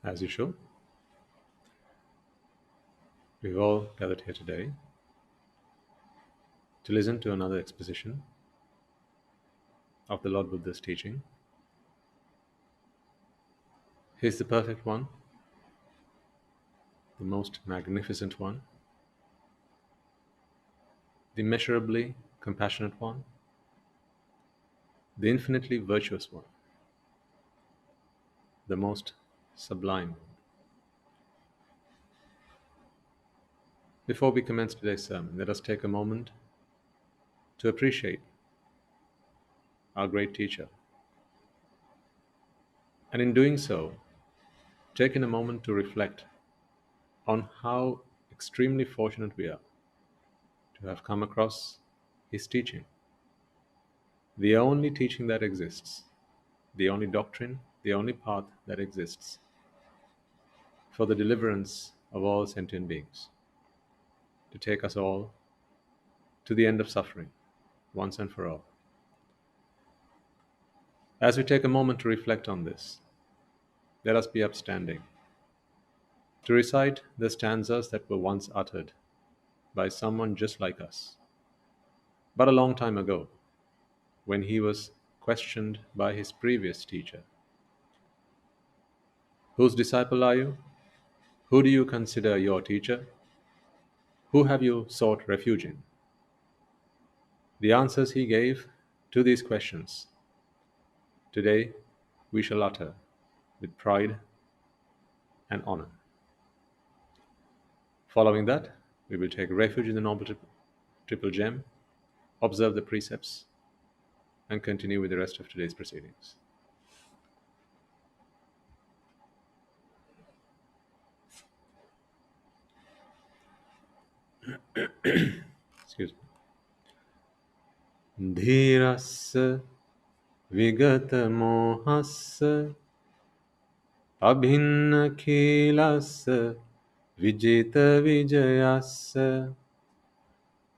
As usual, we've all gathered here today to listen to another exposition of the Lord Buddha's teaching. He is the perfect one, the most magnificent one, the immeasurably compassionate one, the infinitely virtuous one, the most sublime. Before we commence today's sermon, let us take a moment to appreciate our great teacher, and in doing so, take in a moment to reflect on how extremely fortunate we are to have come across his teaching, the only teaching that exists, the only doctrine, the only path that exists for the deliverance of all sentient beings, to take us all to the end of suffering once and for all. As we take a moment to reflect on this, let us be upstanding to recite the stanzas that were once uttered by someone just like us, but a long time ago, when he was questioned by his previous teacher. Whose disciple are you? Who do you consider your teacher? Who have you sought refuge in? The answers he gave to these questions today we shall utter with pride and honor. Following that, we will take refuge in the Noble Triple Gem, observe the precepts, and continue with the rest of today's proceedings. Excuse me. Dhirassa vigata mohassa abhinna khilassa vijita vijayassa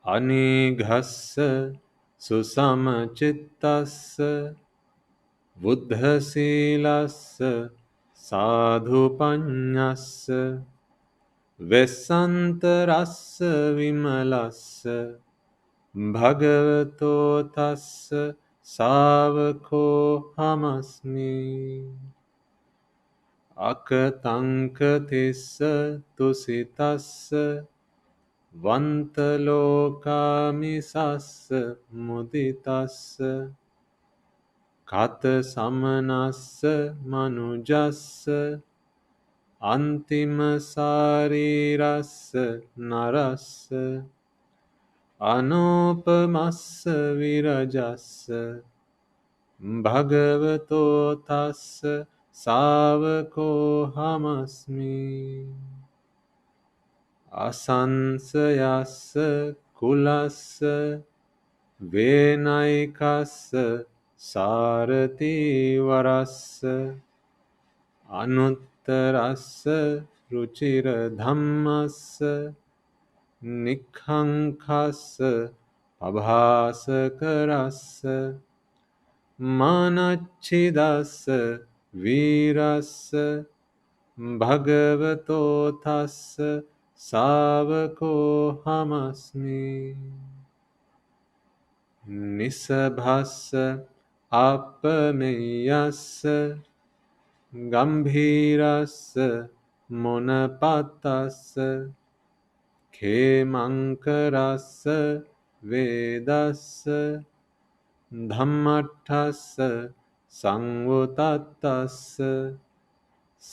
anighassa susamachitassa buddhasilassa sadhupanyassa vesantarassa vimalassa bhagavato tassa savako hamasmi akatanka tusitassa vantalokamissassa muditassa kata samanassa manujassa antima sarirassa narassa anupamassa virajassa bhagavato tassa savako hamasmi asansayassa kulassa venaikassa sarati varassa anuttarassa ruchira dhammassa nikhankassa abhasakarassa manachidassa virassa bhagavato tassa savako hamasmi nisabhassa apameyassa gambhirassa monapatassa khemankarassa vedassa dhammattassa samvutattassa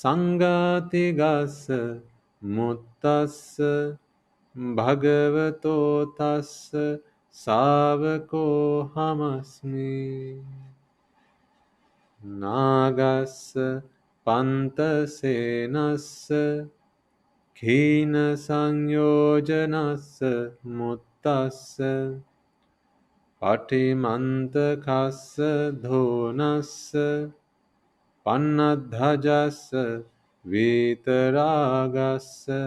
sangatigassa muttassa bhagavato tassa savako hamasmi nagassa pantasenassa khina sanyojanassa muttassa patimantakassa dhonassa pannadhajassa vitaragassa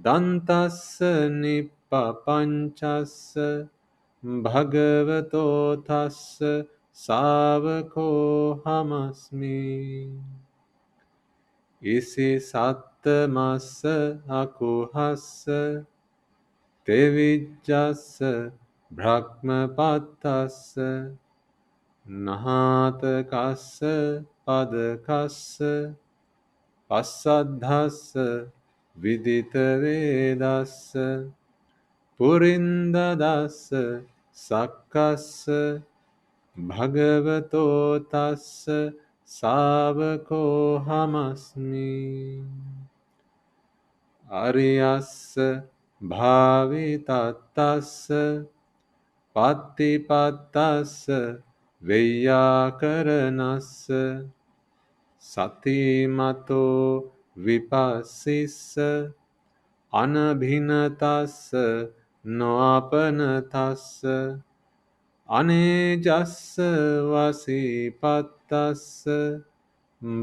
dantassa nippapanchassa bhagavato tassa savako hamasmi ඉසි සත්තමස්ස අකුහස්ස තෙවිජ්ජස්ස බ්‍රහ්මපත්තස්ස නහාතකස්ස පදකස්ස පස්සද්ධස්ස විදිතවේදස්ස පුරින්දදස්ස සක්කස්ස භගවතෝ තස්ස සාවකෝ හමස්මි අරියස්ස භාවිතත්තස්ස පත්තිපත්තස්ස වෙය්‍යාකරණස්ස සතිමතෝ විපස්සිස්ස අනභිනතස්ස නොඅපනතස්ස අනේජස්ස වසීපත්තස්ස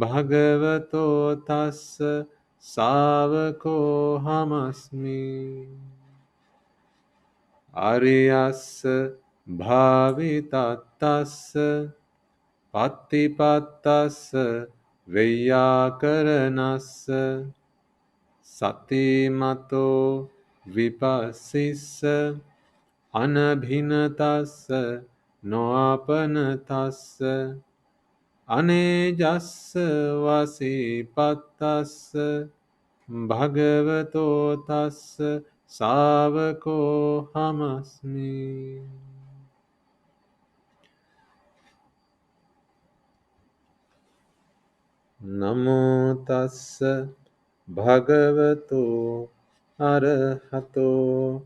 භගවතෝ තස්ස සාවකෝ හමස්මි අරියස්ස භාවිතත්තස්ස පත්තිපත්තස්ස වෙය්‍යාකරණස්ස සතිමතෝ විපස්සිස්ස අනභිනතස්ස නොඅපනතස්ස අනේජස්ස වසීපත්තස්ස භගවතෝ තස්ස සාවකෝ හමස්මි නමෝ තස්ස භගවතු අරහතෝ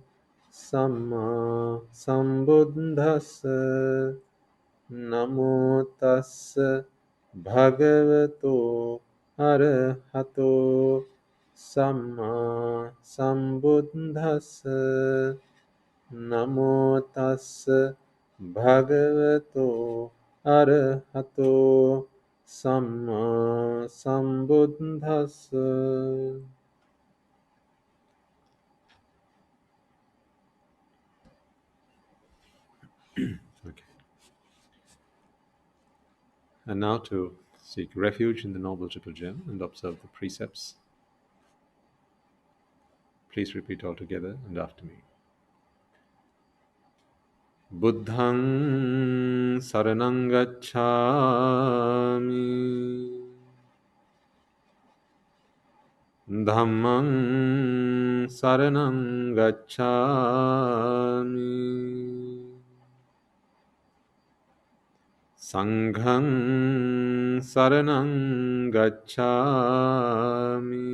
සම්මා සම්බුද්දස්ස නමෝ තස්ස භගවතු අරහතෝ සම්මා සම්බුද්දස්ස නමෝ තස්ස භගවතු අරහතෝ සම්මා සම්බුද්දස්ස Okay. And now to seek refuge in the Noble Triple Gem and observe the precepts. Please repeat all together and after me. Buddhaṃ saraṇaṃ gacchāmi Dhammaṃ saraṇaṃ gacchāmi Saṅgham saranam gacchāmi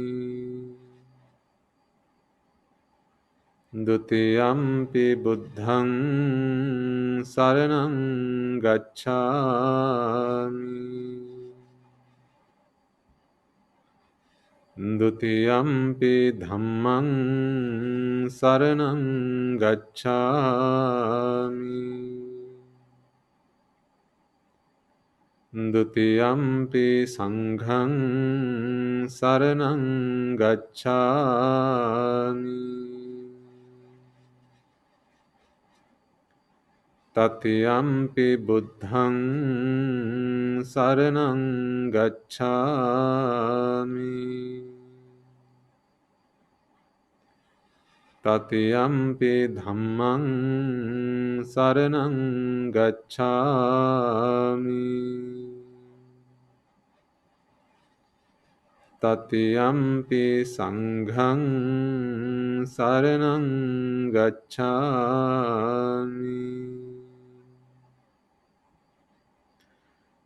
Dutiyampi buddhaṃ saranam gacchāmi Dutiyampi dhammaṃ saranam gacchāmi Dutiyampi saṅgham saranam gacchāmi Tatiyampi buddhaṃ saranam gacchāmi Tatiyampi dhammaṃ saranam gacchāmi Tatiyampi saṅgham saranam gacchāmi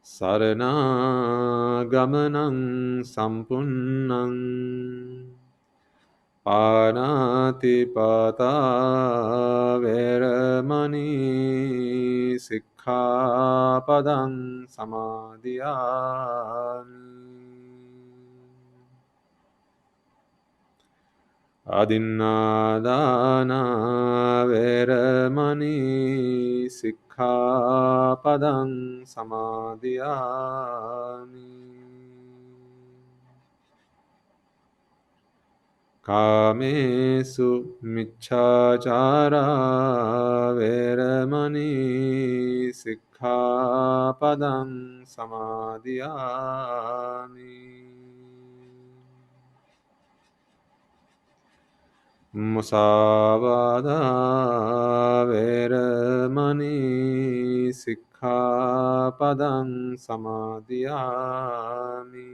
Saranāgamanam sampunnaṃ Pānātipātā veramani sikkhapadam samadhiyāmi Adinādāna veramani sikkhapadam samadhiyāmi Kāmesu miccācārā veramani sikkhapadam samadhiyāmi Musavada Veramani Sikkhapadang Samadhiyami.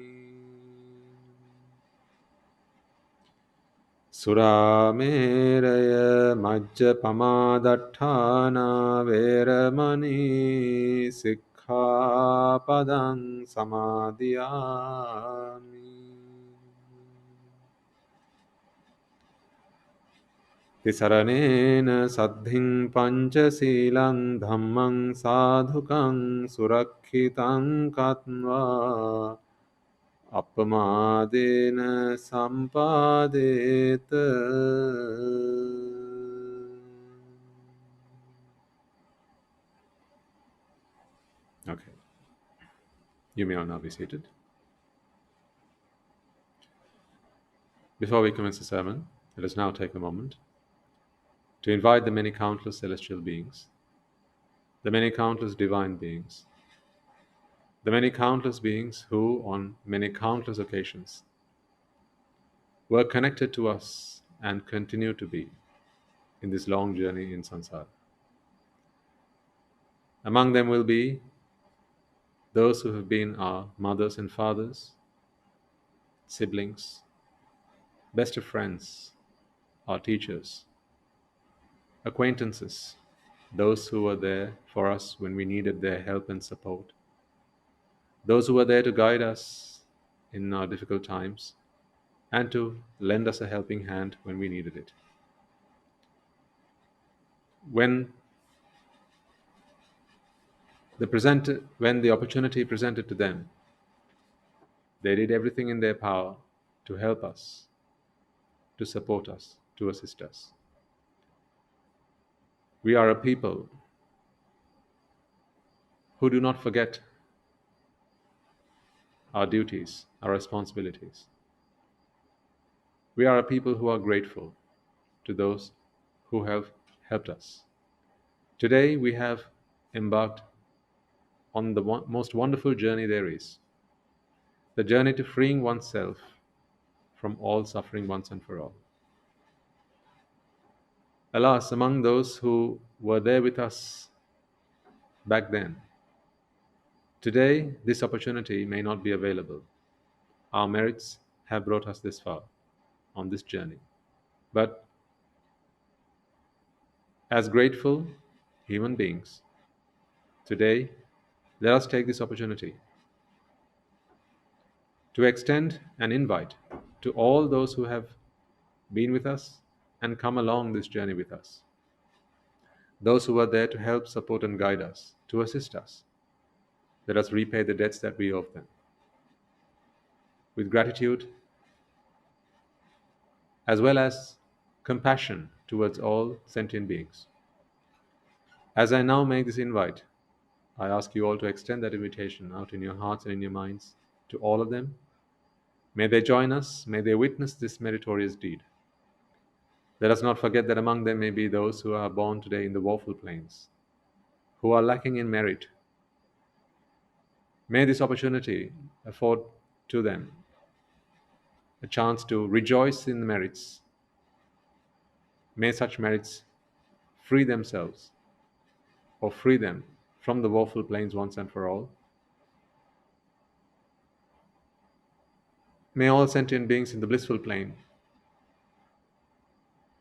Surameraya Majjapamadhatthana Veramani Sikkhapadang Samadhiyami. Tisaranena Saddhim Panchasilang Dhammang Sadhukang Surakkhitam Katva Appamadena Sampadeta. Okay, you may all now be seated. Before we commence the sermon, let us now take a moment to invite the many countless celestial beings, the many countless divine beings, the many countless beings who, on many countless occasions, were connected to us and continue to be in this long journey in samsara. Among them will be those who have been our mothers and fathers, siblings, best of friends, our teachers, acquaintances, those who were there for us when we needed their help and support, those who were there to guide us in our difficult times and to lend us a helping hand when we needed it. When the opportunity presented to them, they did everything in their power to help us, to support us, to assist us. We are a people who do not forget our duties, our responsibilities. We are a people who are grateful to those who have helped us. Today we have embarked on the most wonderful journey there is, the journey to freeing oneself from all suffering once and for all. Alas, among those who were there with us back then, today this opportunity may not be available. Our merits have brought us this far on this journey. But as grateful human beings, today let us take this opportunity to extend an invite to all those who have been with us and come along this journey with us, those who are there to help, support, and guide us, to assist us. Let us repay the debts that we owe them with gratitude as well as compassion towards all sentient beings. As I now make this invite, I ask you all to extend that invitation out in your hearts and in your minds to all of them. May they join us, may they witness this meritorious deed. Let us not forget that among them may be those who are born today in the woeful plains, who are lacking in merit. May this opportunity afford to them a chance to rejoice in the merits. May such merits free themselves or free them from the woeful plains once and for all. May all sentient beings in the blissful plane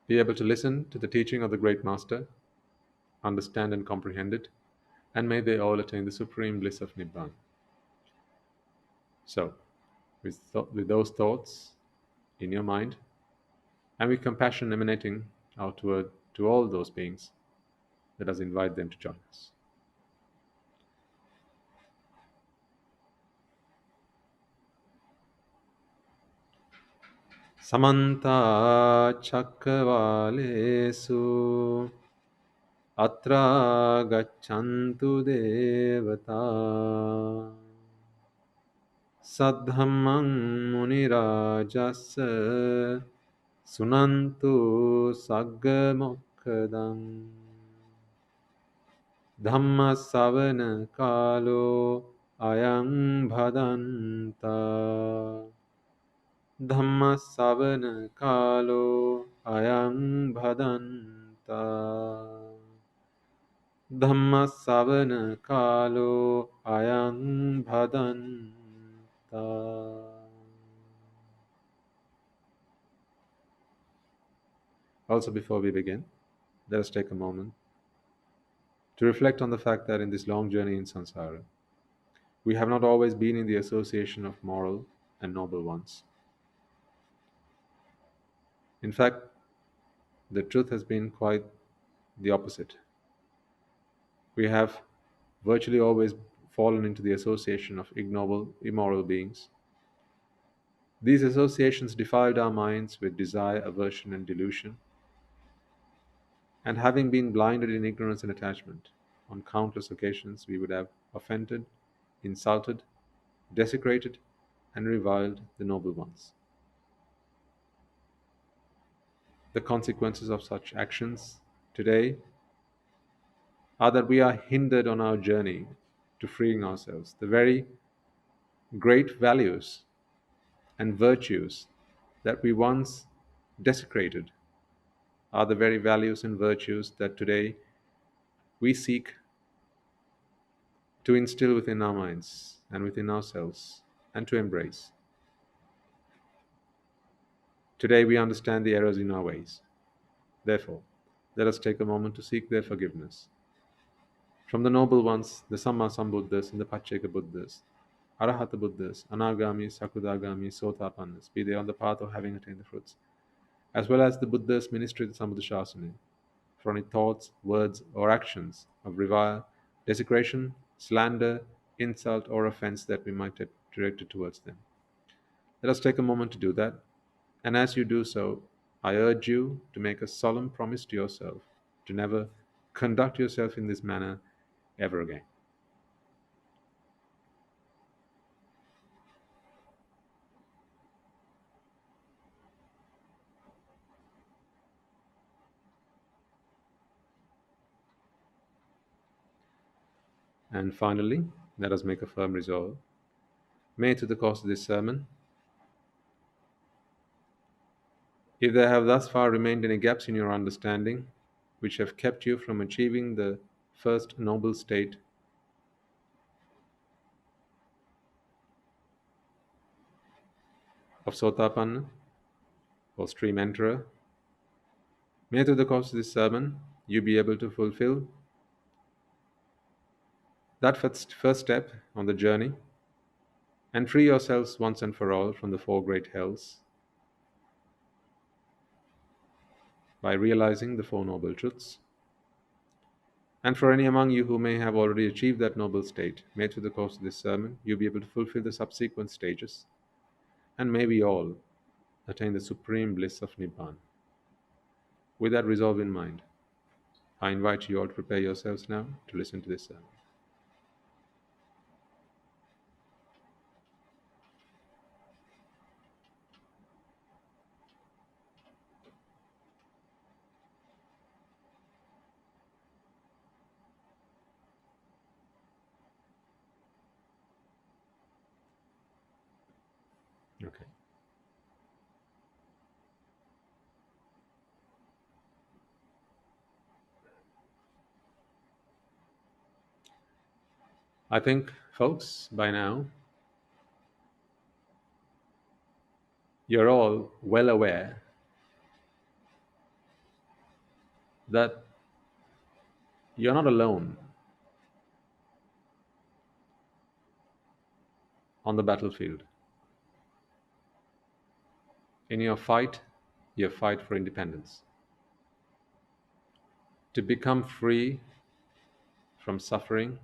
be able to listen to the teaching of the Great Master, understand and comprehend it, and may they all attain the supreme bliss of Nibbana. So, with those thoughts in your mind, and with compassion emanating outward to all those beings, let us invite them to join us. Samanta Chakravalesu Atra Gachantu Devata Saddhammang Munirajasa Sunantu Saggamokkadam Dhamma Savana Kalo Ayang Bhadanta Dhamma Savana Kalo ayang bhadanta. Dhamma savana kalo ayang bhadanta. Also, before we begin, let us take a moment to reflect on the fact that in this long journey in samsara, we have not always been in the association of moral and noble ones. In fact, the truth has been quite the opposite. We have virtually always fallen into the association of ignoble, immoral beings. These associations defiled our minds with desire, aversion, and delusion, and having been blinded in ignorance and attachment, on countless occasions we would have offended, insulted, desecrated, and reviled the noble ones. The consequences of such actions today are that we are hindered on our journey to freeing ourselves. The very great values and virtues that we once desecrated are the very values and virtues that today we seek to instill within our minds and within ourselves and to embrace. Today we understand the errors in our ways. Therefore, let us take a moment to seek their forgiveness. From the noble ones, the Samma Sambuddhas and the Pacceka Buddhas, Arahata Buddhas, Anagami, Sakudagami, Sotapannas, be they on the path of having attained the fruits, as well as the Buddha's ministry to Sambuddha Shasana, for any thoughts, words, or actions of revile, desecration, slander, insult, or offense that we might have directed towards them. Let us take a moment to do that, and as you do so, I urge you to make a solemn promise to yourself to never conduct yourself in this manner ever again. And finally, let us make a firm resolve. May, through the course of this sermon, if there have thus far remained any gaps in your understanding which have kept you from achieving the first noble state of Sotapanna or stream enterer, may through the course of this sermon you be able to fulfill that first step on the journey and free yourselves once and for all from the four great hells by realizing the Four Noble Truths. And for any among you who may have already achieved that noble state, may through the course of this sermon you be able to fulfill the subsequent stages, and may we all attain the supreme bliss of Nibbana. With that resolve in mind, I invite you all to prepare yourselves now to listen to this sermon. Okay. I think, folks, by now you're all well aware that you're not alone on the battlefield. In your fight for independence. To become free from suffering,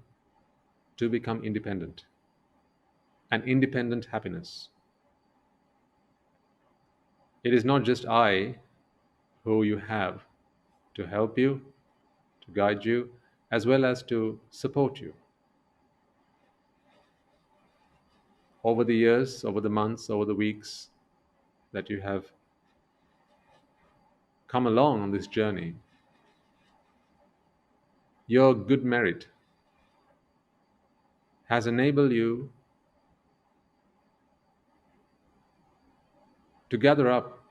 to become independent. And independent happiness. It is not just I who you have to help you, to guide you, as well as to support you. Over the years, over the months, over the weeks that you have come along on this journey, your good merit has enabled you to gather up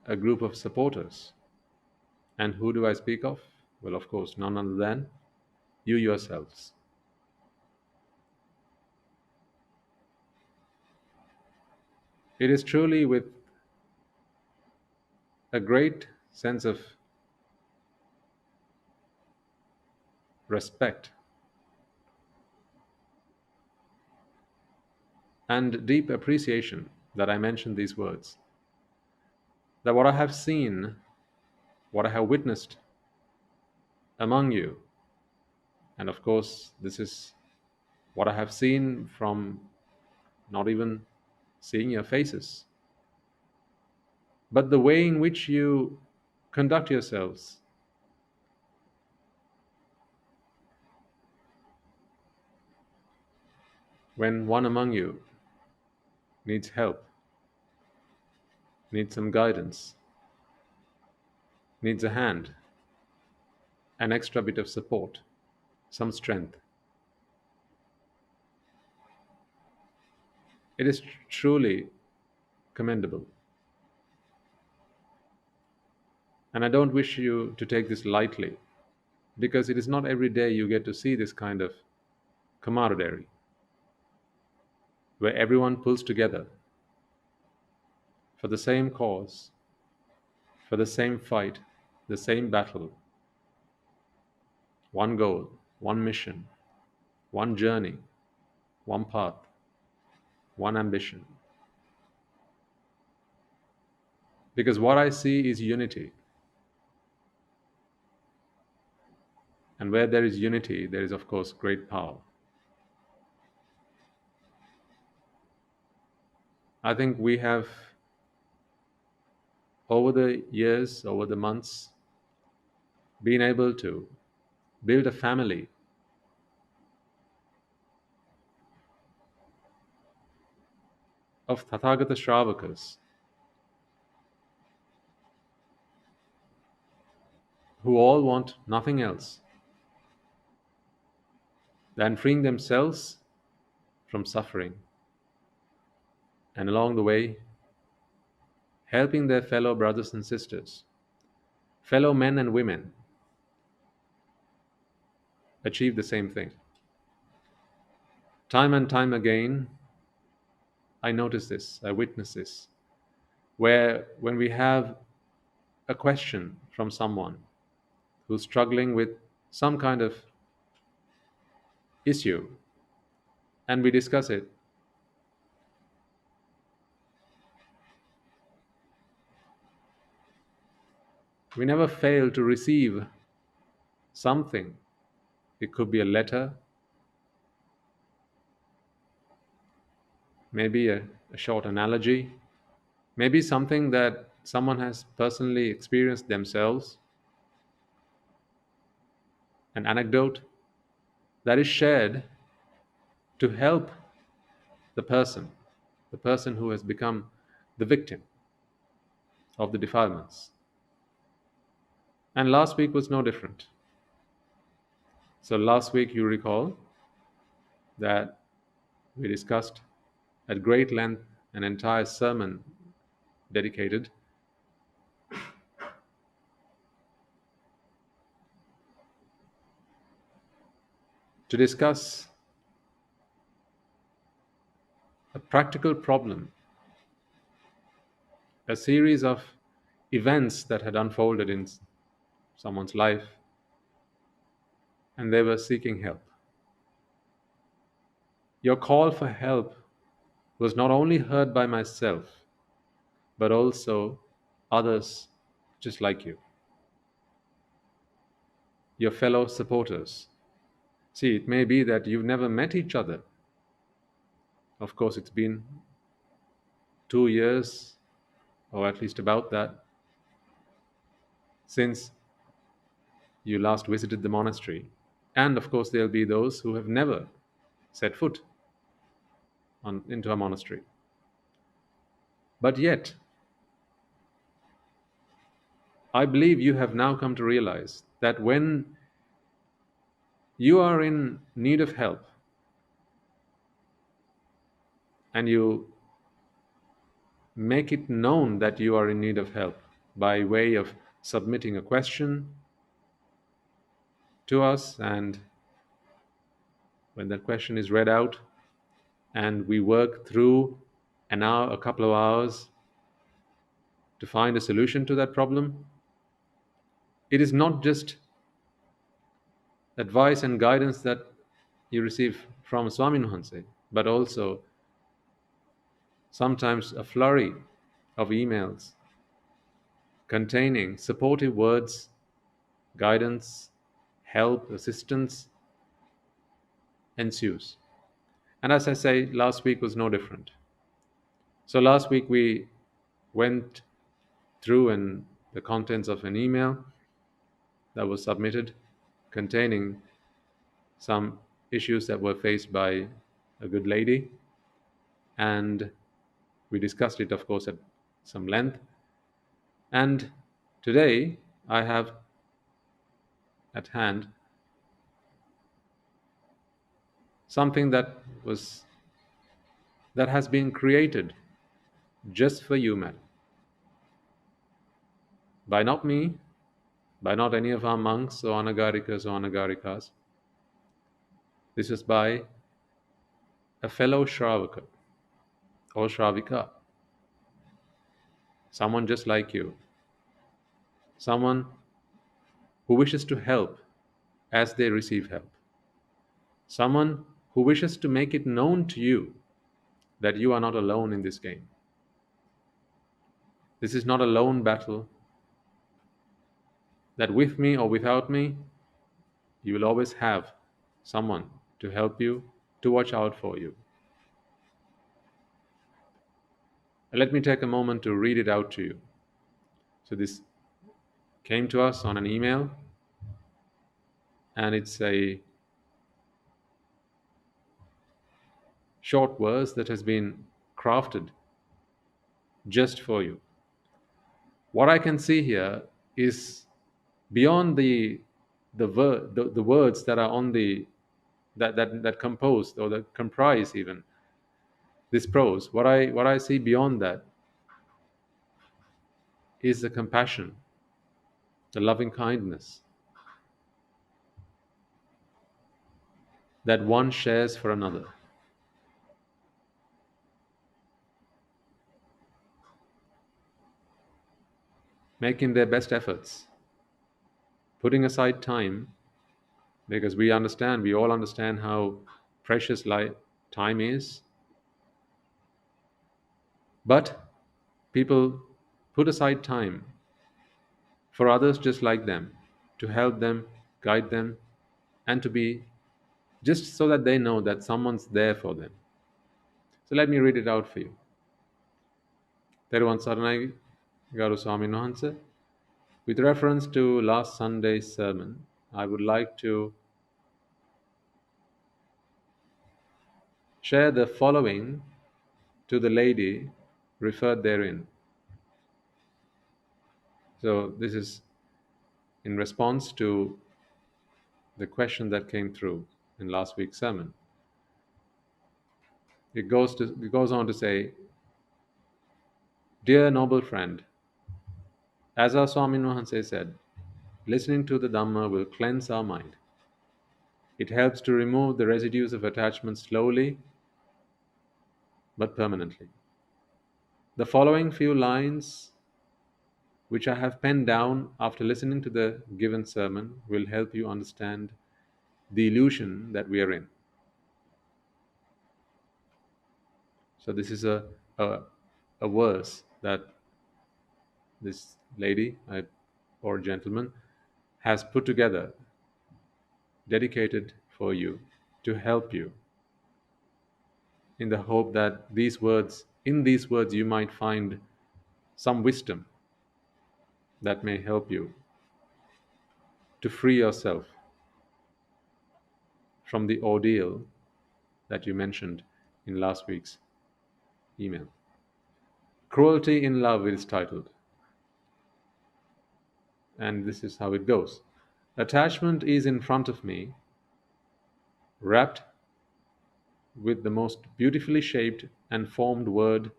a group of supporters. And who do I speak of? Well, of course, none other than you yourselves. It is truly with a great sense of respect and deep appreciation that I mention these words. That what I have seen, what I have witnessed among you, and of course, this is what I have seen from not even seeing your faces, but the way in which you conduct yourselves. When one among you needs help, needs some guidance, needs a hand, an extra bit of support, some strength, it is truly commendable. And I don't wish you to take this lightly, because it is not every day you get to see this kind of camaraderie where everyone pulls together for the same cause, for the same fight, the same battle, one goal, one mission, one journey, one path, one ambition. Because what I see is unity. And where there is unity, there is, of course, great power. I think we have, over the years, over the months, been able to build a family of Tathagata Shravakas who all want nothing else than freeing themselves from suffering, and along the way, helping their fellow brothers and sisters, fellow men and women, achieve the same thing. Time and time again, I notice this, I witness this, where when we have a question from someone who's struggling with some kind of issue and we discuss it, we never fail to receive something. It could be a letter, maybe a short analogy, maybe something that someone has personally experienced themselves, an anecdote that is shared to help the person who has become the victim of the defilements. And last week was no different. So, last week, you recall that we discussed at great length an entire sermon dedicated to discuss a practical problem, a series of events that had unfolded in someone's life, and they were seeking help. Your call for help was not only heard by myself, but also others just like you, your fellow supporters. See, it may be that you've never met each other. Of course, it's been 2 years, or at least about that, since you last visited the monastery. And of course, there'll be those who have never set foot into a monastery. But yet, I believe you have now come to realize that when you are in need of help and you make it known that you are in need of help, by way of submitting a question to us, and when that question is read out and we work through an hour, a couple of hours to find a solution to that problem, it is not just advice and guidance that you receive from Swami Nuhanse, but also sometimes a flurry of emails containing supportive words, guidance, help, assistance ensues. And as I say, last week was no different. So last week we went through the contents of an email that was submitted containing some issues that were faced by a good lady, and we discussed it, of course, at some length. And today I have at hand something that has been created just for you, madam, by not me, by not any of our monks or anagarikas or anagarikas. This is by a fellow Shravaka or Shravika, someone just like you, someone who wishes to help as they receive help, someone who wishes to make it known to you that you are not alone in this game. This is not a lone battle, that with me or without me, you will always have someone to help you, to watch out for you. Let me take a moment to read it out to you. So this came to us on an email, and it's a short verse that has been crafted just for you. What I can see here is beyond the words that are on the that compose or that comprise even this prose. What I see beyond that is the compassion, the loving kindness that one shares for another. Making their best efforts, putting aside time, because we all understand how precious time is. But people put aside time for others just like them, to help them, guide them, and to be just so that they know that someone's there for them. So let me read it out for you. Teruvan Saranai Garu Swami Nuhanse. With reference to last Sunday's sermon, I would like to share the following to the lady referred therein. So this is in response to the question that came through in last week's sermon. It goes on to say, "Dear noble friend, as our Swami Nuhanse said, listening to the Dhamma will cleanse our mind. It helps to remove the residues of attachment slowly but permanently. The following few lines, which I have penned down after listening to the given sermon, will help you understand the illusion that we are in." So this is a verse that this lady or gentleman has put together, dedicated for you, to help you, in the hope that in these words you might find some wisdom that may help you to free yourself from the ordeal that you mentioned in last week's email. Cruelty in Love is titled, and this is how it goes. Attachment is in front of me, wrapped with the most beautifully shaped and formed word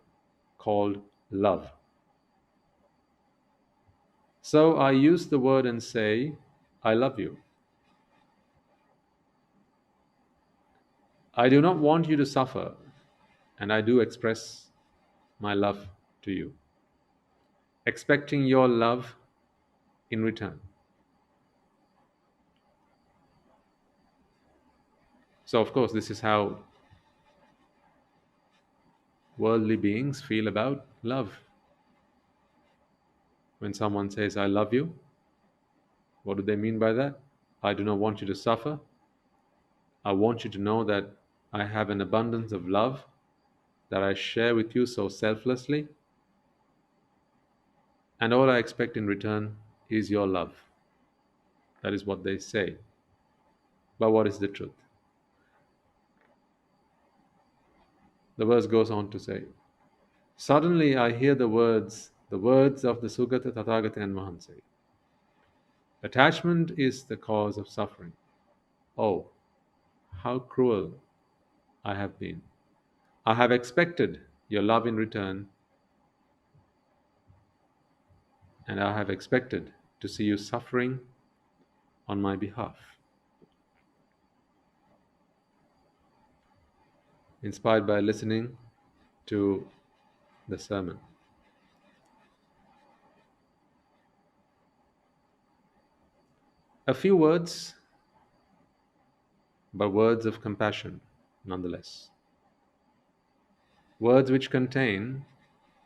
called love. So I use the word and say, I love you. I do not want you to suffer, and I do express my love to you, expecting your love in return. So, of course, this is how worldly beings feel about love. When someone says, I love you, what do they mean by that? I do not want you to suffer. I want you to know that I have an abundance of love that I share with you so selflessly, and all I expect in return is your love. That is what they say. But what is the truth? The verse goes on to say, suddenly I hear the words of the Sugata Tathagata and Mahansa. Attachment is the cause of suffering. Oh, how cruel I have been. I have expected your love in return, and I have expected to see you suffering on my behalf. Inspired by listening to the sermon. A few words, but words of compassion nonetheless. Words which contain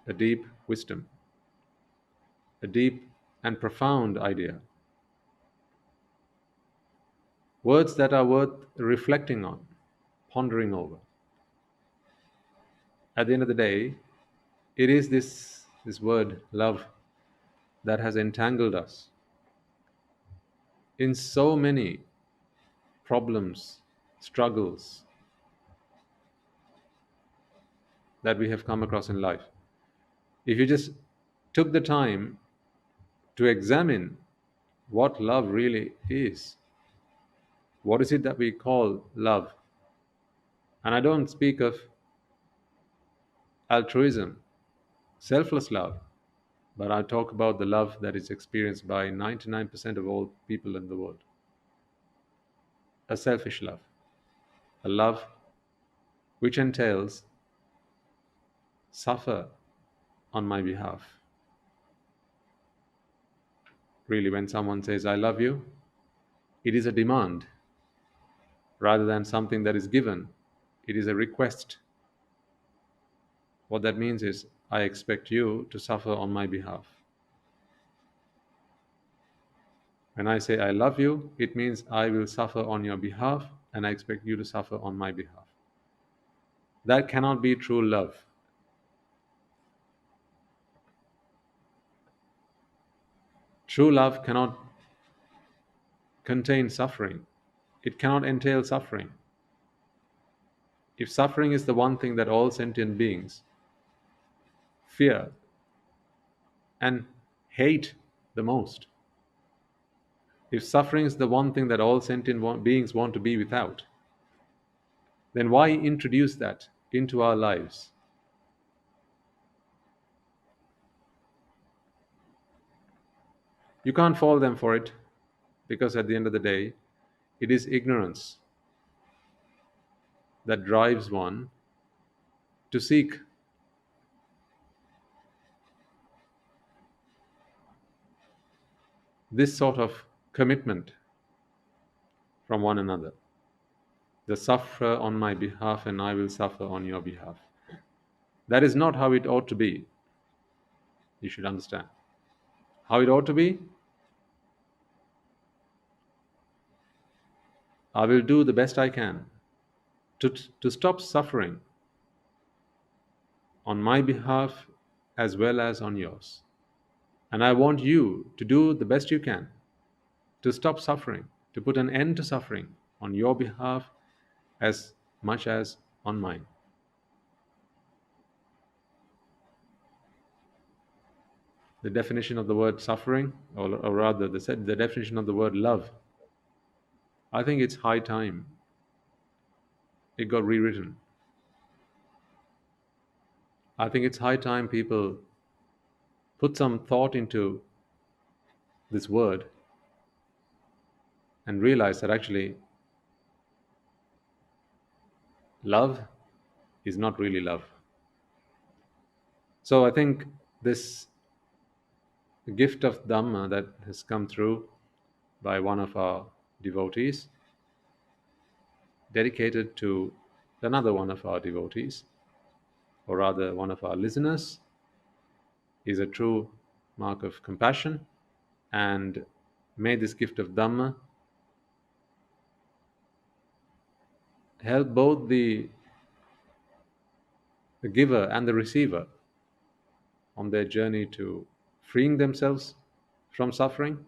a deep wisdom, a deep and profound idea. Words that are worth reflecting on, pondering over. At the end of the day, it is this word, love, that has entangled us in so many problems, struggles that we have come across in life. If you just took the time to examine what love really is, what is it that we call love? And I don't speak of altruism, selfless love, but I talk about the love that is experienced by 99% of all people in the world. A selfish love, a love which entails suffer on my behalf. Really, when someone says, I love you, it is a demand rather than something that is given. It is a request. What that means is, I expect you to suffer on my behalf. When I say I love you, it means I will suffer on your behalf and I expect you to suffer on my behalf. That cannot be true love. True love cannot contain suffering, it cannot entail suffering. If suffering is the one thing that all sentient beings fear and hate the most, if suffering is the one thing that all sentient beings want to be without, then why introduce that into our lives? You can't fault them for it, because at the end of the day, it is ignorance that drives one to seek this sort of commitment from one another. The suffer on my behalf and I will suffer on your behalf. That is not how it ought to be. You should understand. How it ought to be? I will do the best I can to stop suffering on my behalf as well as on yours. And I want you to do the best you can to stop suffering, to put an end to suffering on your behalf as much as on mine. The definition of the word suffering, or rather the definition of the word love, I think it's high time it got rewritten. I think it's high time people put some thought into this word and realize that actually love is not really love. So I think this gift of Dhamma that has come through by one of our devotees, dedicated to another one of our devotees, or rather one of our listeners, is a true mark of compassion. And may this gift of Dhamma help both the giver and the receiver on their journey to freeing themselves from suffering.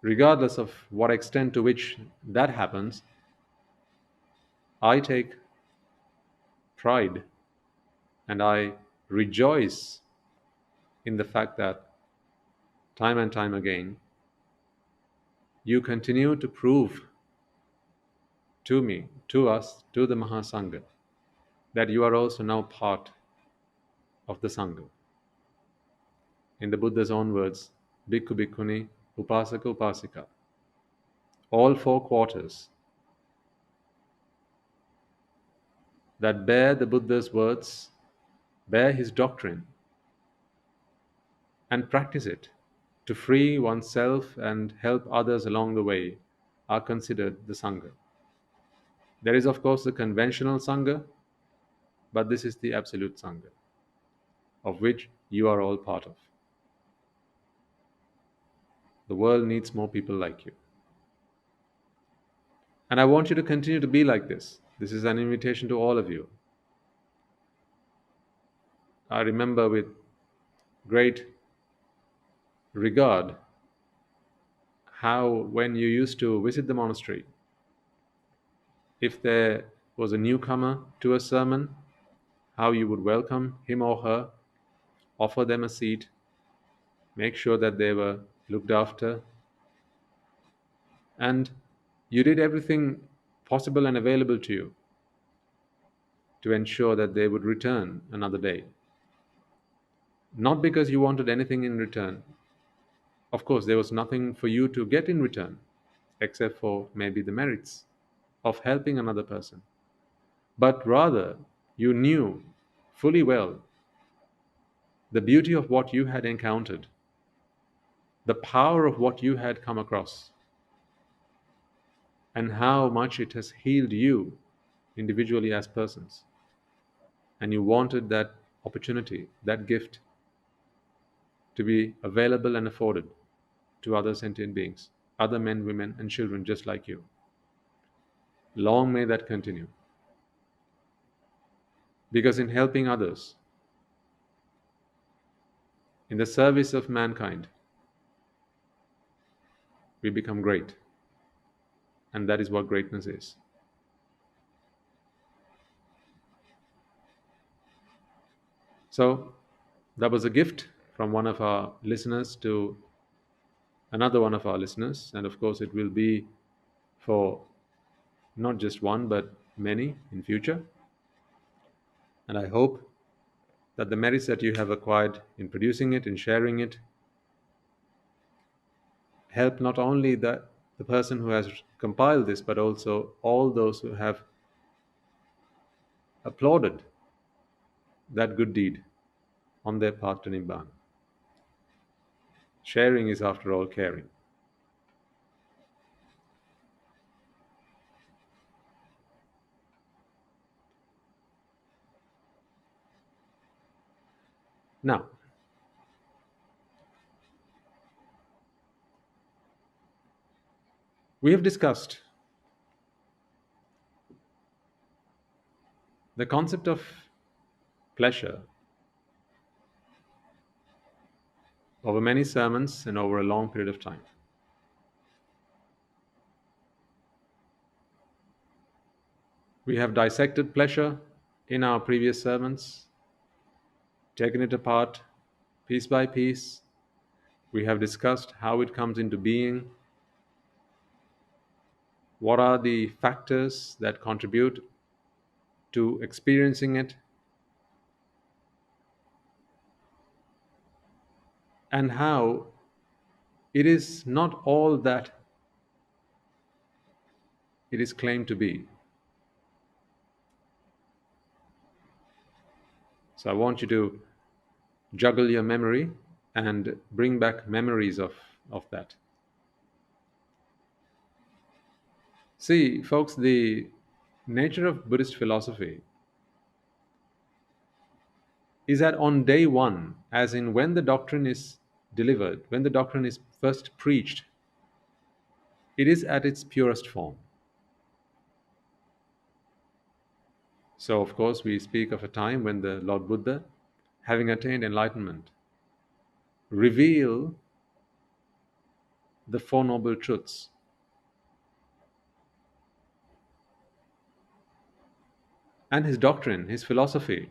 Regardless of what extent to which that happens, I take pride and I rejoice in the fact that time and time again you continue to prove to me, to us, to the Mahasangha, that you are also now part of the Sangha. In the Buddha's own words, Bhikkhu Bhikkhuni, Upasaka Upasika, all four quarters that bear the Buddha's words, bear his doctrine, and practice it to free oneself and help others along the way are considered the Sangha. There is, of course, the conventional Sangha, but this is the absolute Sangha, of which you are all part of. The world needs more people like you. And I want you to continue to be like this. This is an invitation to all of you. I remember with great regard how, when you used to visit the monastery, if there was a newcomer to a sermon, how you would welcome him or her, offer them a seat, make sure that they were looked after, and you did everything possible and available to you to ensure that they would return another day. Not because you wanted anything in return. Of course, there was nothing for you to get in return, except for maybe the merits of helping another person. But rather, you knew fully well the beauty of what you had encountered, the power of what you had come across, and how much it has healed you individually as persons. And you wanted that opportunity, that gift, to be available and afforded to other sentient beings, other men, women, and children just like you. Long may that continue. Because in helping others, in the service of mankind, we become great. And that is what greatness is. So, that was a gift from one of our listeners to another one of our listeners. And of course, it will be for not just one, but many in future. And I hope that the merits that you have acquired in producing it, in sharing it, help not only the person who has compiled this, but also all those who have applauded that good deed on their path to Nibbana. Sharing is, after all, caring. Now, we have discussed the concept of pleasure over many sermons and over a long period of time. We have dissected pleasure in our previous sermons, taken it apart piece by piece. We have discussed how it comes into being, what are the factors that contribute to experiencing it, and how it is not all that it is claimed to be. So I want you to juggle your memory and bring back memories of that. See, folks, the nature of Buddhist philosophy is that on day one, as in when the doctrine is delivered, when the doctrine is first preached, it is at its purest form. So, of course, we speak of a time when the Lord Buddha, having attained enlightenment, revealed the Four Noble Truths. And his doctrine, his philosophy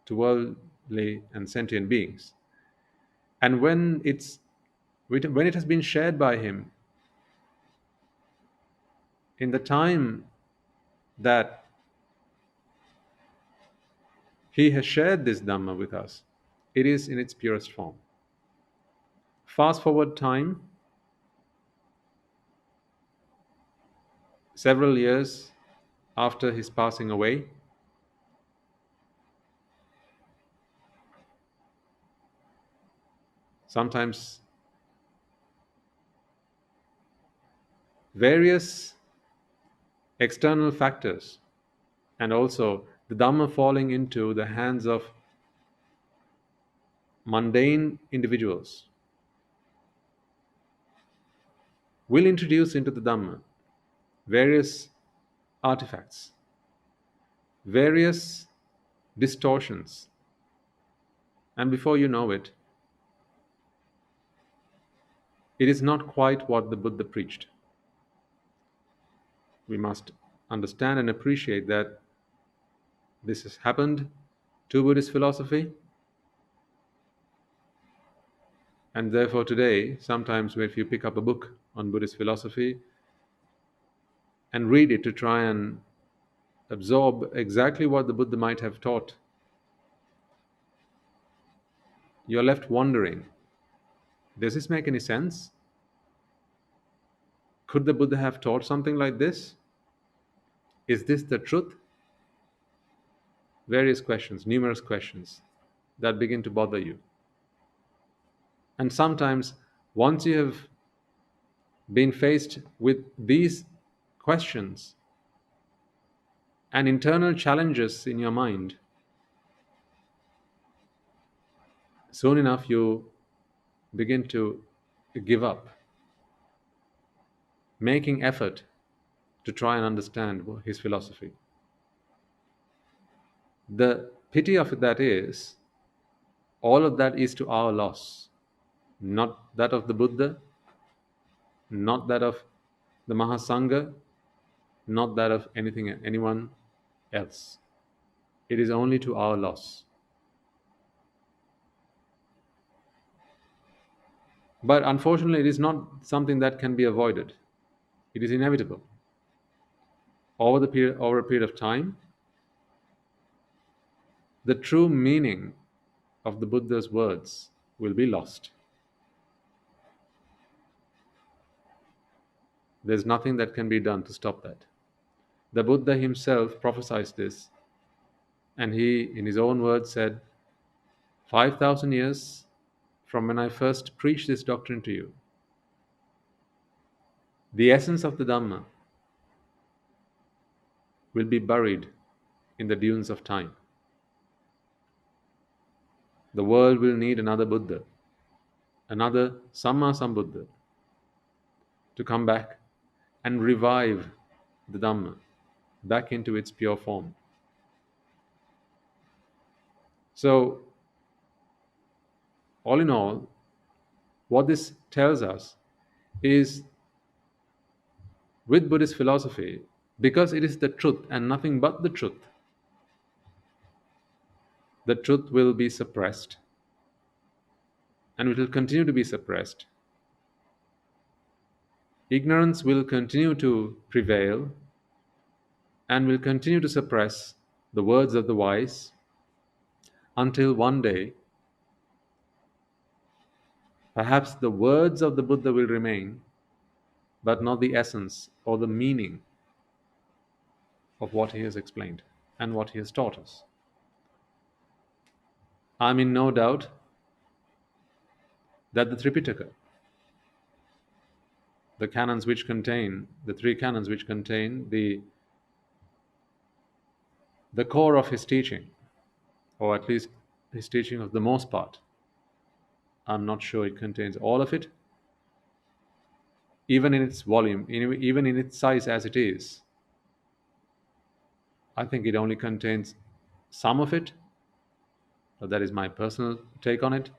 to worldly and sentient beings. And when it has been shared by him in the time that he has shared this Dhamma with us, it is in its purest form. Fast forward time, several years after his passing away, sometimes various external factors and also the Dhamma falling into the hands of mundane individuals will introduce into the Dhamma various artifacts, various distortions, and before you know it, it is not quite what the Buddha preached. We must understand and appreciate that this has happened to Buddhist philosophy, and therefore today, sometimes if you pick up a book on Buddhist philosophy and read it to try and absorb exactly what the Buddha might have taught, you're left wondering, does this make any sense? Could the Buddha have taught something like this? Is this the truth? Various questions, numerous questions that begin to bother you. And sometimes, once you have been faced with these questions and internal challenges in your mind, soon enough you begin to give up, making effort to try and understand his philosophy. The pity of that is, all of that is to our loss, not that of the Buddha, not that of the Mahasangha, not that of anyone else. It is only to our loss. But unfortunately, it is not something that can be avoided. It is inevitable. Over a period of time, the true meaning of the Buddha's words will be lost. There's nothing that can be done to stop that. The Buddha himself prophesied this, and he, in his own words, said, 5,000 years from when I first preached this doctrine to you, the essence of the Dhamma will be buried in the dunes of time. The world will need another Buddha, another Samma Sambuddha, to come back and revive the Dhamma back into its pure form. So, all in all, what this tells us is, with Buddhist philosophy, because it is the truth and nothing but the truth will be suppressed, and it will continue to be suppressed. Ignorance will continue to prevail and will continue to suppress the words of the wise until one day Perhaps the words of the Buddha will remain, but not the essence or the meaning of what he has explained and what he has taught us. I'm in no doubt that the Tripitaka, the three canons which contain the core of his teaching, or at least his teaching of the most part, I'm not sure it contains all of it, even in its volume, even in its size as it is. I think it only contains some of it, but that is my personal take on it.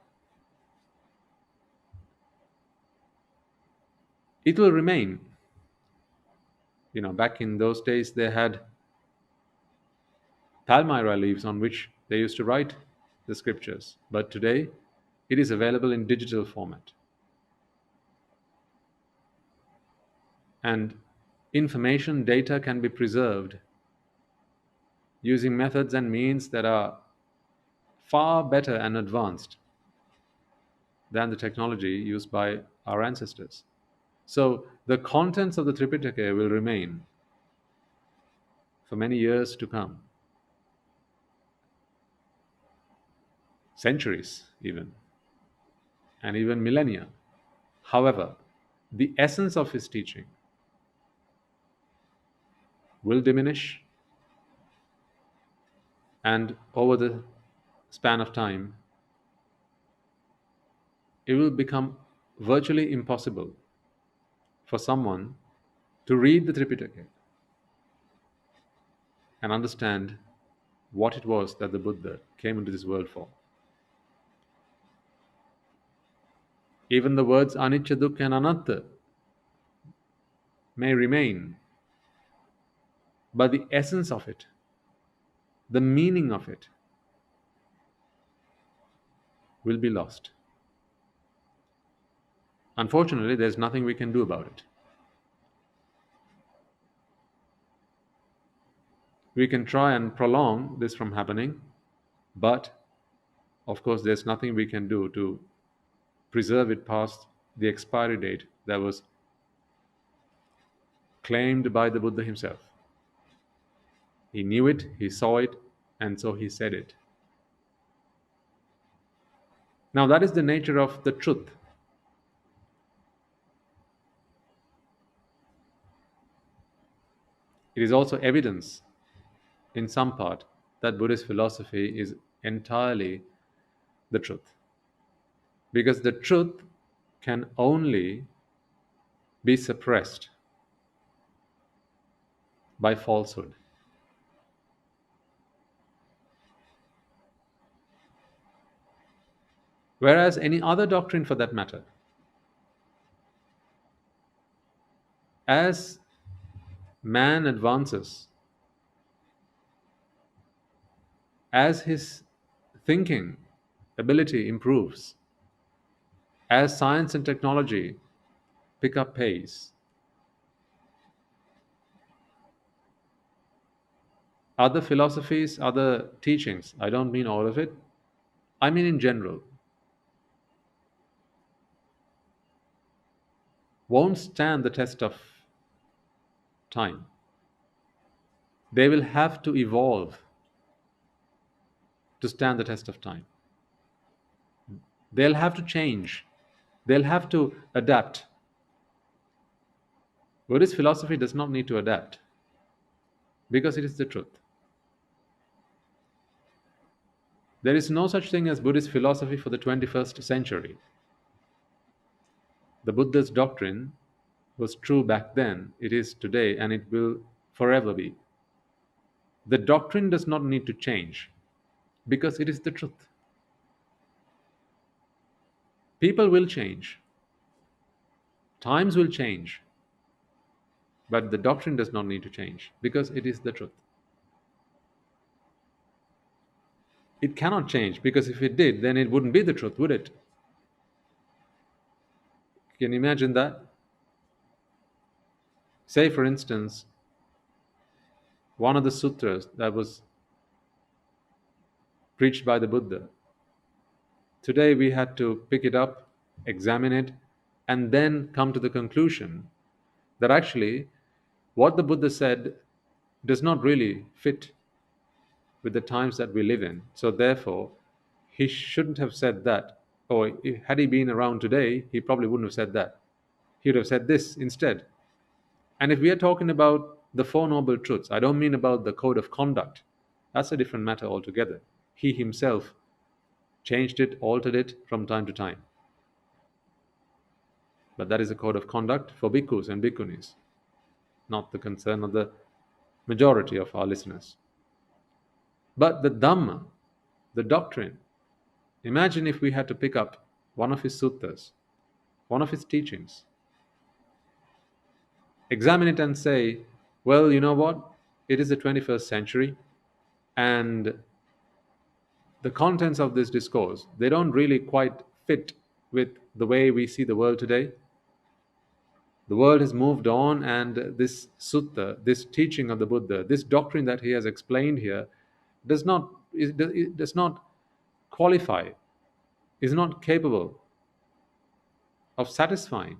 It will remain. Back in those days, they had palmyra leaves on which they used to write the scriptures, but today it is available in digital format. And information data can be preserved using methods and means that are far better and advanced than the technology used by our ancestors. So the contents of the Tripitaka will remain for many years to come, centuries even, and even millennia. However, the essence of his teaching will diminish, and over the span of time, it will become virtually impossible for someone to read the Tripitaka and understand what it was that the Buddha came into this world for. Even the words anicca, dukkha, and anatta may remain, but the essence of it, the meaning of it, will be lost. Unfortunately, there's nothing we can do about it. We can try and prolong this from happening, but of course, there's nothing we can do to preserve it past the expiry date that was claimed by the Buddha himself. He knew it, he saw it, and so he said it. Now, that is the nature of the truth. It is also evidence, in some part, that Buddhist philosophy is entirely the truth. Because the truth can only be suppressed by falsehood. Whereas any other doctrine for that matter, as man advances, as his thinking ability improves, as science and technology pick up pace, other philosophies, other teachings, I don't mean all of it, I mean in general, won't stand the test of time. They will have to evolve to stand the test of time. They'll have to change. They'll have to adapt. Buddhist philosophy does not need to adapt because it is the truth. There is no such thing as Buddhist philosophy for the 21st century. The Buddha's doctrine was true back then, it is today, and it will forever be. The doctrine does not need to change because it is the truth. People will change, times will change, but the doctrine does not need to change because it is the truth. It cannot change because if it did, then it wouldn't be the truth, would it? Can you imagine that? Say, for instance, one of the sutras that was preached by the Buddha. Today we had to pick it up examine it, and then come to the conclusion that actually what the Buddha said does not really fit with the times that we live in. So therefore, he shouldn't have said that. Or had he been around today, he probably wouldn't have said that. He would have said this instead. And if we are talking about the Four Noble Truths, I don't mean about the code of conduct. That's a different matter altogether. He himself changed it, altered it from time to time. But that is a code of conduct for bhikkhus and bhikkhunis, not the concern of the majority of our listeners. But the Dhamma, the doctrine, imagine if we had to pick up one of his suttas, one of his teachings, examine it and say, well, you know what? It is the 21st century, and the contents of this discourse, they don't really quite fit with the way we see the world today. The world has moved on, and this sutta, this teaching of the Buddha, this doctrine that he has explained here, it does not qualify, is not capable of satisfying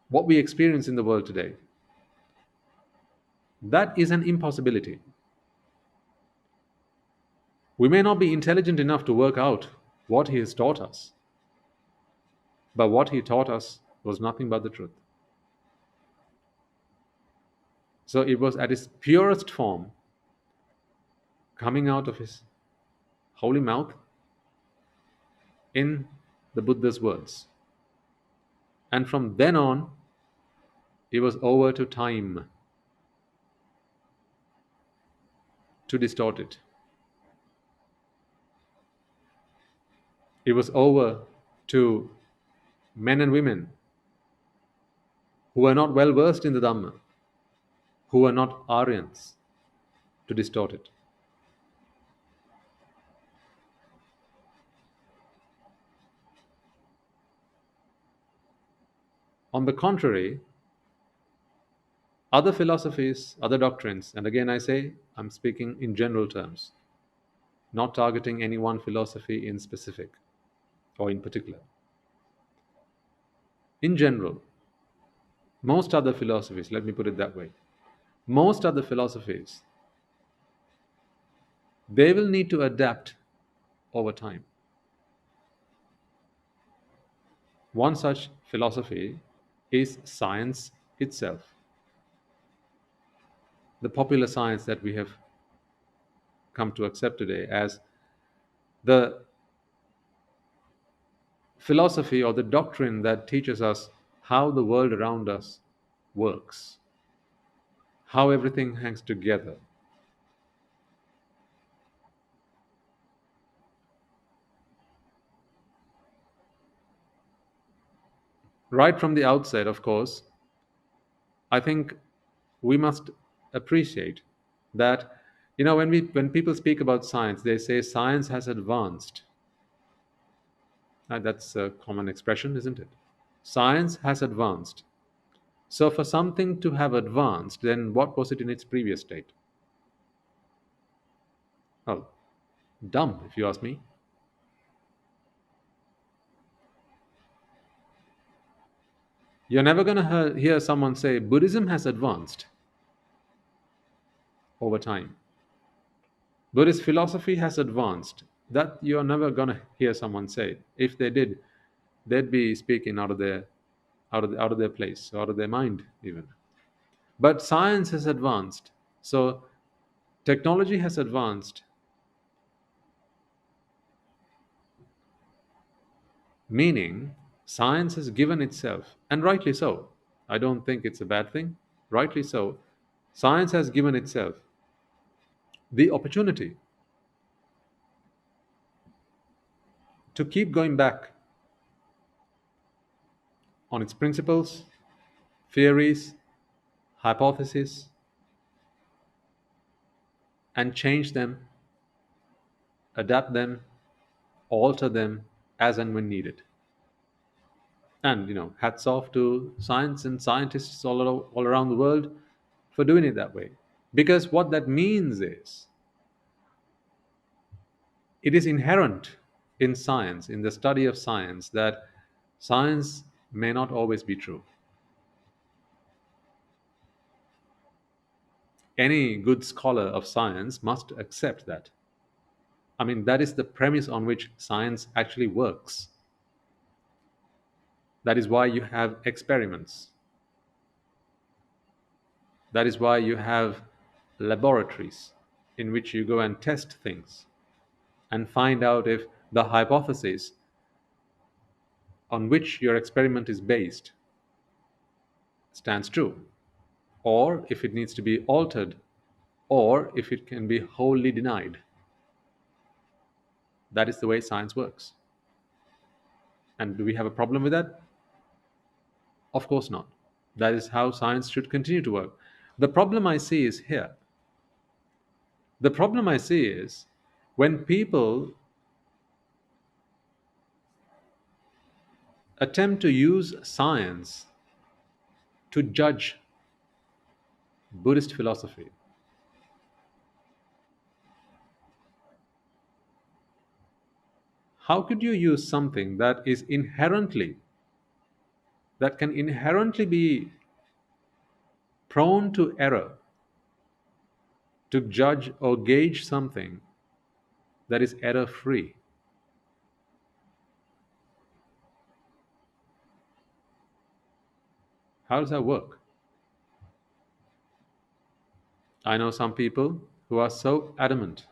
what we experience in the world today. That is an impossibility. We may not be intelligent enough to work out what he has taught us, but what he taught us was nothing but the truth. So it was at its purest form, coming out of his holy mouth in the Buddha's words. And from then on, it was over to time to distort it. It was over to men and women who were not well versed in the Dhamma, who were not Aryans, to distort it. On the contrary, other philosophies, other doctrines, and again I say, I'm speaking in general terms, not targeting any one philosophy in specific or in particular. In general, most other philosophies, let me put it that way, most other philosophies, they will need to adapt over time. One such philosophy is science itself. The popular science that we have come to accept today as the philosophy or the doctrine that teaches us how the world around us works, how everything hangs together. Right from the outset, of course, I think we must appreciate that, when people speak about science, they say science has advanced. That's a common expression, isn't it? Science has advanced. So for something to have advanced, then what was it in its previous state? Well, dumb, if you ask me. You're never going to hear someone say Buddhism has advanced over time. Buddhist philosophy has advanced. That you're never going to hear someone say. If they did, they'd be speaking out of their place, out of their mind even. But science has advanced. So technology has advanced, meaning science has given itself, and rightly so. I don't think it's a bad thing. Rightly so. Science has given itself the opportunity to keep going back on its principles, theories, hypotheses, and change them, adapt them, alter them as and when needed. And hats off to science and scientists all around the world for doing it that way. Because what that means is, it is inherent in science, in the study of science, that science may not always be true. Any good scholar of science must accept that. I mean, that is the premise on which science actually works. That is why you have experiments. That is why you have laboratories in which you go and test things and find out if the hypothesis on which your experiment is based stands true, or if it needs to be altered, or if it can be wholly denied. That is the way science works. And do we have a problem with that? Of course not. That is how science should continue to work. The problem I see is here. The problem I see is when people attempt to use science to judge Buddhist philosophy. How could you use something that can inherently be prone to error to judge or gauge something that is error free? How does that work? I know some people who are so adamant.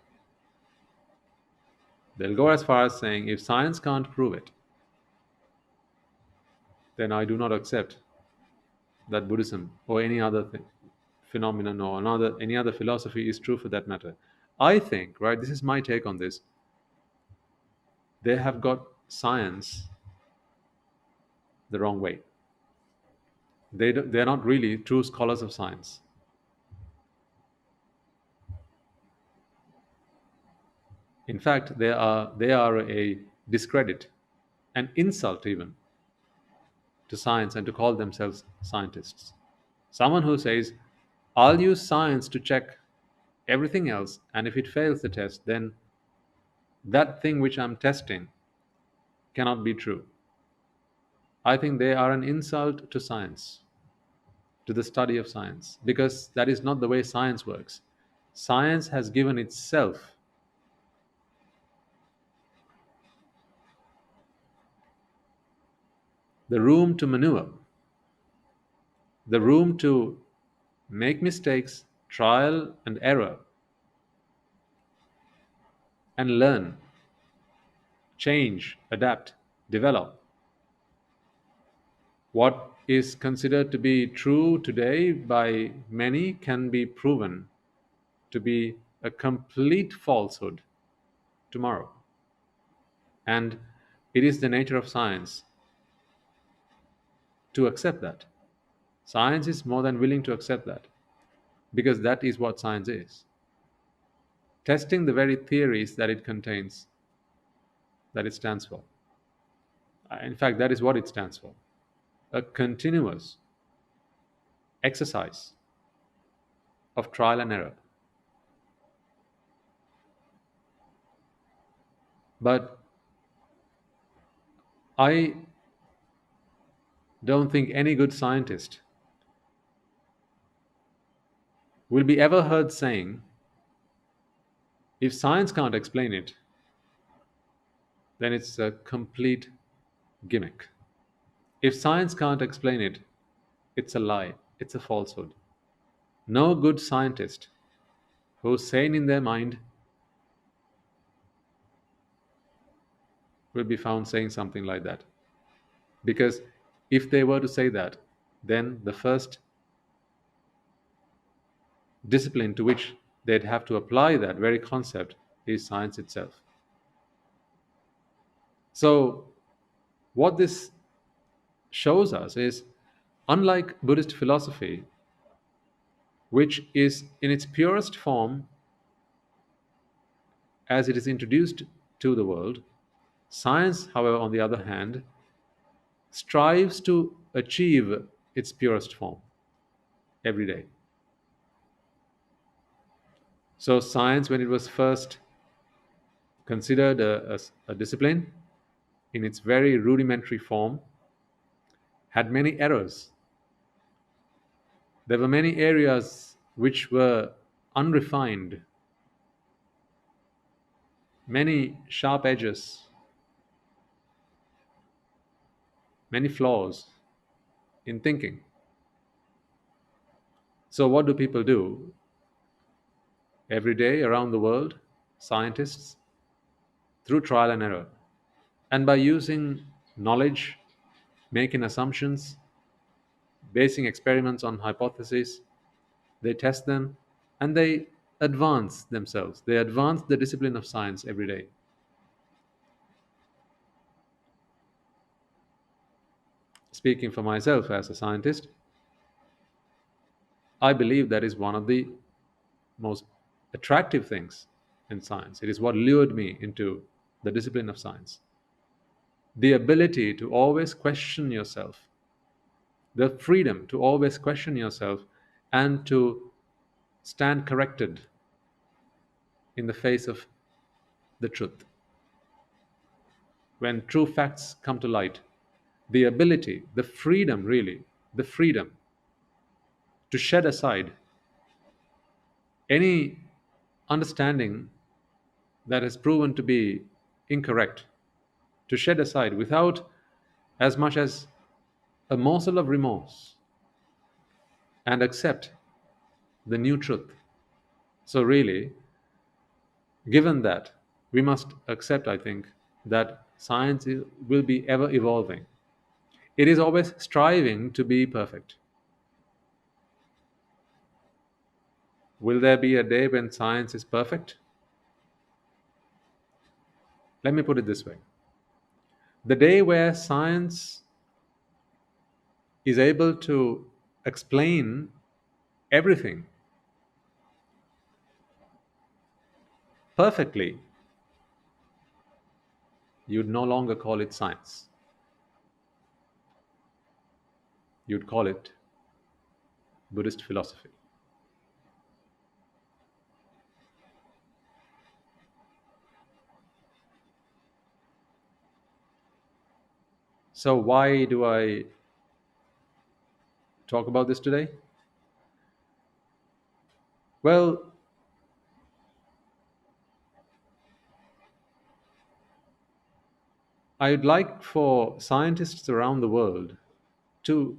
They'll go as far as saying, if science can't prove it, then I do not accept that Buddhism or any other phenomenon or any other philosophy is true for that matter. I think, right, this is my take on this, they have got science the wrong way. They're not really true scholars of science. In fact, they are a discredit, an insult even, to science and to call themselves scientists. Someone who says, I'll use science to check everything else, and if it fails the test, then that thing which I'm testing cannot be true. I think they are an insult to science, to the study of science, because that is not the way science works. Science has given itself the room to maneuver, the room to make mistakes, trial and error, and learn, change, adapt, develop. What is considered to be true today by many can be proven to be a complete falsehood tomorrow. And it is the nature of science to accept that. Science is more than willing to accept that, because that is what science is. Testing the very theories that it contains, that it stands for. In fact, that is what it stands for: a continuous exercise of trial and error. But I don't think any good scientist will be ever heard saying, if science can't explain it, then it's a complete gimmick. If science can't explain it, it's a lie, it's a falsehood. No good scientist who's sane in their mind will be found saying something like that. Because if they were to say that, then the first discipline to which they'd have to apply that very concept is science itself. So, what this shows us is, unlike Buddhist philosophy, which is in its purest form as it is introduced to the world, science, however, on the other hand, strives to achieve its purest form every day. So, science, when it was first considered a discipline in its very rudimentary form, had many errors. There were many areas which were unrefined, many sharp edges, many flaws in thinking. So, what do people do? Every day around the world, scientists, through trial and error, and by using knowledge, making assumptions, basing experiments on hypotheses, they test them and they advance themselves. They advance the discipline of science every day. Speaking for myself as a scientist, I believe that is one of the most attractive things in science. It is what lured me into the discipline of science. The ability to always question yourself, the freedom to always question yourself and to stand corrected in the face of the truth. When true facts come to light, the ability, the freedom, really, the freedom to shed aside any understanding that has proven to be incorrect, to shed aside without as much as a morsel of remorse and accept the new truth. So, really, given that, we must accept, I think, that science will be ever evolving. It is always striving to be perfect. Will there be a day when science is perfect? Let me put it this way: the day where science is able to explain everything perfectly, you'd no longer call it science. You'd call it Buddhist philosophy. So, why do I talk about this today? Well, I'd like for scientists around the world to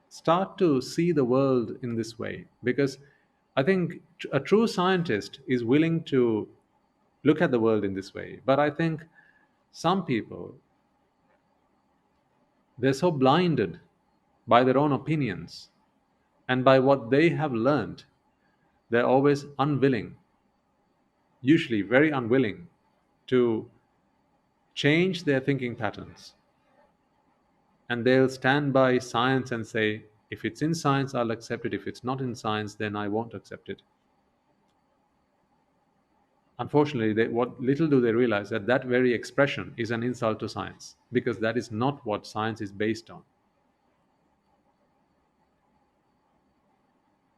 start to see the world in this way, because I think a true scientist is willing to look at the world in this way. But I think some people, they're so blinded by their own opinions and by what they have learned, they're always unwilling, usually very unwilling, to change their thinking patterns. And they'll stand by science and say, if it's in science, I'll accept it. If it's not in science, then I won't accept it. Unfortunately, what little do they realize that that very expression is an insult to science, because that is not what science is based on.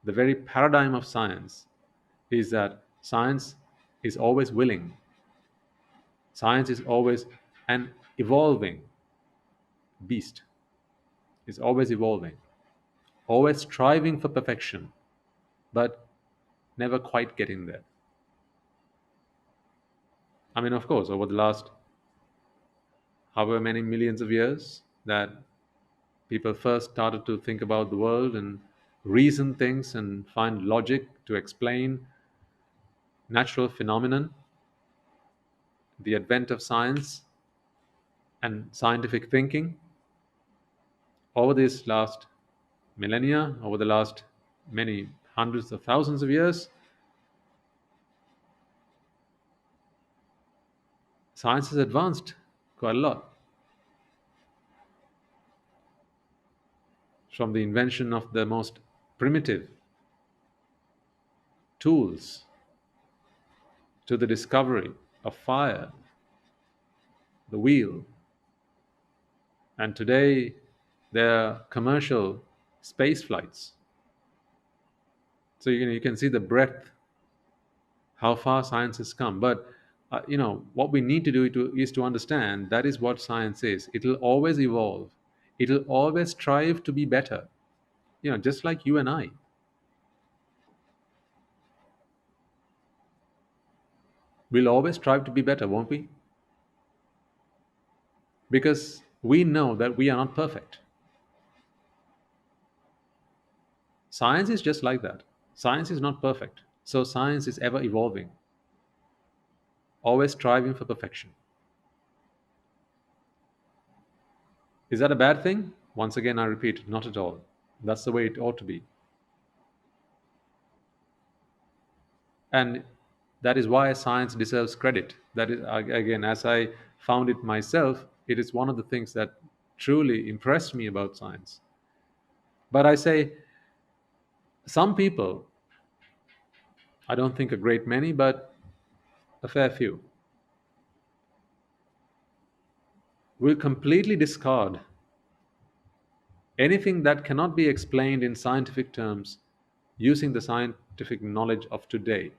The very paradigm of science is that science is always willing. Science is always an evolving beast. It's always evolving, always striving for perfection, but never quite getting there. I mean, of course, over the last however many millions of years that people first started to think about the world and reason things and find logic to explain natural phenomenon, the advent of science and scientific thinking, over these last millennia, over the last many hundreds of thousands of years, science has advanced quite a lot. From the invention of the most primitive tools to the discovery of fire, the wheel, and today there are commercial space flights. So you can see the breadth, how far science has come. But what we need to do is to understand that is what science is. It'll always evolve. It'll always strive to be better. Just like you and I. We'll always strive to be better, won't we? Because we know that we are not perfect. Science is just like that. Science is not perfect. So science is ever evolving, always striving for perfection. Is that a bad thing? Once again, I repeat, not at all. That's the way it ought to be. And that is why science deserves credit. That is, again, as I found it myself, it is one of the things that truly impressed me about science. But I say, some people, I don't think a great many, but a fair few, will completely discard anything that cannot be explained in scientific terms using the scientific knowledge of today.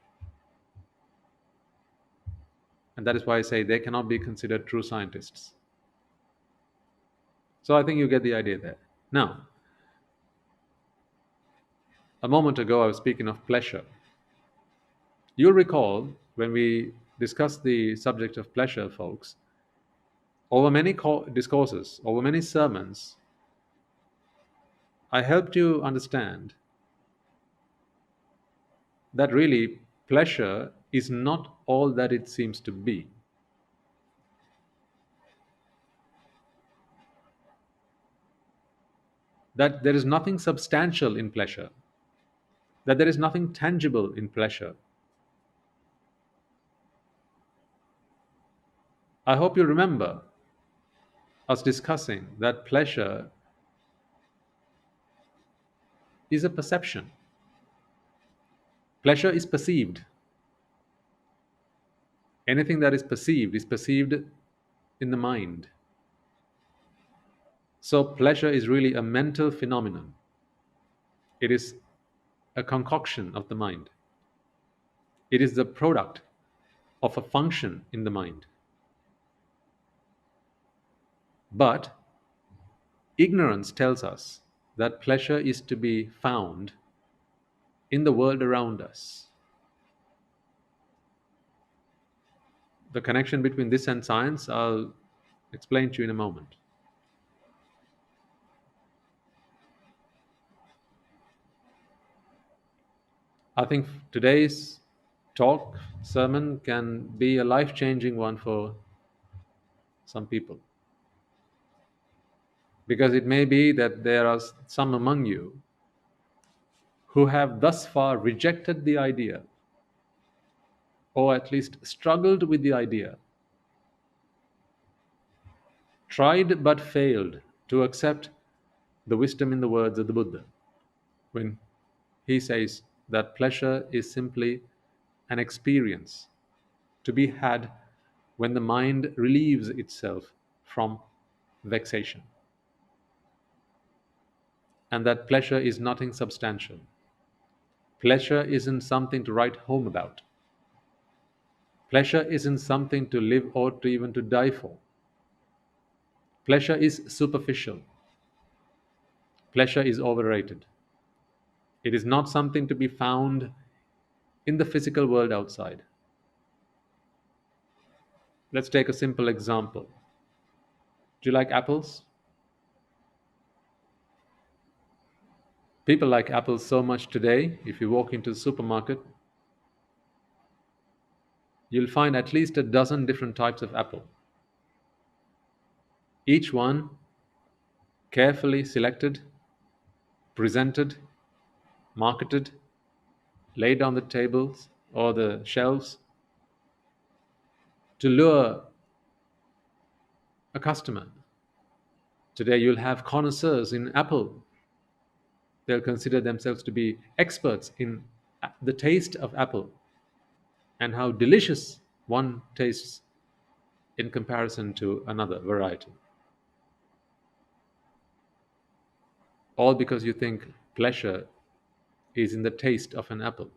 And that is why I say they cannot be considered true scientists. So I think you get the idea there. Now, a moment ago, I was speaking of pleasure. You'll recall when we discussed the subject of pleasure, folks, over many discourses, over many sermons, I helped you understand that really pleasure is not all that it seems to be. That there is nothing substantial in pleasure, that there is nothing tangible in pleasure. I hope you remember us discussing that pleasure is a perception. Pleasure is perceived. Anything that is perceived in the mind. So, pleasure is really a mental phenomenon. It is a concoction of the mind. It is the product of a function in the mind. But ignorance tells us that pleasure is to be found in the world around us. The connection between this and science, I'll explain to you in a moment. I think today's talk, sermon, can be a life changing one for some people. Because it may be that there are some among you who have thus far rejected the idea, or at least struggled with the idea, tried but failed to accept the wisdom in the words of the Buddha when he says that pleasure is simply an experience to be had when the mind relieves itself from vexation, and that pleasure is nothing substantial. Pleasure isn't something to write home about. Pleasure isn't something to live or to even to die for. Pleasure is superficial. Pleasure is overrated. It is not something to be found in the physical world outside. Let's take a simple example. Do you like apples? People like apples so much today. If you walk into the supermarket, you'll find at least a dozen different types of apple. Each one carefully selected, presented, marketed, laid on the tables or the shelves to lure a customer. Today you'll have connoisseurs in apple. They'll consider themselves to be experts in the taste of apple and how delicious one tastes in comparison to another variety. All because you think pleasure is in the taste of an apple.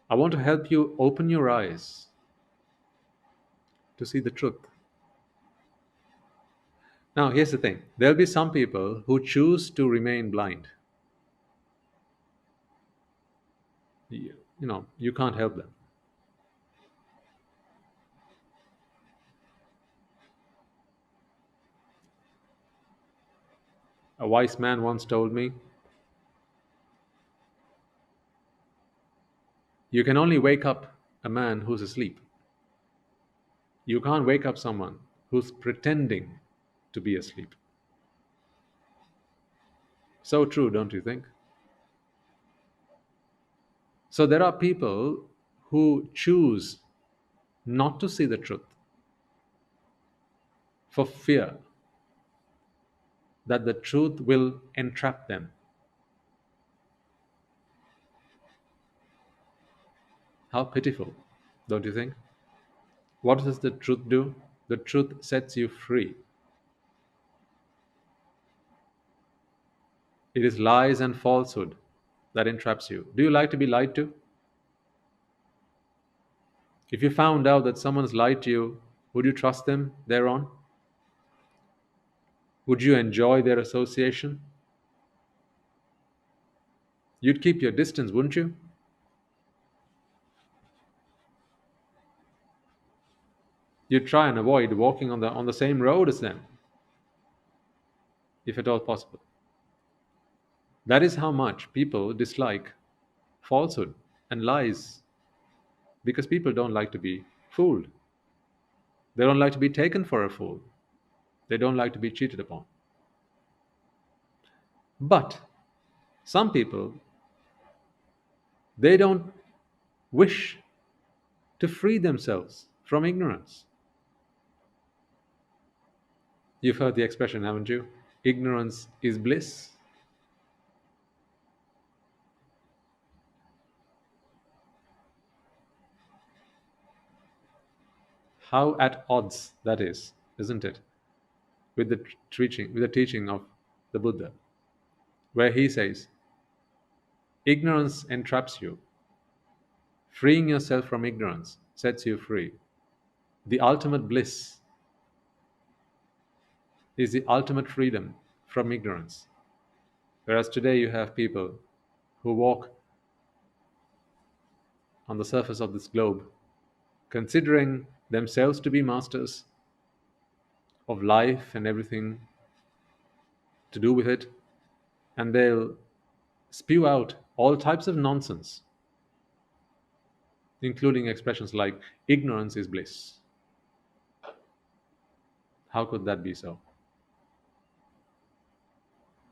I want to help you open your eyes to see the truth. Now, here's the thing, there'll be some people who choose to remain blind. You can't help them. A wise man once told me, you can only wake up a man who's asleep. You can't wake up someone who's pretending to be asleep. So true, don't you think? So there are people who choose not to see the truth for fear that the truth will entrap them. How pitiful, don't you think? What does the truth do? The truth sets you free. It is lies and falsehood that entraps you. Do you like to be lied to? If you found out that someone's lied to you, would you trust them thereon? Would you enjoy their association? You'd keep your distance, wouldn't you? You'd try and avoid walking on the same road as them, if at all possible. That is how much people dislike falsehood and lies, because people don't like to be fooled. They don't like to be taken for a fool. They don't like to be cheated upon. But some people, they don't wish to free themselves from ignorance. You've heard the expression, haven't you? Ignorance is bliss. How at odds that is, isn't it? With the teaching of the Buddha, where he says, ignorance entraps you. Freeing yourself from ignorance sets you free. The ultimate bliss is the ultimate freedom from ignorance. Whereas today you have people who walk on the surface of this globe considering themselves to be masters of life and everything to do with it, and they'll spew out all types of nonsense, including expressions like ignorance is bliss. How could that be so?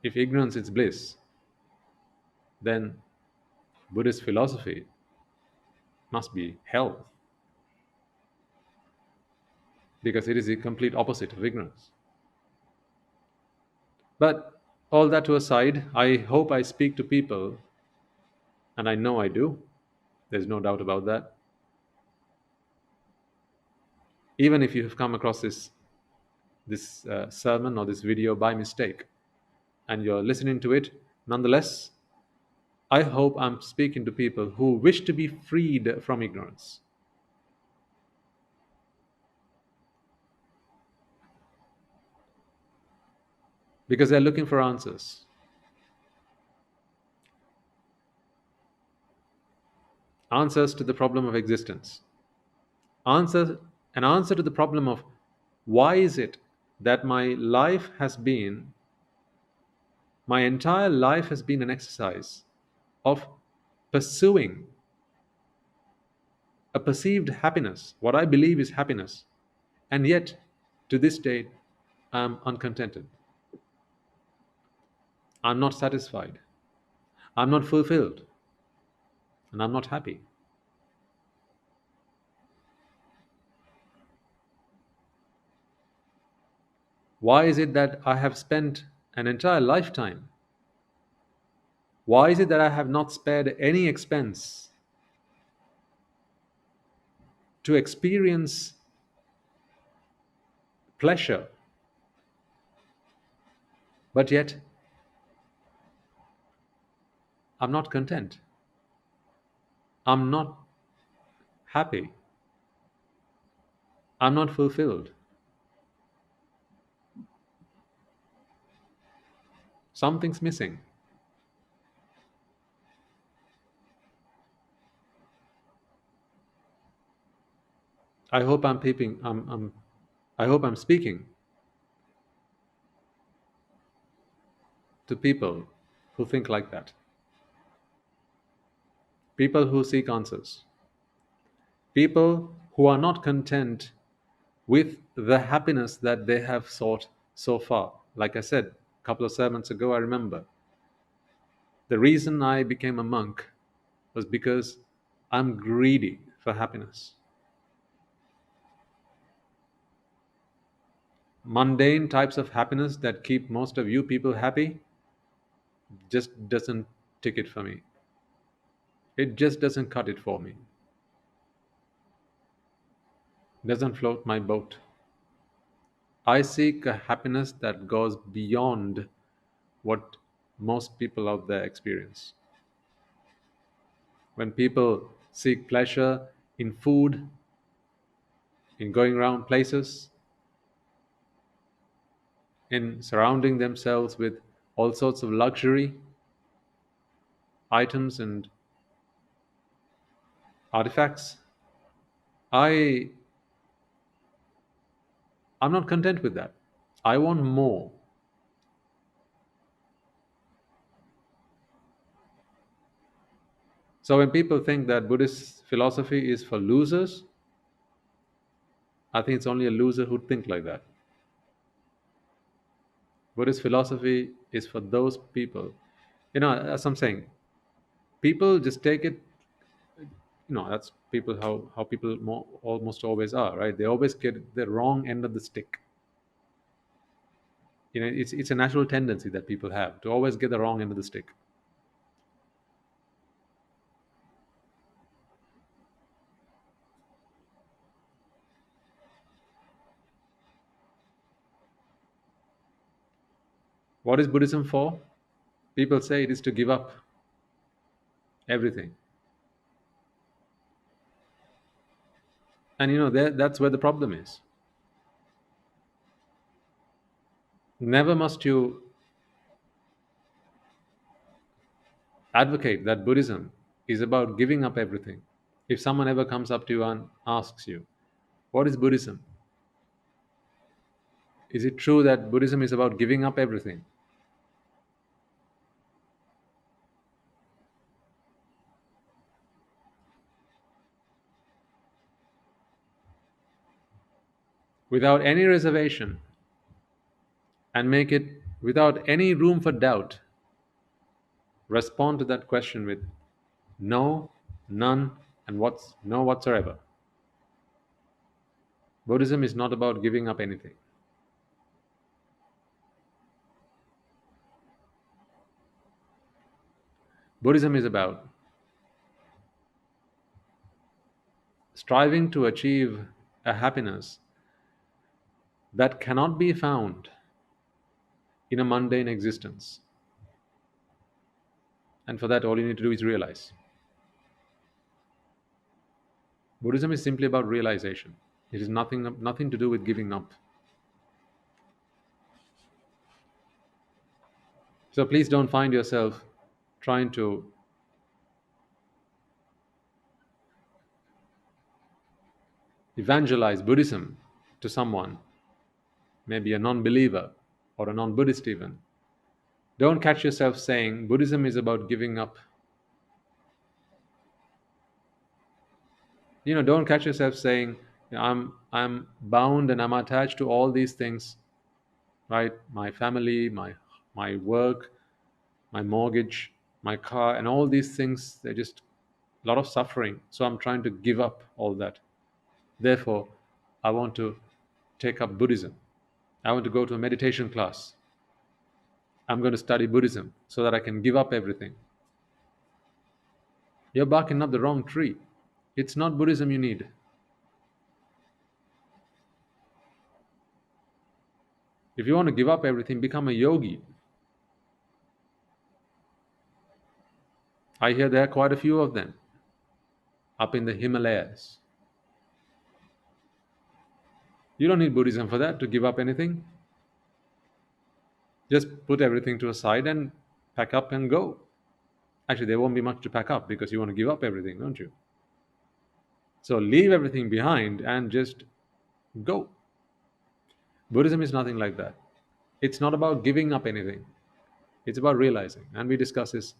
If ignorance is bliss, then Buddhist philosophy must be hell, because it is the complete opposite of ignorance. But all that to aside, I hope I speak to people, and I know I do, there's no doubt about that. Even if you have come across this sermon or this video by mistake, and you're listening to it, nonetheless, I hope I'm speaking to people who wish to be freed from ignorance. Because they're looking for answers. Answers to the problem of existence. An answer to the problem of why is it that my entire life has been an exercise of pursuing a perceived happiness, what I believe is happiness, and yet to this date I'm uncontented. I'm not satisfied. I'm not fulfilled. And I'm not happy. Why is it that I have spent an entire lifetime? Why is it that I have not spared any expense to experience pleasure, but yet I'm not content? I'm not happy. I'm not fulfilled. Something's missing. I hope I'm peeping. I hope I'm speaking to people who think like that. People who seek answers. People who are not content with the happiness that they have sought so far. Like I said a couple of sermons ago, I remember the reason I became a monk was because I'm greedy for happiness. Mundane types of happiness that keep most of you people happy just doesn't tick it for me. It just doesn't cut it for me. Doesn't float my boat. I seek a happiness that goes beyond what most people out there experience. When people seek pleasure in food, in going around places, in surrounding themselves with all sorts of luxury items and artifacts, I I'm not content with that. I want more. So when people think that Buddhist philosophy is for losers, I think it's only a loser who'd think like that. Buddhist philosophy is for those people. As I'm saying, people just take it. That's people how people almost always are, right? They always get the wrong end of the stick. It's a natural tendency that people have to always get the wrong end of the stick. What is Buddhism for? People say it is to give up everything. And that's where the problem is. Never must you advocate that Buddhism is about giving up everything. If someone ever comes up to you and asks you, what is Buddhism? Is it true that Buddhism is about giving up everything? Without any reservation, and make it without any room for doubt, respond to that question with no, none, and what's no whatsoever. Buddhism is not about giving up anything. Buddhism is about striving to achieve a happiness that cannot be found in a mundane existence. And for that, all you need to do is realize. Buddhism is simply about realization. It is nothing to do with giving up. So please don't find yourself trying to evangelize Buddhism to someone, maybe a non believer or a non Buddhist even. Don't catch yourself saying Buddhism is about giving up. Don't catch yourself saying, I'm bound and I'm attached to all these things, right? My family, my work, my mortgage, my car, and all these things, they're just a lot of suffering. So I'm trying to give up all that. Therefore, I want to take up Buddhism. I want to go to a meditation class. I'm going to study Buddhism so that I can give up everything. You're barking up the wrong tree. It's not Buddhism you need. If you want to give up everything, become a yogi. I hear there are quite a few of them up in the Himalayas. You don't need Buddhism for that, to give up anything. Just put everything to a side and pack up and go. Actually, there won't be much to pack up because you want to give up everything, don't you? So leave everything behind and just go. Buddhism is nothing like that. It's not about giving up anything, it's about realizing. And we discussed this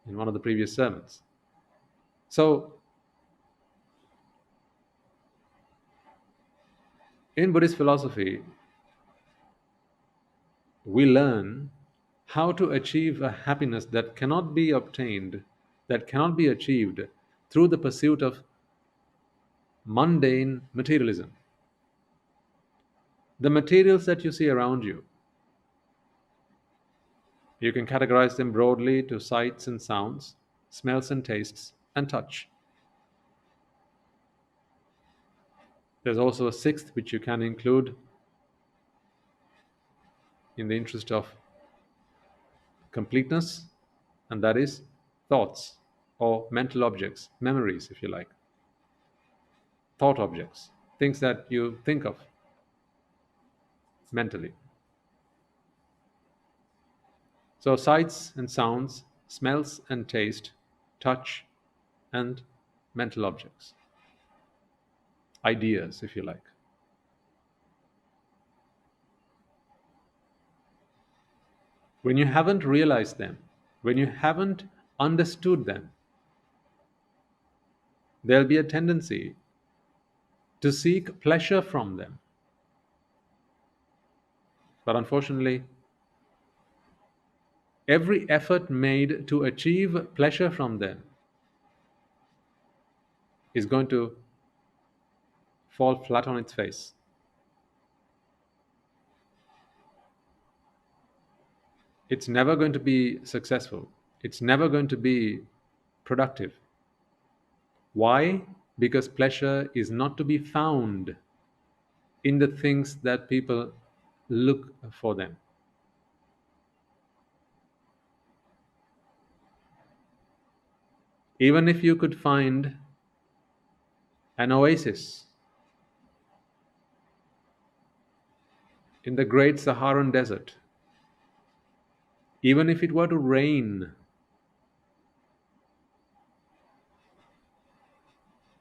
in one of the previous sermons. So, in Buddhist philosophy, we learn how to achieve a happiness that cannot be obtained, that cannot be achieved through the pursuit of mundane materialism. The materials that you see around you, you can categorize them broadly to sights and sounds, smells and tastes, and touch. There's also a sixth which you can include in the interest of completeness, and that is thoughts or mental objects, memories, if you like, thought objects, things that you think of mentally. So, sights and sounds, smells and taste, touch, and mental objects, ideas, if you like. When you haven't realized them, when you haven't understood them, there'll be a tendency to seek pleasure from them. But unfortunately, every effort made to achieve pleasure from them is going to fall flat on its face. It's never going to be successful. It's never going to be productive. Why? Because pleasure is not to be found in the things that people look for them. Even if you could find an oasis in the great Saharan desert, even if it were to rain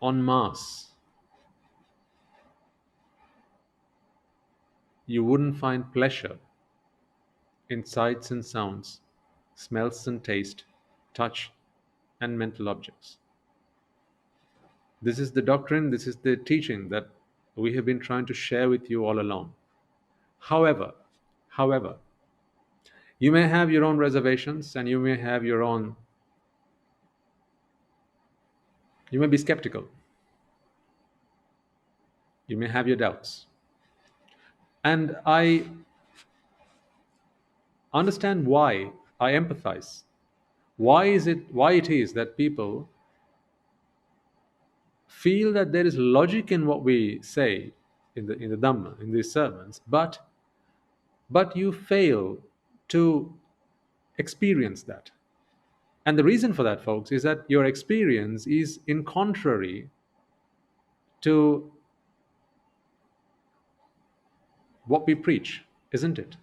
en masse, you wouldn't find pleasure in sights and sounds, smells and taste, touch, and mental objects. This is the doctrine, this is the teaching that we have been trying to share with you all along. However, however, you may have your own reservations and you may have your own, you may be skeptical, you may have your doubts. And I understand why, I empathize. Why it is that people feel that there is logic in what we say in the Dhamma, in these sermons, but you fail to experience that. And the reason for that, folks, is that your experience is in contrary to what we preach, isn't it?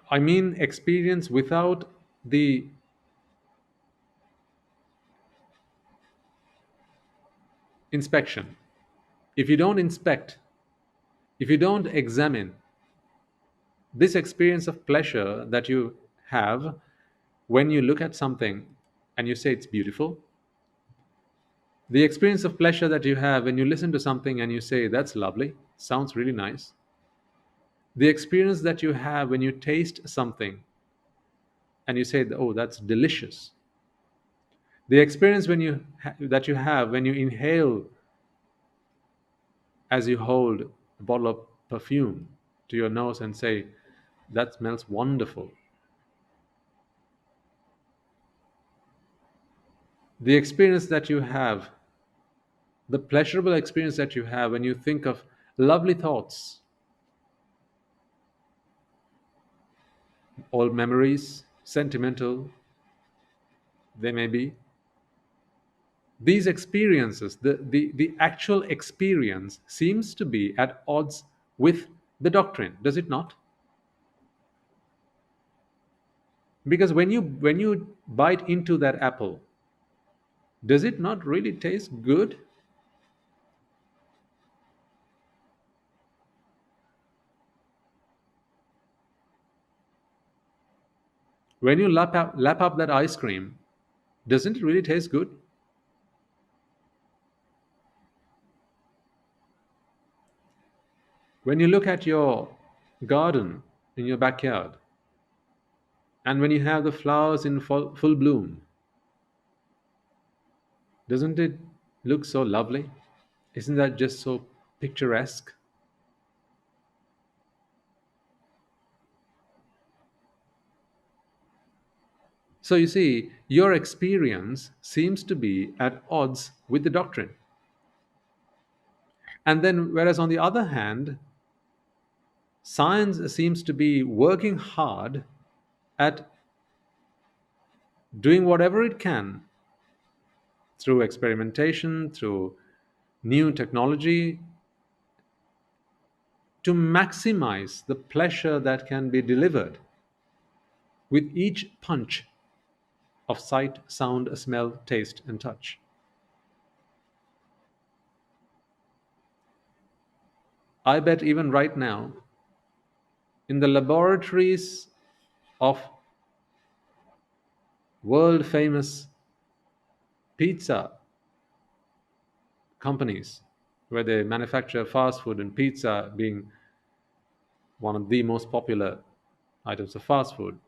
I mean, experience without the inspection. If you don't inspect, if you don't examine this experience of pleasure that you have when you look at something and you say it's beautiful, the experience of pleasure that you have when you listen to something and you say that's lovely, sounds really nice, the experience that you have when you taste something and you say, oh, that's delicious, the experience that you have when you inhale as you hold a bottle of perfume to your nose and say, that smells wonderful. The experience that you have, the pleasurable experience that you have when you think of lovely thoughts, old memories, sentimental they may be, These experiences, the actual experience, seems to be at odds with the doctrine, does it not? Because when you bite into that apple, does it not really taste good? When you lap up that ice cream, doesn't it really taste good? When you look at your garden in your backyard, and when you have the flowers in full bloom, doesn't it look so lovely? Isn't that just so picturesque? So you see, your experience seems to be at odds with the doctrine. And then, whereas on the other hand, science seems to be working hard at doing whatever it can through experimentation, through new technology, to maximize the pleasure that can be delivered with each punch of sight, sound, smell, taste, and touch. I bet even right now, in the laboratories of world famous pizza companies, where they manufacture fast food, and pizza being one of the most popular items of fast food,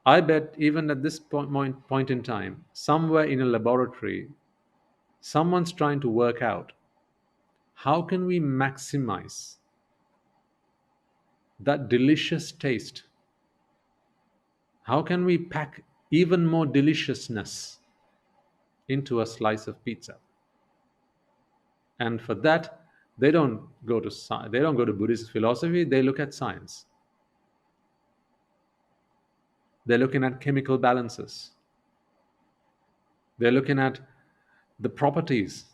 I bet even at this point in time, somewhere in a laboratory, someone's trying to work out how can we maximize that delicious taste? How can we pack even more deliciousness into a slice of pizza? And for that, they don't go to Buddhist philosophy. They look at science. They're looking at chemical balances. They're looking at the properties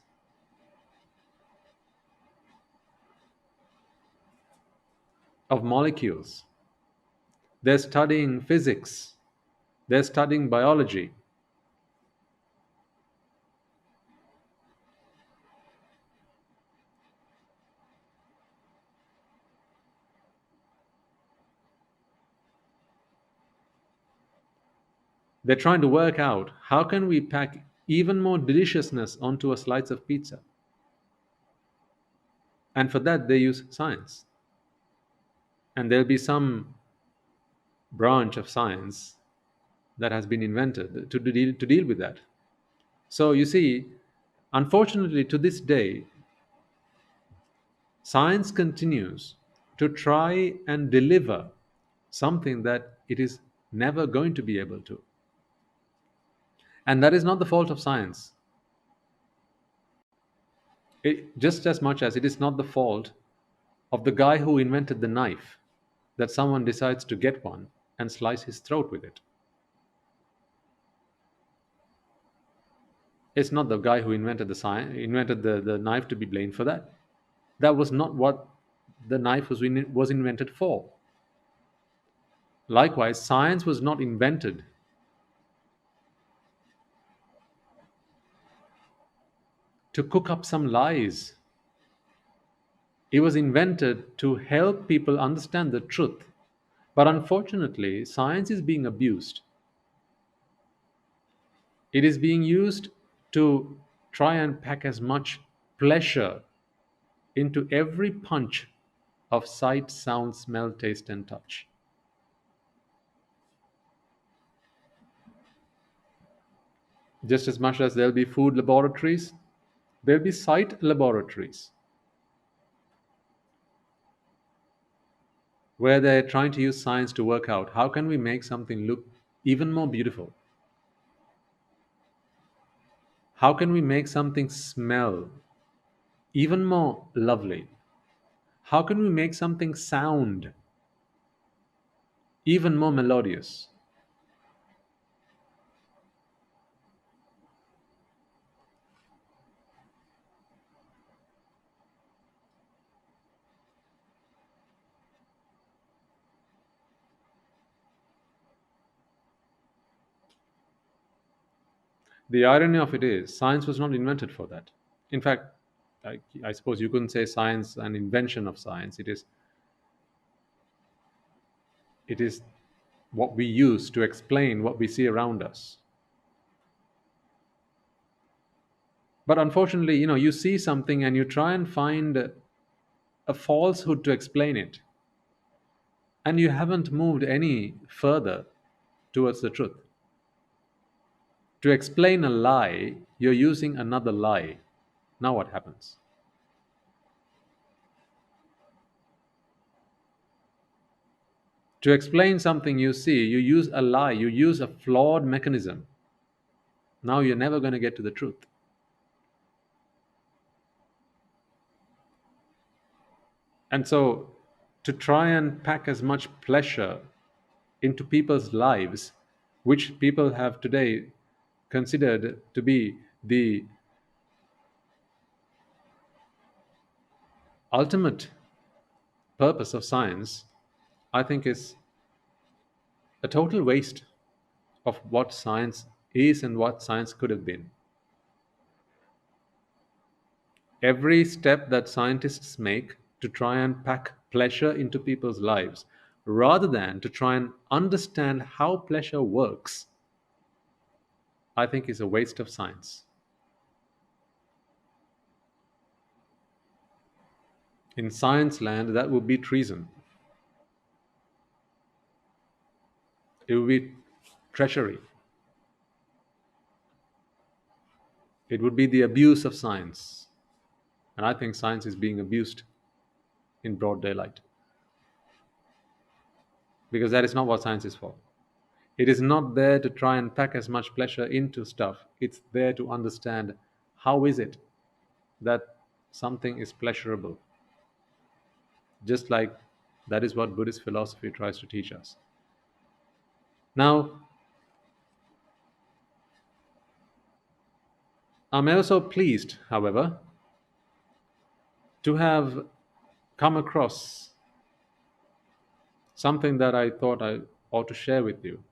of molecules. They're studying physics. They're studying biology. They're trying to work out how can we pack even more deliciousness onto a slice of pizza. And for that, they use science. And there'll be some branch of science that has been invented to deal with that. So you see, unfortunately, to this day, science continues to try and deliver something that it is never going to be able to. And that is not the fault of science. Just as much as it is not the fault of the guy who invented the knife that someone decides to get one and slice his throat with it. It's not the guy who invented the knife to be blamed for that. That was not what the knife was invented for. Likewise, science was not invented to cook up some lies. It was invented to help people understand the truth. But unfortunately, science is being abused. It is being used to try and pack as much pleasure into every punch of sight, sound, smell, taste, and touch. Just as much as there'll be food laboratories, there'll be sight laboratories where they're trying to use science to work out how can we make something look even more beautiful? How can we make something smell even more lovely? How can we make something sound even more melodious? The irony of it is, science was not invented for that. In fact, I suppose you couldn't say science an invention of science. It is what we use to explain what we see around us. But unfortunately, you see something and you try and find a falsehood to explain it, and you haven't moved any further towards the truth. To explain a lie, you're using another lie. Now what happens? To explain something you see, you use a lie, you use a flawed mechanism. Now you're never going to get to the truth. And so, to try and pack as much pleasure into people's lives, which people have today considered to be the ultimate purpose of science, I think is a total waste of what science is and what science could have been. Every step that scientists make to try and pack pleasure into people's lives, rather than to try and understand how pleasure works, I think is a waste of science. In science land, that would be treason. It would be treachery. It would be the abuse of science. And I think science is being abused in broad daylight. Because that is not what science is for. It is not there to try and pack as much pleasure into stuff. It's there to understand how is it that something is pleasurable. Just like that is what Buddhist philosophy tries to teach us. Now, I'm also pleased, however, to have come across something that I thought I ought to share with you.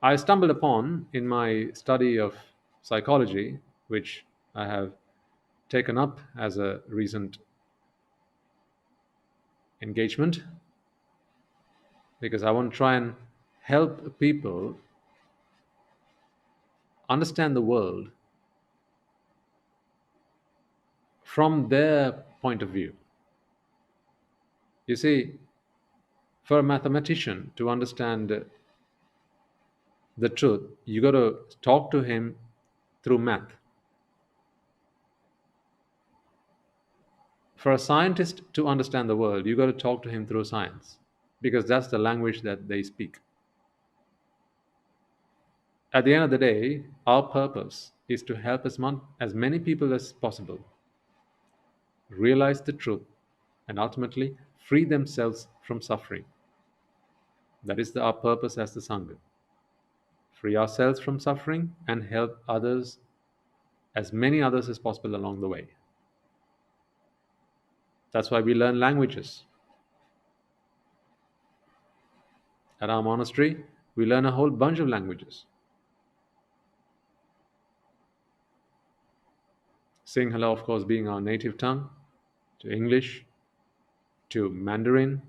I stumbled upon in my study of psychology, which I have taken up as a recent engagement, because I want to try and help people understand the world from their point of view. You see, for a mathematician to understand the truth, you got to talk to him through math. For a scientist to understand the world, you got to talk to him through science, because that's the language that they speak. At the end of the day, our purpose is to help as many people as possible realize the truth and ultimately free themselves from suffering. That is our purpose as the Sangha. Free ourselves from suffering and help others, as many others as possible along the way. That's why we learn languages. At our monastery, we learn a whole bunch of languages. Sinhala, of course, being our native tongue, to English, to Mandarin,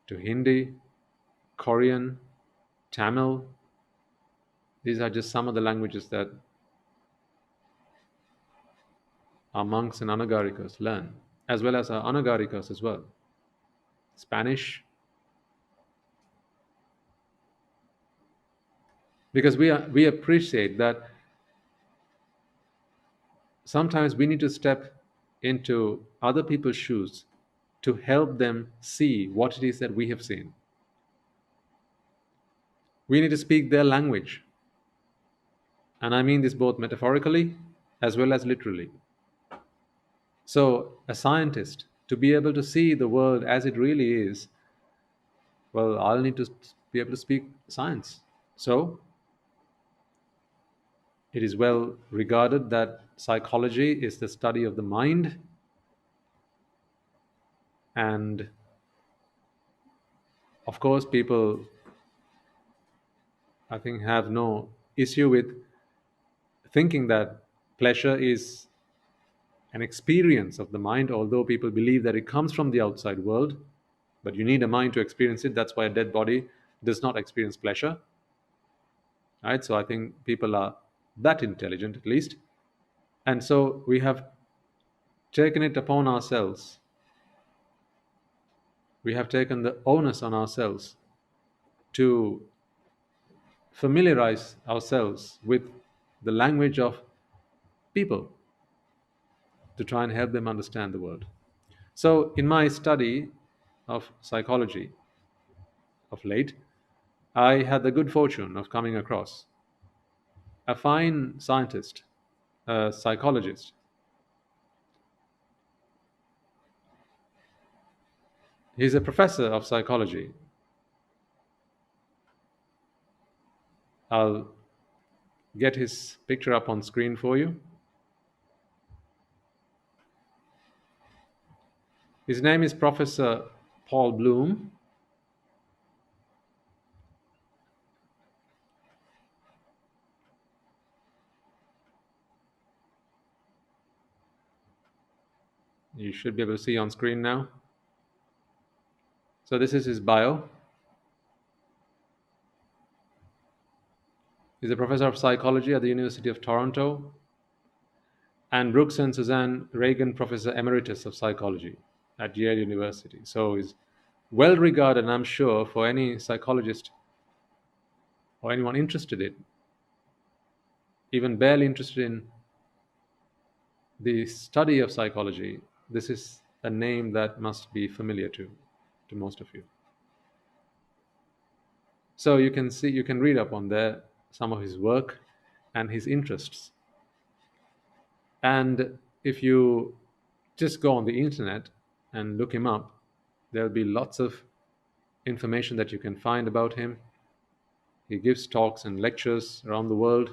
to Hindi, Korean, Tamil. These are just some of the languages that our monks and anagarikas learn, as well as our anagarikas as well. Spanish. Because we appreciate that sometimes we need to step into other people's shoes to help them see what it is that we have seen. We need to speak their language. And I mean this both metaphorically as well as literally. So, a scientist, to be able to see the world as it really is, well, I'll need to be able to speak science. So, it is well regarded that psychology is the study of the mind, And of course, people, I think, have no issue with thinking that pleasure is an experience of the mind, although people believe that it comes from the outside world. But you need a mind to experience it. That's why a dead body does not experience pleasure. Right? So I think people are that intelligent, at least. And so we have taken it upon ourselves. We have taken the onus on ourselves to familiarize ourselves with the language of people, to try and help them understand the world. So, in my study of psychology of late, I had the good fortune of coming across a fine scientist, a psychologist. He's a professor of psychology. I'll get his picture up on screen for you. His name is Professor Paul Bloom. You should be able to see on screen now. So, this is his bio. He's a professor of psychology at the University of Toronto, and Brooks and Suzanne Reagan Professor Emeritus of Psychology at Yale University. So he's well regarded, I'm sure, for any psychologist or anyone interested in, even barely interested in the study of psychology. This is a name that must be familiar to most of you. So you can see, you can read up on there some of his work and his interests. And if you just go on the internet and look him up, there'll be lots of information that you can find about him. He gives talks and lectures around the world.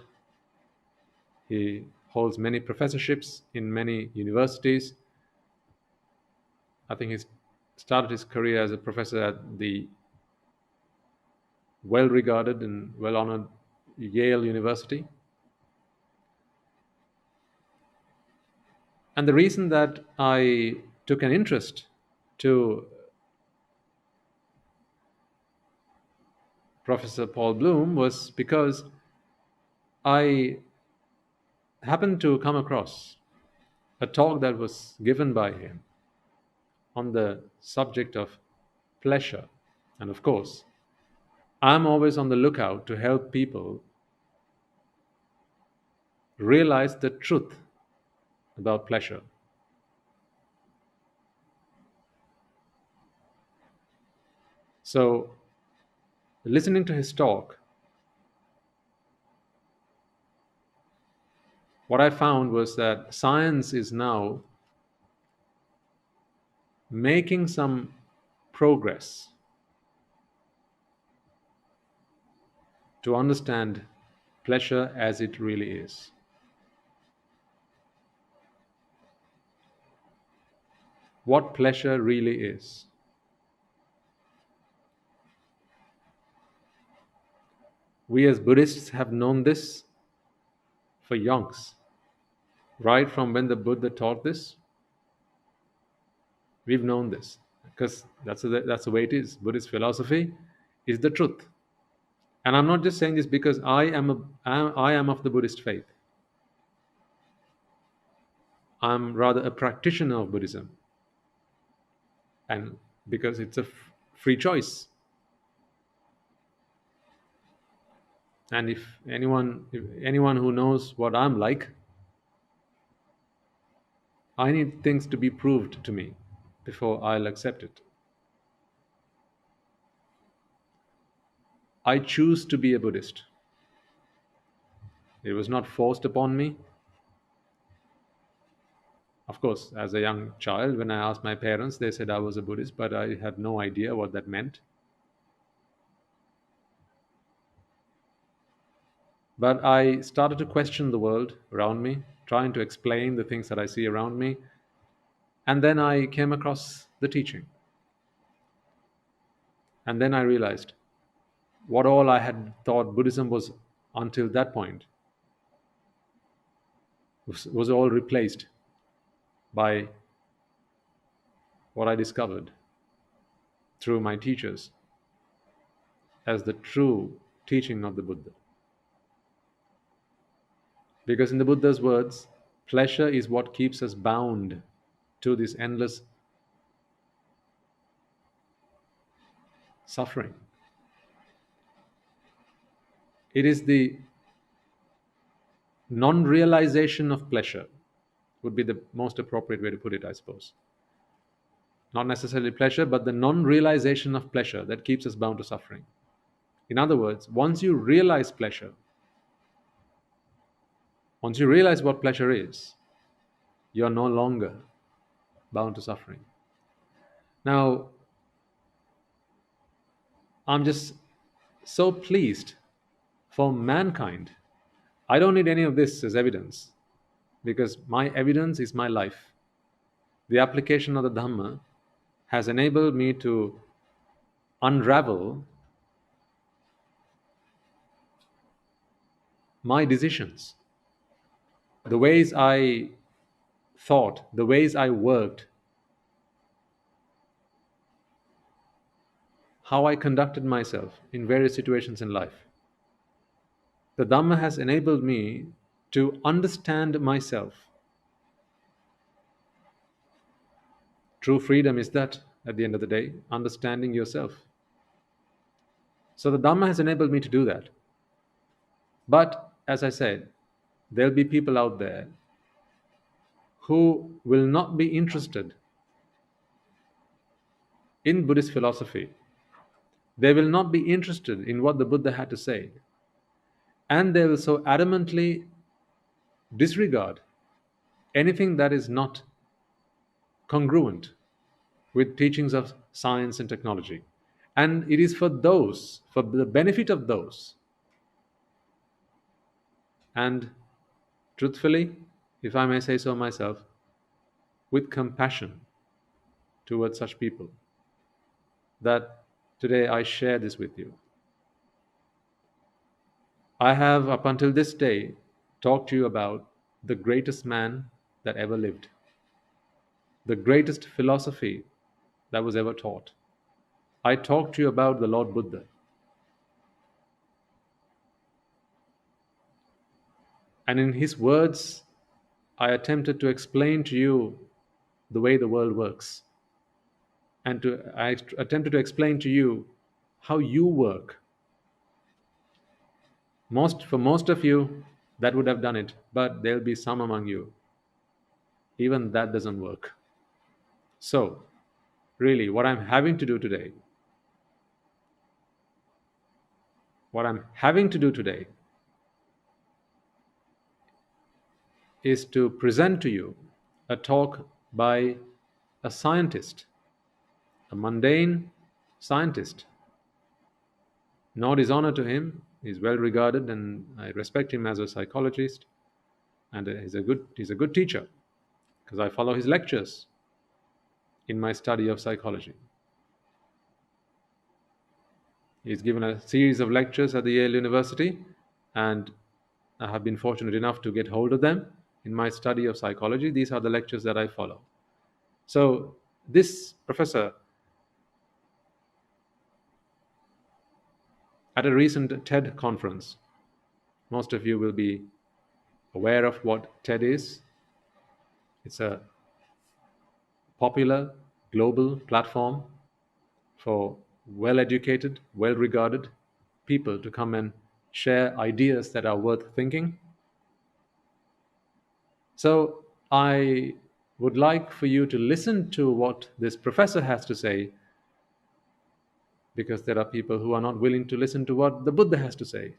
He holds many professorships in many universities. I think he's started his career as a professor at the well regarded and well honored Yale University. And the reason that I took an interest to Professor Paul Bloom was because I happened to come across a talk that was given by him on the subject of pleasure. And of course, I'm always on the lookout to help people realize the truth about pleasure. So, listening to his talk, what I found was that science is now making some progress to understand pleasure as it really is. What pleasure really is. We as Buddhists have known this for yonks. Right from when the Buddha taught this, we've known this because that's the way it is. Buddhist philosophy is the truth. And I'm not just saying this because I am of the Buddhist faith. I'm rather a practitioner of Buddhism, and because it's a free choice. And if anyone who knows what I'm like, I need things to be proved to me before I'll accept it. I choose to be a Buddhist. It was not forced upon me. Of course, as a young child, when I asked my parents, they said I was a Buddhist, but I had no idea what that meant. But I started to question the world around me, trying to explain the things that I see around me. And then I came across the teaching. And then I realized what all I had thought Buddhism was until that point was all replaced by what I discovered through my teachers as the true teaching of the Buddha. Because in the Buddha's words, pleasure is what keeps us bound to this endless suffering. It is the non-realization of pleasure, would be the most appropriate way to put it, I suppose. Not necessarily pleasure, but the non-realization of pleasure that keeps us bound to suffering. In other words, once you realize pleasure, once you realize what pleasure is, you are no longer bound to suffering. Now, I'm just so pleased for mankind. I don't need any of this as evidence because my evidence is my life. The application of the Dhamma has enabled me to unravel my decisions, the ways I thought, the ways I worked, how I conducted myself in various situations in life. The Dhamma has enabled me to understand myself. True freedom is that, at the end of the day, understanding yourself. So the Dhamma has enabled me to do that. But as I said, there'll be people out there who will not be interested in Buddhist philosophy. They will not be interested in what the Buddha had to say. And they will so adamantly disregard anything that is not congruent with teachings of science and technology. And it is for those, for the benefit of those, and truthfully, if I may say so myself, with compassion towards such people, that today I share this with you. I have, up until this day, talked to you about the greatest man that ever lived, the greatest philosophy that was ever taught. I talked to you about the Lord Buddha. And in his words, I attempted to explain to you the way the world works. And I attempted to explain to you how you work. For most of you, that would have done it, but there'll be some among you. Even that doesn't work. So, really, what I'm having to do today is to present to you a talk by a scientist, a mundane scientist. No dishonor to him. He's well regarded and I respect him as a psychologist, and he's a good teacher because I follow his lectures in my study of psychology. He's given a series of lectures at the Yale University, and I have been fortunate enough to get hold of them in my study of psychology. These are the lectures that I follow. So this professor, at a recent TED conference, most of you will be aware of what TED is. It's a popular global platform for well-educated, well-regarded people to come and share ideas that are worth thinking. So I would like for you to listen to what this professor has to say, because there are people who are not willing to listen to what the Buddha has to say.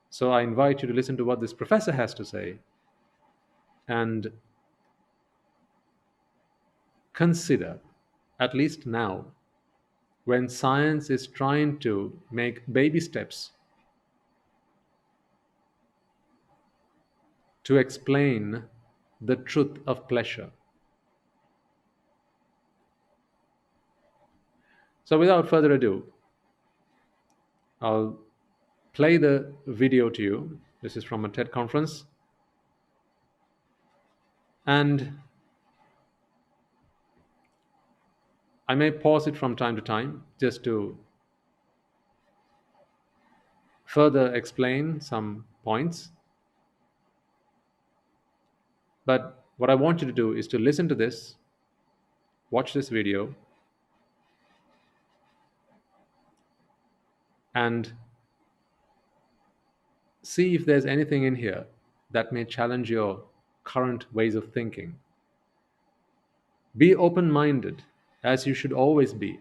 So I invite you to listen to what this professor has to say and consider, at least now, when science is trying to make baby steps to explain the truth of pleasure. So without further ado, I'll play the video to you. This is from a TED conference. And I may pause it from time to time just to further explain some points. But what I want you to do is to listen to this, watch this video, and see if there's anything in here that may challenge your current ways of thinking. Be open minded, as you should always be.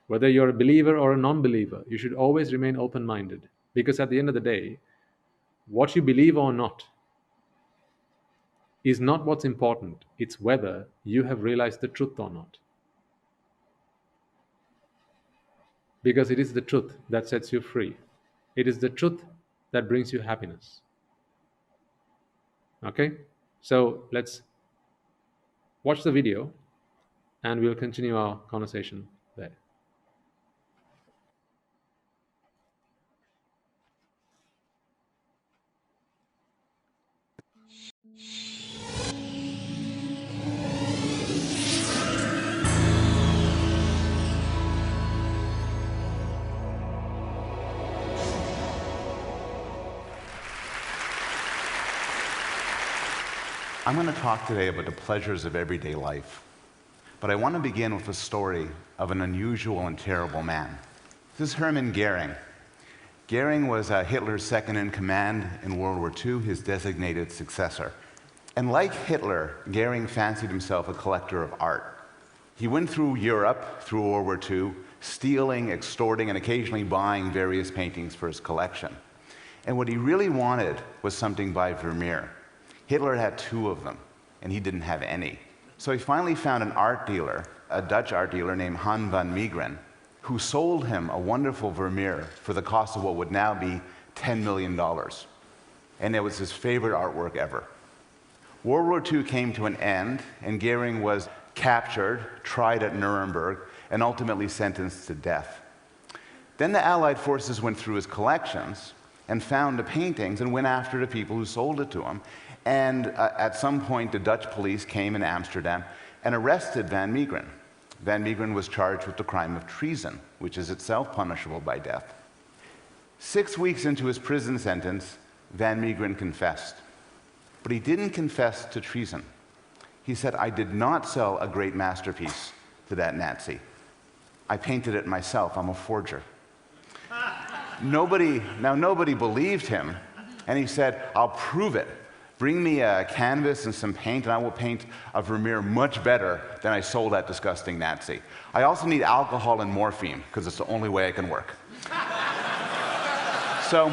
Whether you're a believer or a non believer, you should always remain open minded. Because at the end of the day, what you believe or not is not what's important, it's whether you have realized the truth or not. Because it is the truth that sets you free, it is the truth that brings you happiness. Okay? So let's watch the video and we'll continue our conversation there. I'm going to talk today about the pleasures of everyday life. But I want to begin with a story of an unusual and terrible man. This is Hermann Goering. Goering was Hitler's second in command in World War II, his designated successor. And like Hitler, Goering fancied himself a collector of art. He went through Europe through World War II, stealing, extorting, and occasionally buying various paintings for his collection. And what he really wanted was something by Vermeer. Hitler had 2 of them, and he didn't have any. So he finally found an art dealer, a Dutch art dealer named Han van Meegeren, who sold him a wonderful Vermeer for the cost of what would now be $10 million. And it was his favorite artwork ever. World War II came to an end, and Goering was captured, tried at Nuremberg, and ultimately sentenced to death. Then the Allied forces went through his collections and found the paintings and went after the people who sold it to him. And at some point, the Dutch police came in Amsterdam and arrested Van Meegeren. Van Meegeren was charged with the crime of treason, which is itself punishable by death. 6 weeks into his prison sentence, Van Meegeren confessed. But he didn't confess to treason. He said, "I did not sell a great masterpiece to that Nazi. I painted it myself. I'm a forger." Nobody believed him, and he said, "I'll prove it. Bring me a canvas and some paint, and I will paint a Vermeer much better than I sold that disgusting Nazi. I also need alcohol and morphine, because it's the only way I can work." So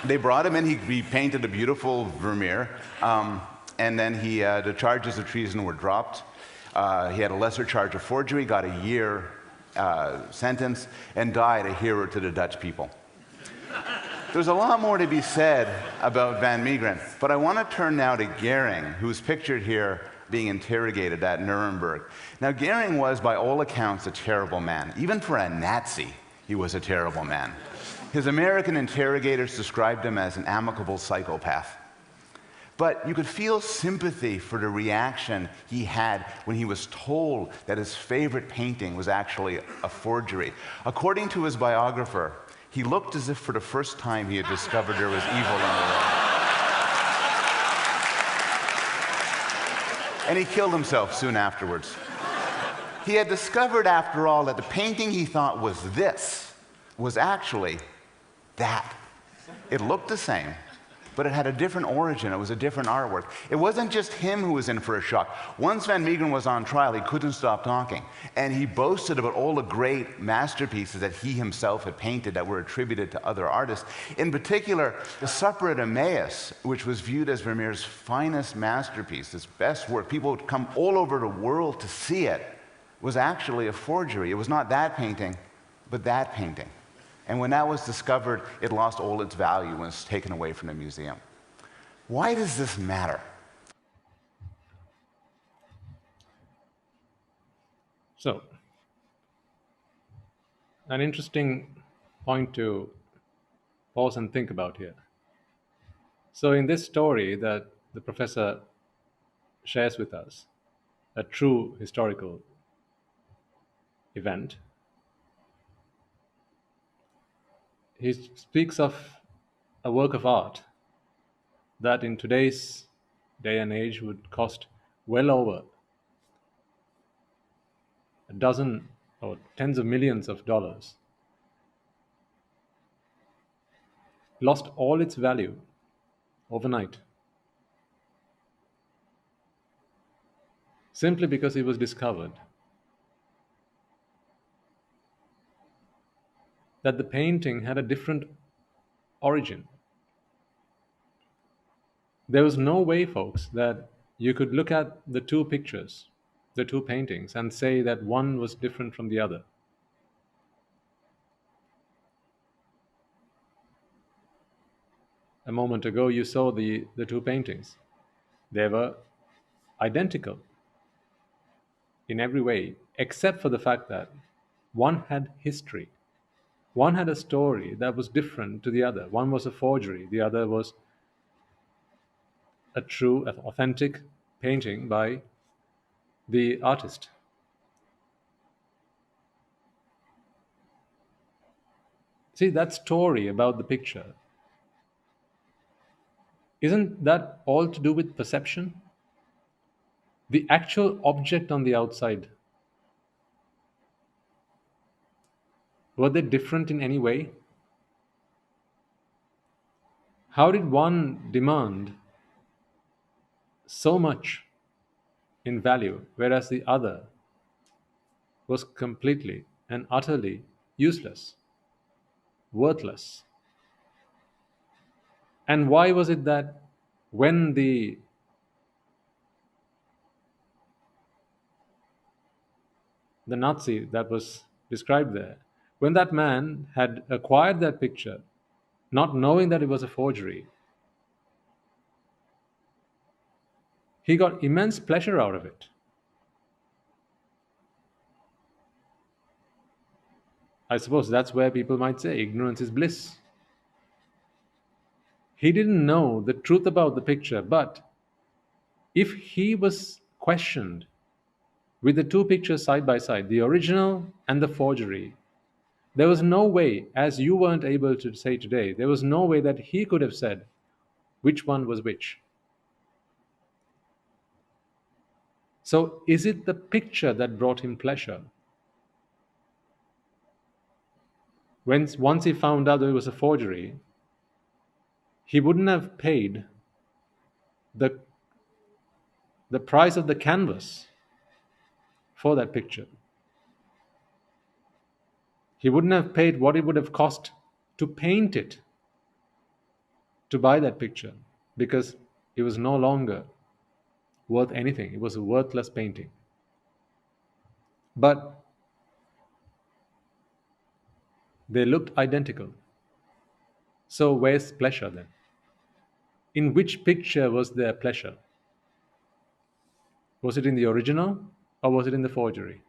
they brought him in. He painted a beautiful Vermeer, and then the charges of treason were dropped. He had a lesser charge of forgery, got a year sentence, and died a hero to the Dutch people. There's a lot more to be said about Van Meegeren, but I want to turn now to Goering, who's pictured here being interrogated at Nuremberg. Now, Goering was, by all accounts, a terrible man. Even for a Nazi, he was a terrible man. His American interrogators described him as an amicable psychopath. But you could feel sympathy for the reaction he had when he was told that his favorite painting was actually a forgery. According to his biographer, he looked as if for the first time he had discovered there was evil in the world. And he killed himself soon afterwards. He had discovered, after all, that the painting he thought was this was actually that. It looked the same, but it had a different origin. It was a different artwork. It wasn't just him who was in for a shock. Once Van Meegeren was on trial, he couldn't stop talking. And he boasted about all the great masterpieces that he himself had painted that were attributed to other artists. In particular, the Supper at Emmaus, which was viewed as Vermeer's finest masterpiece, his best work. People would come all over the world to see it, was actually a forgery. It was not that painting, but that painting. And when that was discovered, it lost all its value and was taken away from the museum. Why does this matter? So, an interesting point to pause and think about here. So, in this story that the professor shares with us, a true historical event, he speaks of a work of art that in today's day and age would cost well over a dozen or tens of millions of dollars, lost all its value overnight simply because it was discovered that the painting had a different origin. There was no way, folks, that you could look at the two pictures, the two paintings, and say that one was different from the other. A moment ago, you saw the two paintings. They were identical in every way, except for the fact that one had history. One had a story that was different to the other. One was a forgery, the other was a true, authentic painting by the artist. See, that story about the picture, isn't that all to do with perception? The actual object on the outside, were they different in any way? How did one demand so much in value, whereas the other was completely and utterly useless, worthless? And why was it that when the Nazi that was described there, when that man had acquired that picture, not knowing that it was a forgery, he got immense pleasure out of it. I suppose that's where people might say ignorance is bliss. He didn't know the truth about the picture, but if he was questioned with the two pictures side by side, the original and the forgery, there was no way, as you weren't able to say today, there was no way that he could have said which one was which. So, is it the picture that brought him pleasure? Once he found out that it was a forgery, he wouldn't have paid the, the price of the canvas for that picture. He wouldn't have paid what it would have cost to paint it, to buy that picture, because it was no longer worth anything. It was a worthless painting. But they looked identical. So where's pleasure then? In which picture was there pleasure? Was it in the original or was it in the forgery?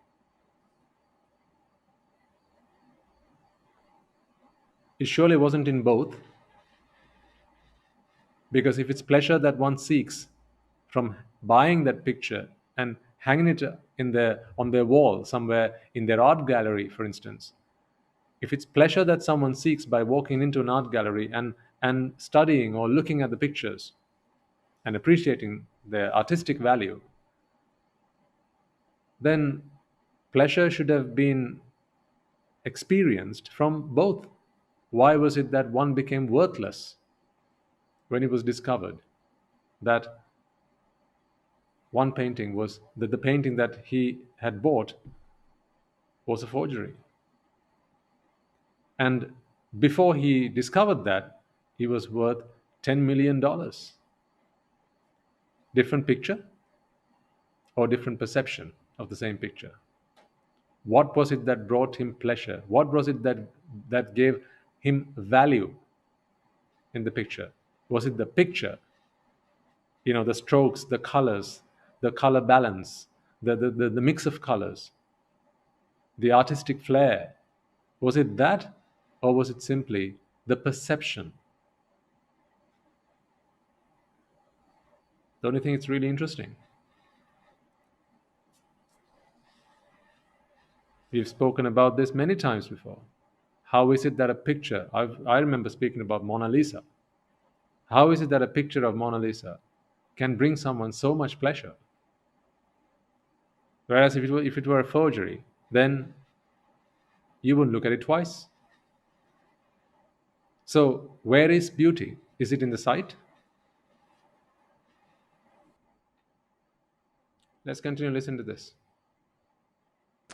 It surely wasn't in both, because if it's pleasure that one seeks from buying that picture and hanging it on their wall somewhere in their art gallery, for instance, if it's pleasure that someone seeks by walking into an art gallery and studying or looking at the pictures and appreciating their artistic value, then pleasure should have been experienced from both. Why was it that one became worthless when it was discovered that one painting was that the painting that he had bought was a forgery? And before he discovered that, he was worth $10 million. Different picture or different perception of the same picture? What was it that brought him pleasure? What was it that gave him value in the picture? Was it the picture? The strokes, the colors, the color balance, the mix of colors, the artistic flair? Was it that, or was it simply the perception? Don't you think it's really interesting? We've spoken about this many times before. How is it that a picture, I remember speaking about Mona Lisa. How is it that a picture of Mona Lisa can bring someone so much pleasure? Whereas if it were a forgery, then you wouldn't look at it twice. So, where is beauty? Is it in the sight? Let's continue listening to this.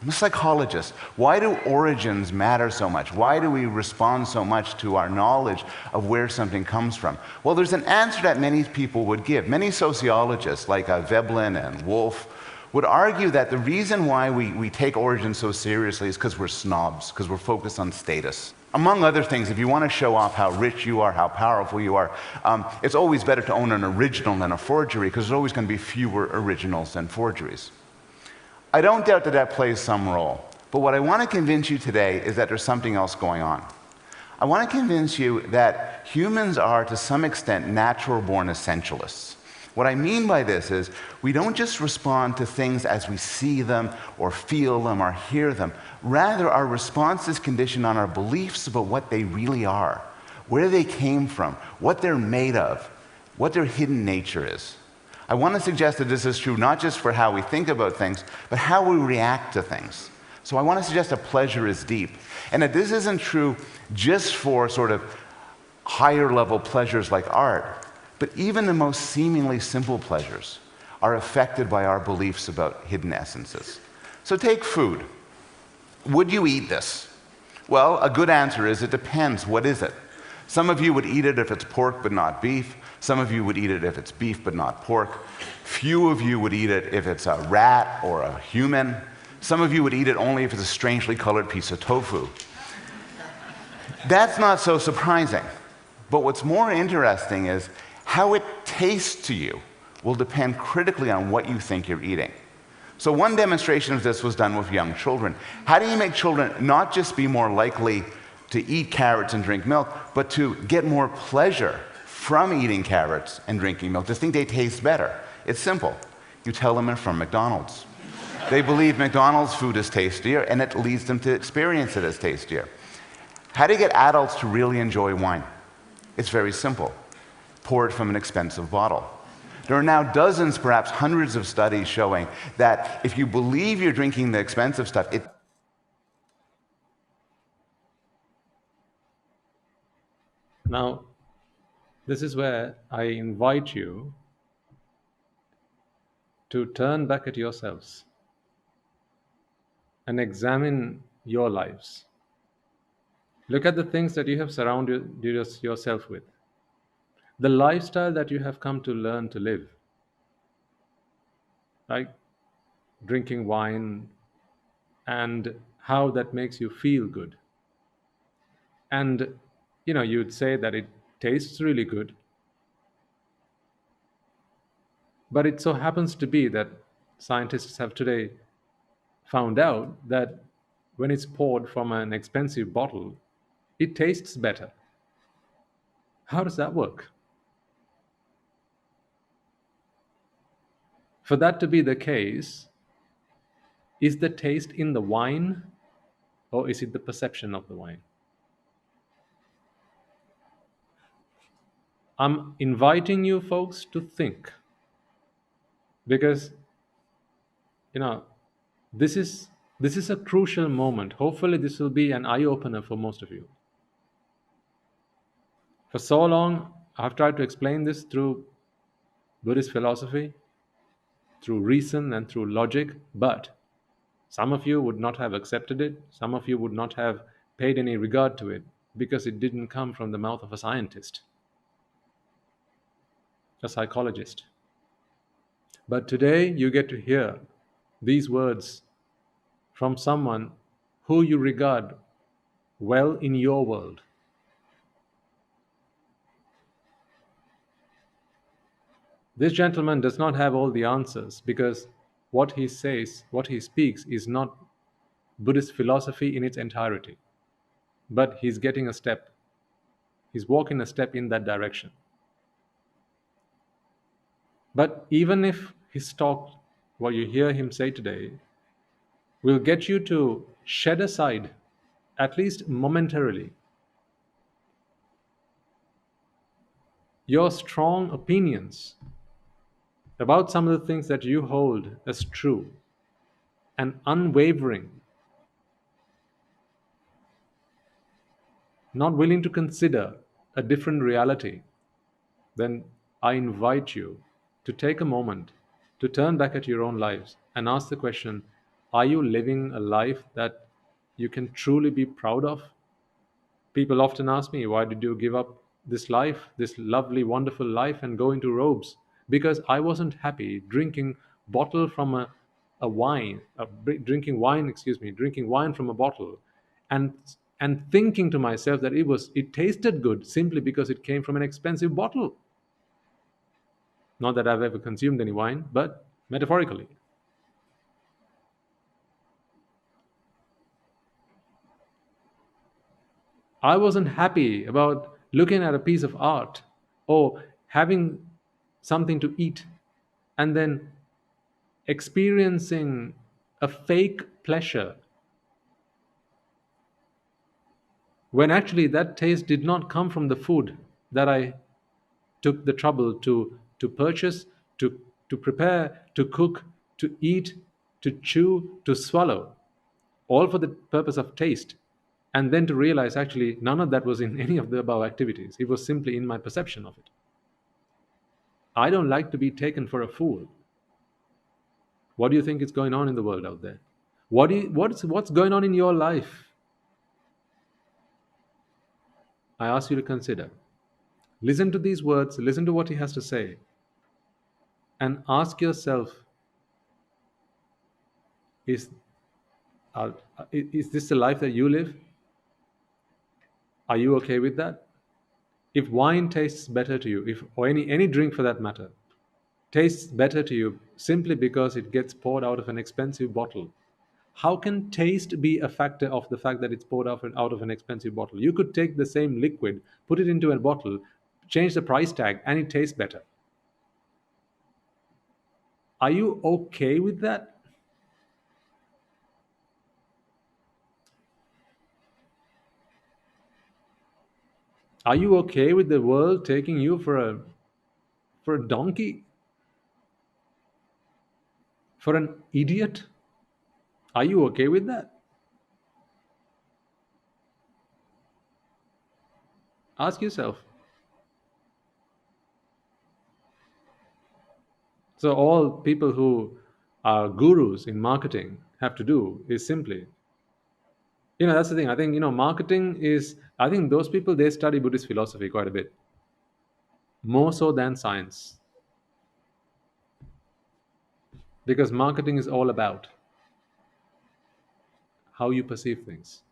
I'm a psychologist. Why do origins matter so much? Why do we respond so much to our knowledge of where something comes from? Well, there's an answer that many people would give. Many sociologists, like Veblen and Wolff, would argue that the reason why we take origins so seriously is because we're snobs, because we're focused on status. Among other things, if you want to show off how rich you are, how powerful you are, it's always better to own an original than a forgery, because there's always going to be fewer originals than forgeries. I don't doubt that that plays some role, but what I want to convince you today is that there's something else going on. I want to convince you that humans are, to some extent, natural-born essentialists. What I mean by this is we don't just respond to things as we see them or feel them or hear them. Rather, our response is conditioned on our beliefs about what they really are, where they came from, what they're made of, what their hidden nature is. I want to suggest that this is true not just for how we think about things, but how we react to things. So I want to suggest that pleasure is deep, and that this isn't true just for sort of higher level pleasures like art, but even the most seemingly simple pleasures are affected by our beliefs about hidden essences. So take food. Would you eat this? Well, a good answer is it depends. What is it? Some of you would eat it if it's pork but not beef. Some of you would eat it if it's beef but not pork. Few of you would eat it if it's a rat or a human. Some of you would eat it only if it's a strangely colored piece of tofu. That's not so surprising. But what's more interesting is how it tastes to you will depend critically on what you think you're eating. So one demonstration of this was done with young children. How do you make children not just be more likely to eat carrots and drink milk, but to get more pleasure from eating carrots and drinking milk, to think they taste better? It's simple. You tell them they're from McDonald's. They believe McDonald's food is tastier, and it leads them to experience it as tastier. How do you get adults to really enjoy wine? It's very simple. Pour it from an expensive bottle. There are now dozens, perhaps hundreds of studies showing that if you believe you're drinking the expensive stuff, Now, this is where I invite you to turn back at yourselves and examine your lives. Look at the things that you have surrounded yourself with, the lifestyle that you have come to learn to live, like drinking wine, and how that makes you feel good. And you'd say that it tastes really good, but it so happens to be that scientists have today found out that when it's poured from an expensive bottle, it tastes better. How does that work? For that to be the case, is the taste in the wine, or is it the perception of the wine? I'm inviting you folks to think, because this is a crucial moment. Hopefully this will be an eye-opener for most of you. For so long I've tried to explain this through Buddhist philosophy, through reason and through logic, but some of you would not have accepted it. Some of you would not have paid any regard to it because it didn't come from the mouth of a scientist, a psychologist. But today you get to hear these words from someone who you regard well in your world. This gentleman does not have all the answers, because what he says, what he speaks, is not Buddhist philosophy in its entirety. but he's getting a step. He's walking a step in that direction. But even if his talk, what you hear him say today, will get you to shed aside, at least momentarily, your strong opinions about some of the things that you hold as true and unwavering, not willing to consider a different reality, then I invite you to take a moment to turn back at your own lives and ask the question, are you living a life that you can truly be proud of? People often ask me, why did you give up this life, this lovely, wonderful life, and go into robes? Because I wasn't happy drinking bottle from a wine, drinking wine from a bottle, and thinking to myself that it tasted good simply because it came from an expensive bottle. Not that I've ever consumed any wine, but metaphorically. I wasn't happy about looking at a piece of art or having something to eat and then experiencing a fake pleasure when actually that taste did not come from the food that I took the trouble to purchase, to prepare, to cook, to eat, to chew, to swallow, all for the purpose of taste. And then to realize actually none of that was in any of the above activities. It was simply in my perception of it. I don't like to be taken for a fool. What do you think is going on in the world out there? What's going on in your life? I ask you to consider. Listen to these words, listen to what he has to say, and ask yourself, is this the life that you live? Are you okay with that? If wine tastes better to you, or any drink for that matter, tastes better to you simply because it gets poured out of an expensive bottle, how can taste be a factor of the fact that it's poured out of an expensive bottle? You could take the same liquid, put it into a bottle, change the price tag, and it tastes better. Are you okay with that? Are you okay with the world taking you for a donkey? For an idiot? Are you okay with that? Ask yourself. So all people who are gurus in marketing have to do is simply, that's the thing. I think, marketing is, I think those people, they study Buddhist philosophy quite a bit, more so than science. Because marketing is all about how you perceive things.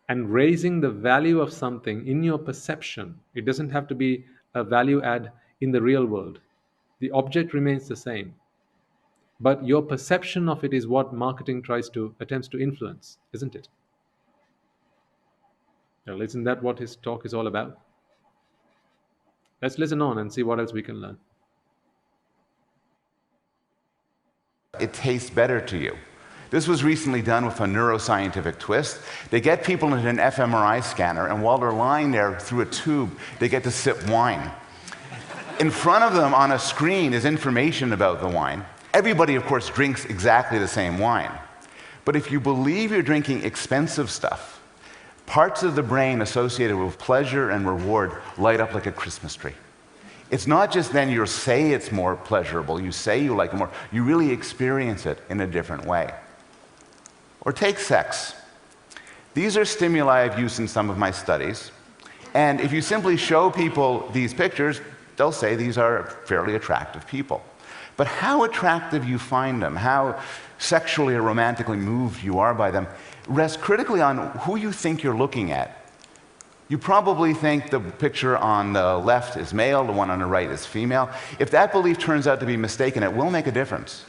And raising the value of something in your perception. It doesn't have to be a value add in the real world. The object remains the same. But your perception of it is what marketing attempts to influence, isn't it? Well, isn't that what his talk is all about? Let's listen on and see what else we can learn. It tastes better to you. This was recently done with a neuroscientific twist. They get people into an fMRI scanner, and while they're lying there through a tube, they get to sip wine. In front of them on a screen is information about the wine. Everybody, of course, drinks exactly the same wine. But if you believe you're drinking expensive stuff, parts of the brain associated with pleasure and reward light up like a Christmas tree. It's not just then you say it's more pleasurable, you say you like it more, you really experience it in a different way. Or take sex. These are stimuli I've used in some of my studies, and if you simply show people these pictures, they'll say these are fairly attractive people. But how attractive you find them, how sexually or romantically moved you are by them, rests critically on who you think you're looking at. You probably think the picture on the left is male, the one on the right is female. If that belief turns out to be mistaken, it will make a difference.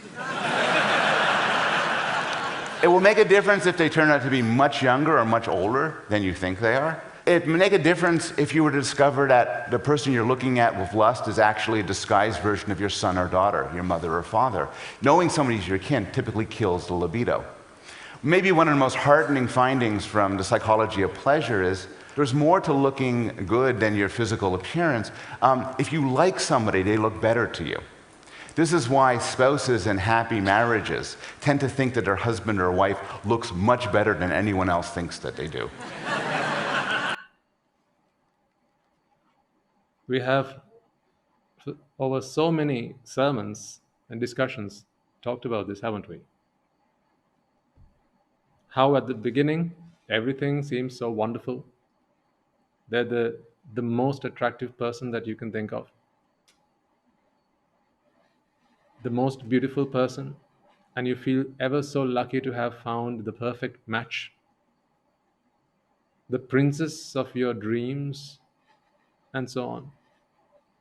It will make a difference if they turn out to be much younger or much older than you think they are. It would make a difference if you were to discover that the person you're looking at with lust is actually a disguised version of your son or daughter, your mother or father. Knowing somebody's your kin typically kills the libido. Maybe one of the most heartening findings from the psychology of pleasure is there's more to looking good than your physical appearance. If you like somebody, they look better to you. This is why spouses in happy marriages tend to think that their husband or wife looks much better than anyone else thinks that they do. We have, over so many sermons and discussions, talked about this, haven't we? How at the beginning, everything seems so wonderful. They're the most attractive person that you can think of. The most beautiful person, and you feel ever so lucky to have found the perfect match. The princess of your dreams, and so on.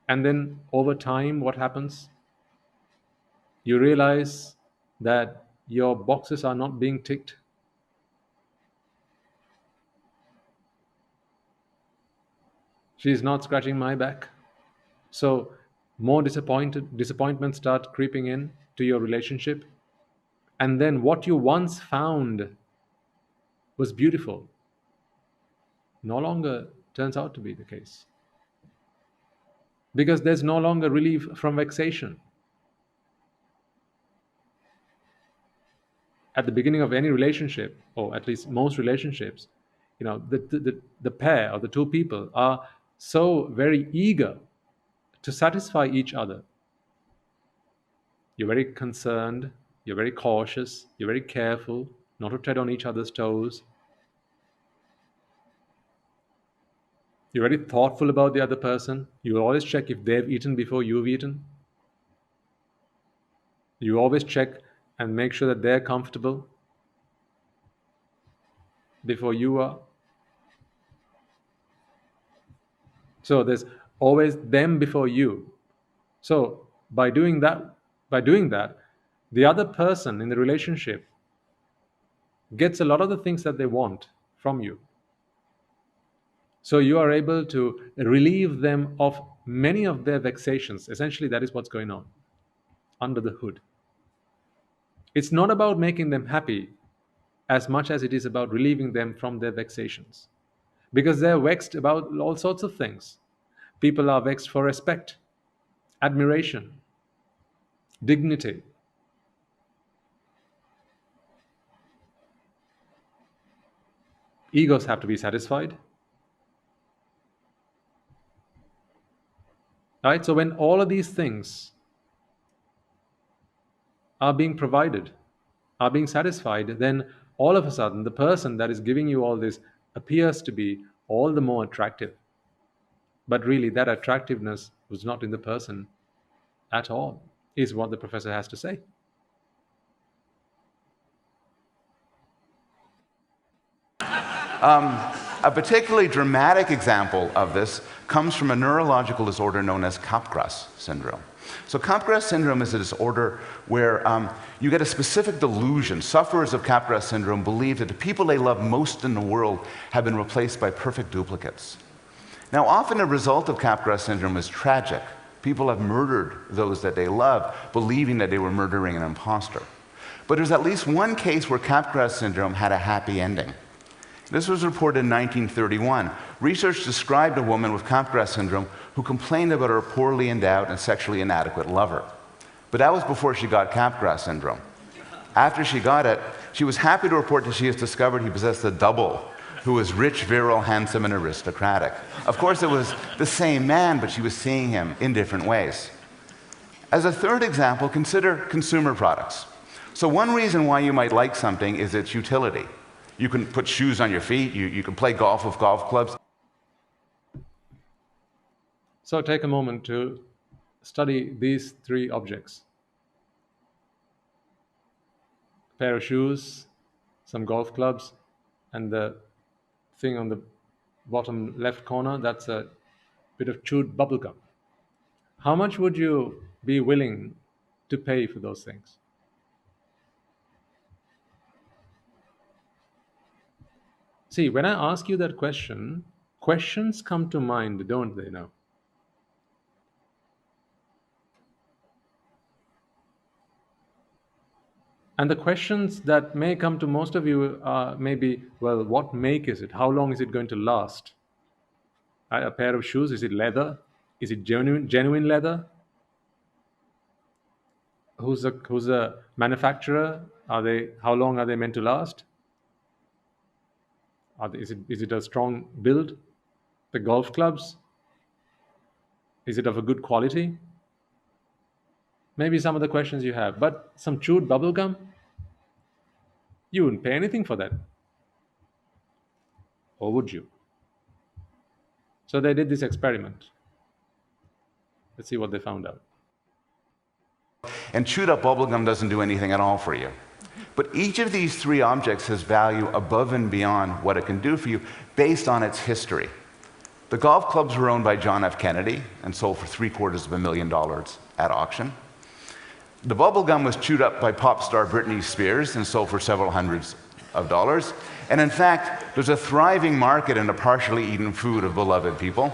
And then over time, what happens? You realize that your boxes are not being ticked. She's not scratching my back. So more disappointments start creeping in to your relationship. And then what you once found was beautiful no longer turns out to be the case. Because there's no longer relief from vexation. At the beginning of any relationship, or at least most relationships, the pair or the two people are so very eager to satisfy each other. You're very concerned, you're very cautious, you're very careful not to tread on each other's toes. You're very thoughtful about the other person. You always check if they've eaten before you've eaten. You always check and make sure that they're comfortable before you are. So there's always them before you. So by doing that, the other person in the relationship gets a lot of the things that they want from you. So you are able to relieve them of many of their vexations. Essentially, that is what's going on under the hood. It's not about making them happy as much as it is about relieving them from their vexations. Because they're vexed about all sorts of things. People are vexed for respect, admiration, dignity. Egos have to be satisfied. Right? So when all of these things are being provided, are being satisfied, then all of a sudden the person that is giving you all this appears to be all the more attractive. But really, that attractiveness was not in the person at all, is what the professor has to say. A particularly dramatic example of this comes from a neurological disorder known as Capgras syndrome. So Capgras syndrome is a disorder where you get a specific delusion. Sufferers of Capgras syndrome believe that the people they love most in the world have been replaced by perfect duplicates. Now, often a result of Capgras syndrome is tragic. People have murdered those that they love, believing that they were murdering an imposter. But there's at least one case where Capgras syndrome had a happy ending. This was reported in 1931. Research described a woman with Capgras syndrome who complained about her poorly endowed and sexually inadequate lover. But that was before she got Capgras syndrome. After she got it, she was happy to report that she has discovered he possessed a double who was rich, virile, handsome, and aristocratic. Of course, it was the same man, but she was seeing him in different ways. As a third example, consider consumer products. So one reason why you might like something is its utility. You can put shoes on your feet, you can play golf with golf clubs. So take a moment to study these three objects. A pair of shoes, some golf clubs, and the thing on the bottom left corner, that's a bit of chewed bubblegum. How much would you be willing to pay for those things? See, when I ask you that question, questions come to mind, don't they now? And the questions that may come to most of you are maybe, well, what make is it? How long is it going to last? A pair of shoes, is it leather? Is it genuine leather? Who's the manufacturer? How long are they meant to last? Is it a strong build? The golf clubs, is it of a good quality? Maybe some of the questions you have, but some chewed bubble gum, you wouldn't pay anything for that, or would you? So they did this experiment. Let's see what they found out. And chewed up bubblegum doesn't do anything at all for you. But each of these three objects has value above and beyond what it can do for you based on its history. The golf clubs were owned by John F. Kennedy and sold for $750,000 at auction. The bubblegum was chewed up by pop star Britney Spears and sold for several hundreds of dollars. And in fact, there's a thriving market in the partially eaten food of beloved people.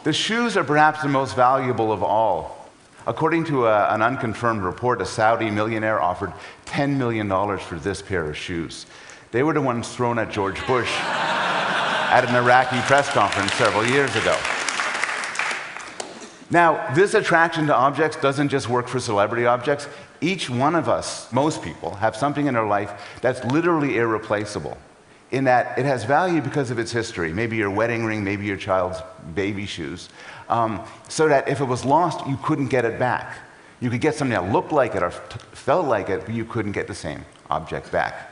The shoes are perhaps the most valuable of all. According to an unconfirmed report, a Saudi millionaire offered $10 million for this pair of shoes. They were the ones thrown at George Bush at an Iraqi press conference several years ago. Now, this attraction to objects doesn't just work for celebrity objects. Each one of us, most people, have something in their life that's literally irreplaceable, in that it has value because of its history. Maybe your wedding ring, maybe your child's baby shoes. So that if it was lost, you couldn't get it back. You could get something that looked like it or felt like it, but you couldn't get the same object back.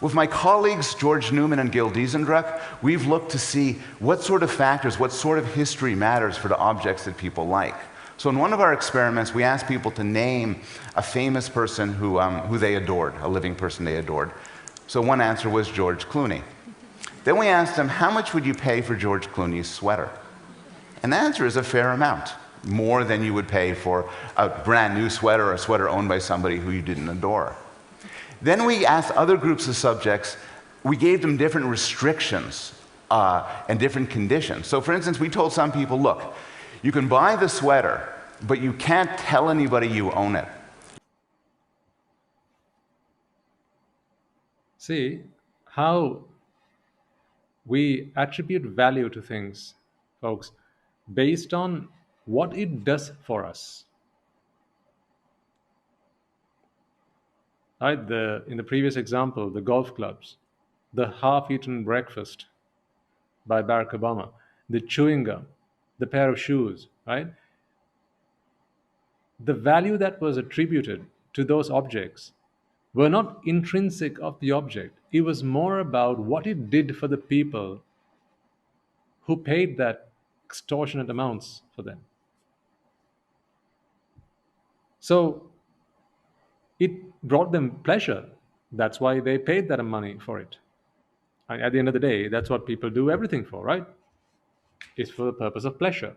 With my colleagues, George Newman and Gil Diesendruck, we've looked to see what sort of factors, what sort of history matters for the objects that people like. So in one of our experiments, we asked people to name a famous person who they adored, a living person they adored. So one answer was George Clooney. Then we asked them, how much would you pay for George Clooney's sweater? And the answer is a fair amount, more than you would pay for a brand new sweater or a sweater owned by somebody who you didn't adore. Then we asked other groups of subjects, we gave them different restrictions and different conditions. So for instance, we told some people, look, you can buy the sweater, but you can't tell anybody you own it. See how we attribute value to things, folks, based on what it does for us. Right? In the previous example, the golf clubs, the half-eaten breakfast by Barack Obama, the chewing gum, the pair of shoes, right? The value that was attributed to those objects were not intrinsic of the object. It was more about what it did for the people who paid that extortionate amounts for them. So it brought them pleasure. That's why they paid that money for it. And at the end of the day, that's what people do everything for, right? It's for the purpose of pleasure.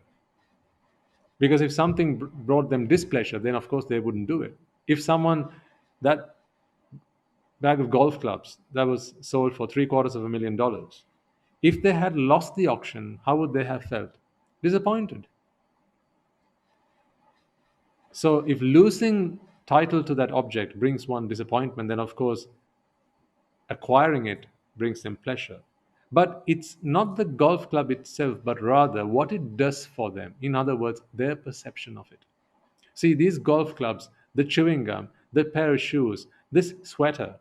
Because if something brought them displeasure, then of course they wouldn't do it. If that bag of golf clubs that was sold for $750,000, if they had lost the auction, how would they have felt? Disappointed. So if losing title to that object brings one disappointment, then of course acquiring it brings them pleasure. But it's not the golf club itself, but rather what it does for them. In other words, their perception of it. See, these golf clubs, the chewing gum, the pair of shoes, this sweater.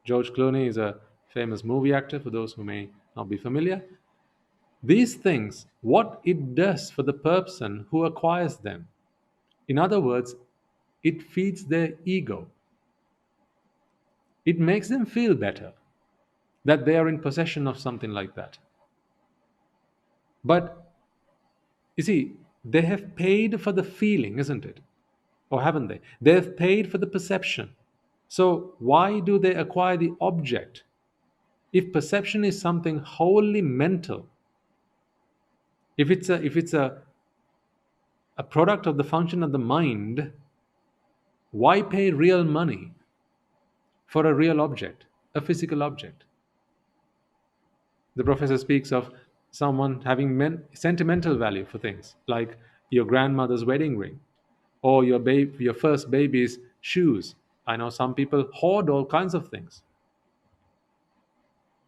George Clooney is a famous movie actor, for those who may not be familiar. These things, what it does for the person who acquires them. In other words, it feeds their ego. It makes them feel better that they are in possession of something like that. But you see, they have paid for the feeling, isn't it? Or haven't they? They have paid for the perception. So why do they acquire the object? If perception is something wholly mental, if it's a product of the function of the mind, why pay real money for a real object? a physical object. The professor speaks of someone having sentimental value for things like your grandmother's wedding ring or your first baby's shoes. I know some people hoard all kinds of things.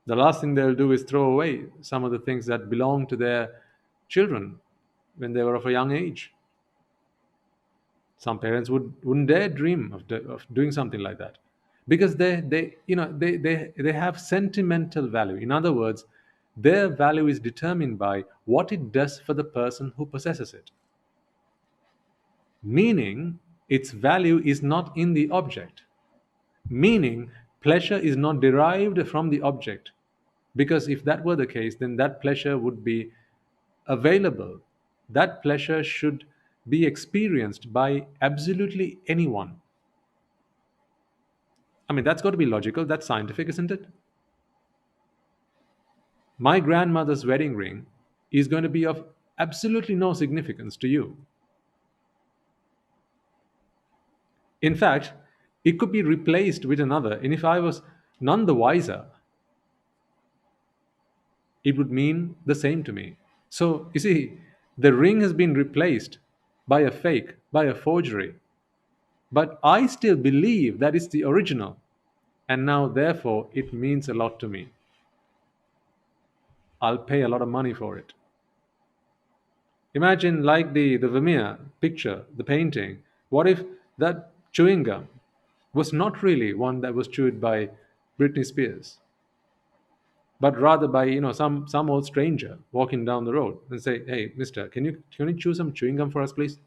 The last thing they'll do is throw away some of the things that belong to their children when they were of a young age. Some parents wouldn't dare dream of doing something like that because they have sentimental value. In other words, their value is determined by what it does for the person who possesses it, meaning its value is not in the object, meaning pleasure is not derived from the object, because if that were the case, then that pleasure would be available. That pleasure should be experienced by absolutely anyone. I mean, that's got to be logical. That's scientific, isn't it? My grandmother's wedding ring is going to be of absolutely no significance to you. In fact, it could be replaced with another, and if I was none the wiser, it would mean the same to me. So, you see, the ring has been replaced by a fake, by a forgery, but I still believe that it's the original, and now, therefore, it means a lot to me. I'll pay a lot of money for it. Imagine, like the Vermeer picture, the painting. What if that chewing gum was not really one that was chewed by Britney Spears, but rather by some old stranger walking down the road and say, "Hey, Mister, can you chew some chewing gum for us, please?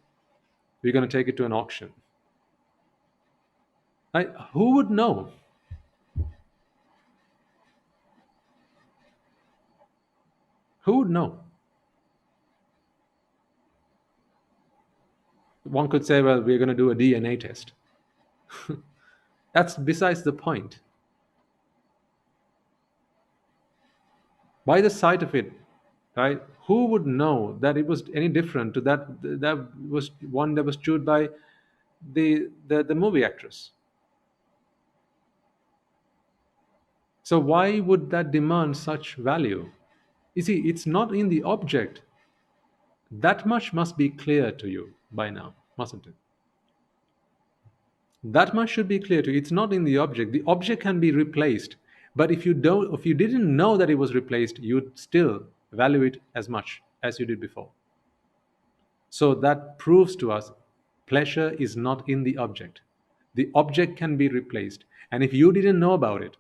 We're going to take it to an auction." Who would know? Who would know? One could say, "Well, we're going to do a DNA test." That's besides the point. By the sight of it, right? Who would know that it was any different to that was one that was chewed by the movie actress? So why would that demand such value? You see, it's not in the object. That much must be clear to you by now, mustn't it? That much should be clear to you. It's not in the object. The object can be replaced, but if you didn't know that it was replaced, you'd still value it as much as you did before. So that proves to us pleasure is not in the object. The object can be replaced, and if you didn't know about it,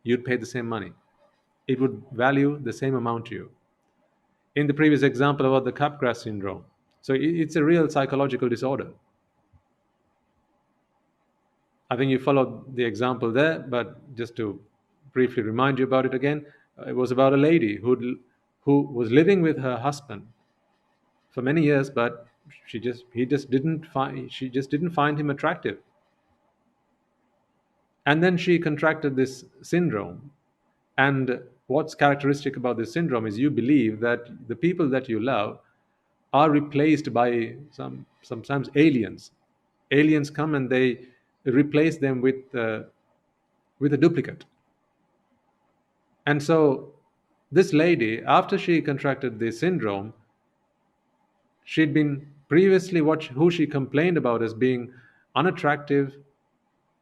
you'd pay the same money. It would value the same amount to you. In the previous example about the Capgras syndrome, so it's a real psychological disorder. I think you followed the example there, but just to briefly remind you about it again, it was about a lady who was living with her husband for many years, but she just didn't find him attractive. And then she contracted this syndrome. And what's characteristic about this syndrome is you believe that the people that you love are replaced by sometimes aliens. Aliens come and they replace them with a duplicate. And so this lady, after she contracted this syndrome, she'd been previously who she complained about as being unattractive.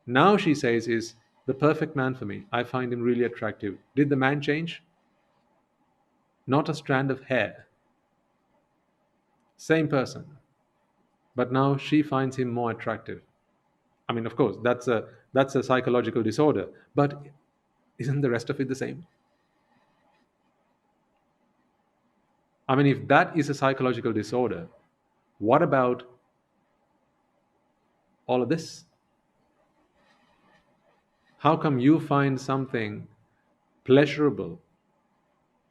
Now she says is the perfect man for me. I find him really attractive. Did the man change? Not a strand of hair. Same person. But now she finds him more attractive. I mean, of course, that's a psychological disorder. But isn't the rest of it the same? I mean, if that is a psychological disorder, what about all of this? How come you find something pleasurable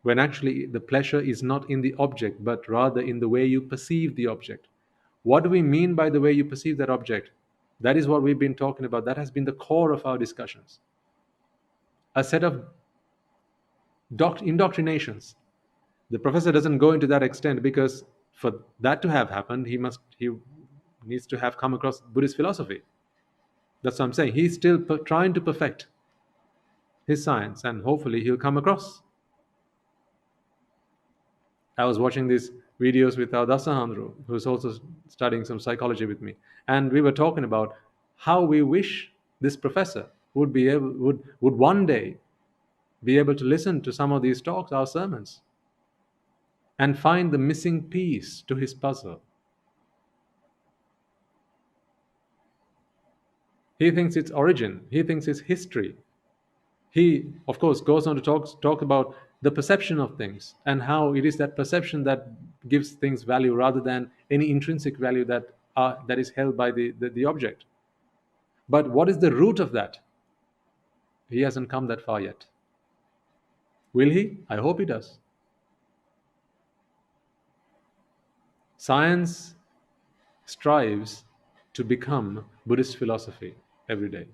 when actually the pleasure is not in the object, but rather in the way you perceive the object? What do we mean by the way you perceive that object? That is what we've been talking about. That has been the core of our discussions. A set of indoctrinations. The professor doesn't go into that extent because for that to have happened, he needs to have come across Buddhist philosophy. That's what I'm saying. He's still trying to perfect his science, and hopefully he'll come across. I was watching these videos with our Dasahandru, who's also studying some psychology with me, and we were talking about how we wish this professor would one day be able to listen to some of these talks, our sermons, and find the missing piece to his puzzle. He thinks it's origin, he thinks it's history. He, of course, goes on to talk about the perception of things and how it is that perception that gives things value rather than any intrinsic value that is held by the object. But what is the root of that? He hasn't come that far yet. Will he? I hope he does. Science strives to become Buddhist philosophy every day.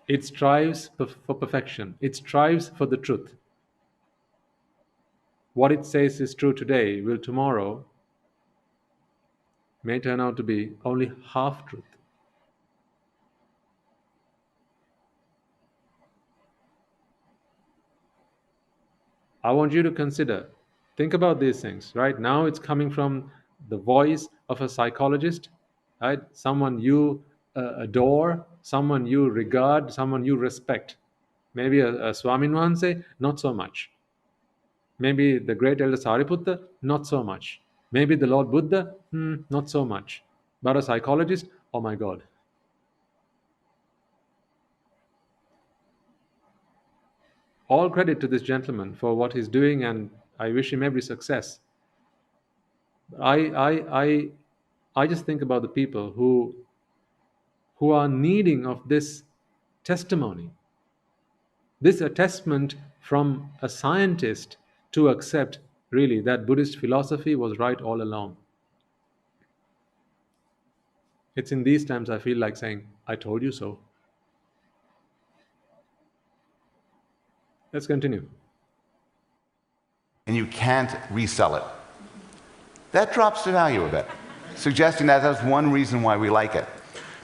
It strives for perfection. It strives for the truth. What it says is true today will tomorrow may turn out to be only half truth. I want you to consider, think about these things. Right now, it's coming from the voice of a psychologist, right? Someone you adore, someone you regard, someone you respect. Maybe a Swamin Wahanse, not so much. Maybe the great elder Sariputta, not so much. Maybe the Lord Buddha, not so much. But a psychologist, oh my God. All credit to this gentleman for what he's doing, and I wish him every success. I just think about the people who are needing of this testimony, this attestment from a scientist to accept really that Buddhist philosophy was right all along. It's in these times I feel like saying, I told you so. Let's continue. And you can't resell it. That drops the value a bit, suggesting that that's one reason why we like it.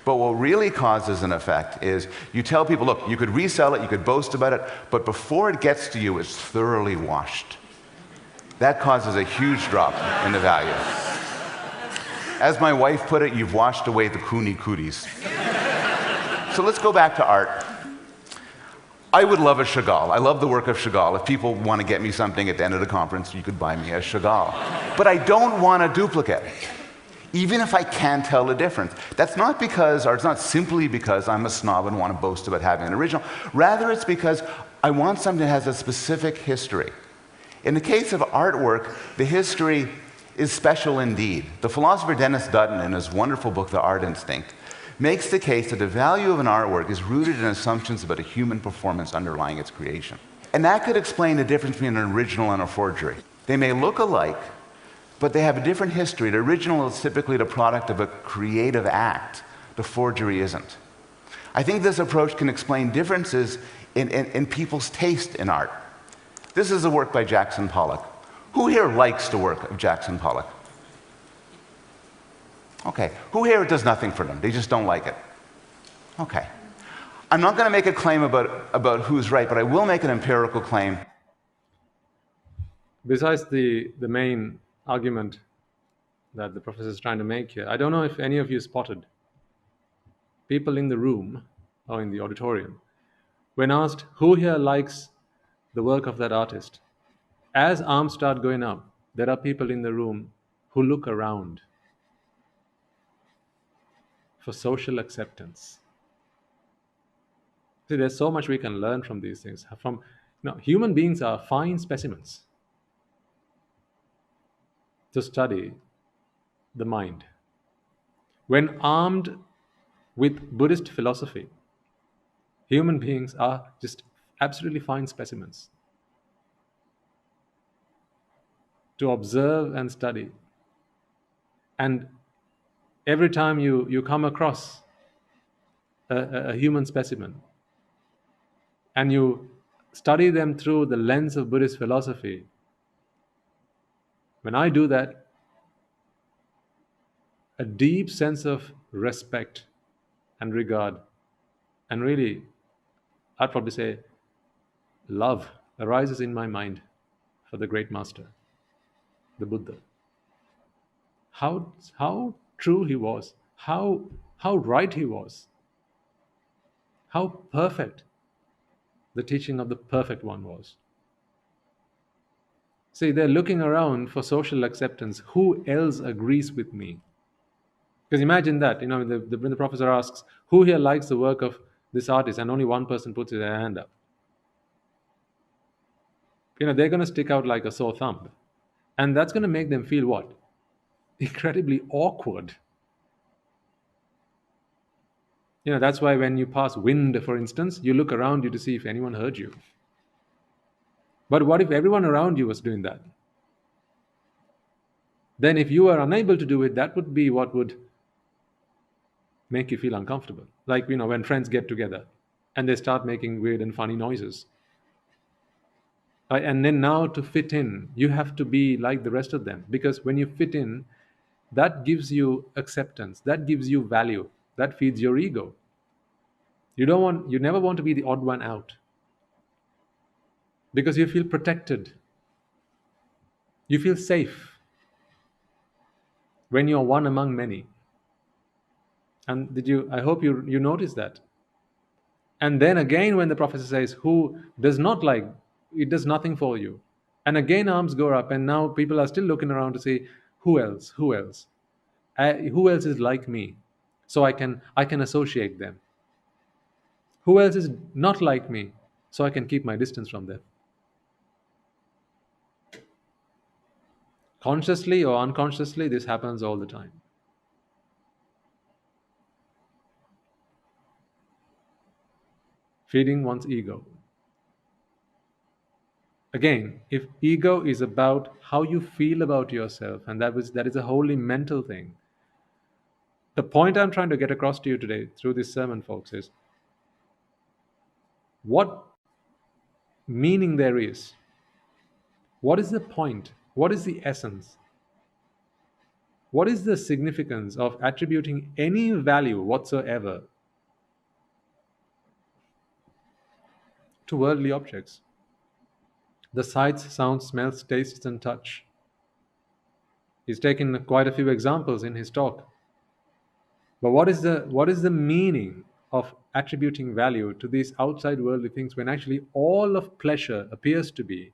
But what really causes an effect is you tell people, look, you could resell it, you could boast about it, but before it gets to you, it's thoroughly washed. That causes a huge drop in the value. As my wife put it, you've washed away the kuni cooties. So let's go back to art. I would love a Chagall. I love the work of Chagall. If people want to get me something at the end of the conference, you could buy me a Chagall. But I don't want a duplicate, even if I can tell the difference. That's not because, or it's not simply because I'm a snob and want to boast about having an original. Rather, it's because I want something that has a specific history. In the case of artwork, the history is special indeed. The philosopher Dennis Dutton, in his wonderful book, The Art Instinct, makes the case that the value of an artwork is rooted in assumptions about a human performance underlying its creation. And that could explain the difference between an original and a forgery. They may look alike, but they have a different history. The original is typically the product of a creative act. The forgery isn't. I think this approach can explain differences in people's taste in art. This is a work by Jackson Pollock. Who here likes the work of Jackson Pollock? Okay. Who here does nothing for them? They just don't like it. Okay. I'm not going to make a claim about who's right, but I will make an empirical claim. Besides the main argument that the professor is trying to make here, I don't know if any of you spotted people in the room or in the auditorium when asked who here likes the work of that artist. As arms start going up, there are people in the room who look around for social acceptance. See, there's so much we can learn from these things. Human beings are fine specimens to study the mind. When armed with Buddhist philosophy, human beings are just absolutely fine specimens to observe and study. And every time you come across a human specimen and you study them through the lens of Buddhist philosophy, when I do that, a deep sense of respect and regard, and really, I'd probably say, love arises in my mind for the great master, the Buddha. How true he was, how right he was, how perfect the teaching of the perfect one was. See, they're looking around for social acceptance. Who else agrees with me? Because imagine that, when the professor asks, who here likes the work of this artist, and only one person puts their hand up. They're going to stick out like a sore thumb. And that's going to make them feel what? Incredibly awkward. That's why when you pass wind, for instance, you look around you to see if anyone heard you. But what if everyone around you was doing that? Then if you are unable to do it, that would be what would make you feel uncomfortable. Like, when friends get together and they start making weird and funny noises. And then now to fit in, you have to be like the rest of them. Because when you fit in, that gives you acceptance, that gives you value, that feeds your ego. You never want to be the odd one out. Because you feel protected. You feel safe when you're one among many. And I hope you notice that. And then again, when the professor says, who does not like, it does nothing for you. And again, arms go up, and now people are still looking around to say, who else? Who else? Who else is like me? So I can associate them. Who else is not like me? So I can keep my distance from them. Consciously or unconsciously, this happens all the time. Feeding one's ego. Again, if ego is about how you feel about yourself, and that is a wholly mental thing. The point I'm trying to get across to you today through this sermon, folks, is what meaning there is. What is the point? What is the essence? What is the significance of attributing any value whatsoever to worldly objects? The sights, sounds, smells, tastes, and touch. He's taken quite a few examples in his talk. But what is the meaning of attributing value to these outside worldly things when actually all of pleasure appears to be,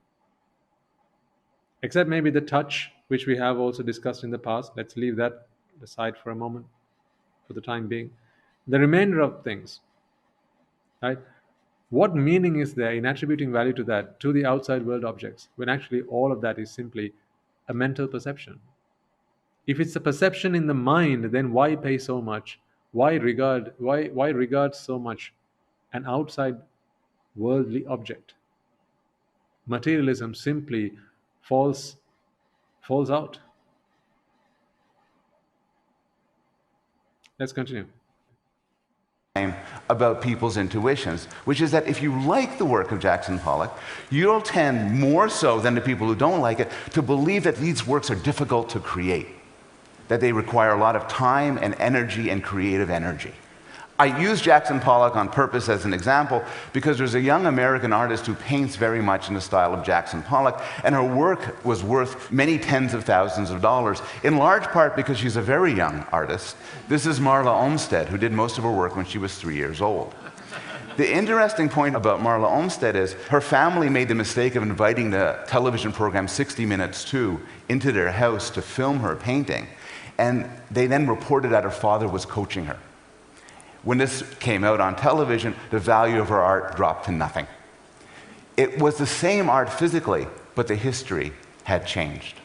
except maybe the touch, which we have also discussed in the past. Let's leave that aside for a moment, for the time being. The remainder of things, right? What meaning is there in attributing value to that, to the outside world objects, when actually all of that is simply a mental perception? If it's a perception in the mind, then why pay so much? Why regard so much an outside worldly object? Materialism simply falls out. Let's continue. About people's intuitions, which is that if you like the work of Jackson Pollock, you'll tend more so than the people who don't like it to believe that these works are difficult to create, that they require a lot of time and energy and creative energy. I use Jackson Pollock on purpose as an example because there's a young American artist who paints very much in the style of Jackson Pollock, and her work was worth many tens of thousands of dollars, in large part because she's a very young artist. This is Marla Olmsted, who did most of her work when she was 3 years old. The interesting point about Marla Olmsted is her family made the mistake of inviting the television program 60 Minutes 2 into their house to film her painting, and they then reported that her father was coaching her. When this came out on television, the value of her art dropped to nothing. It was the same art physically, but the history had changed.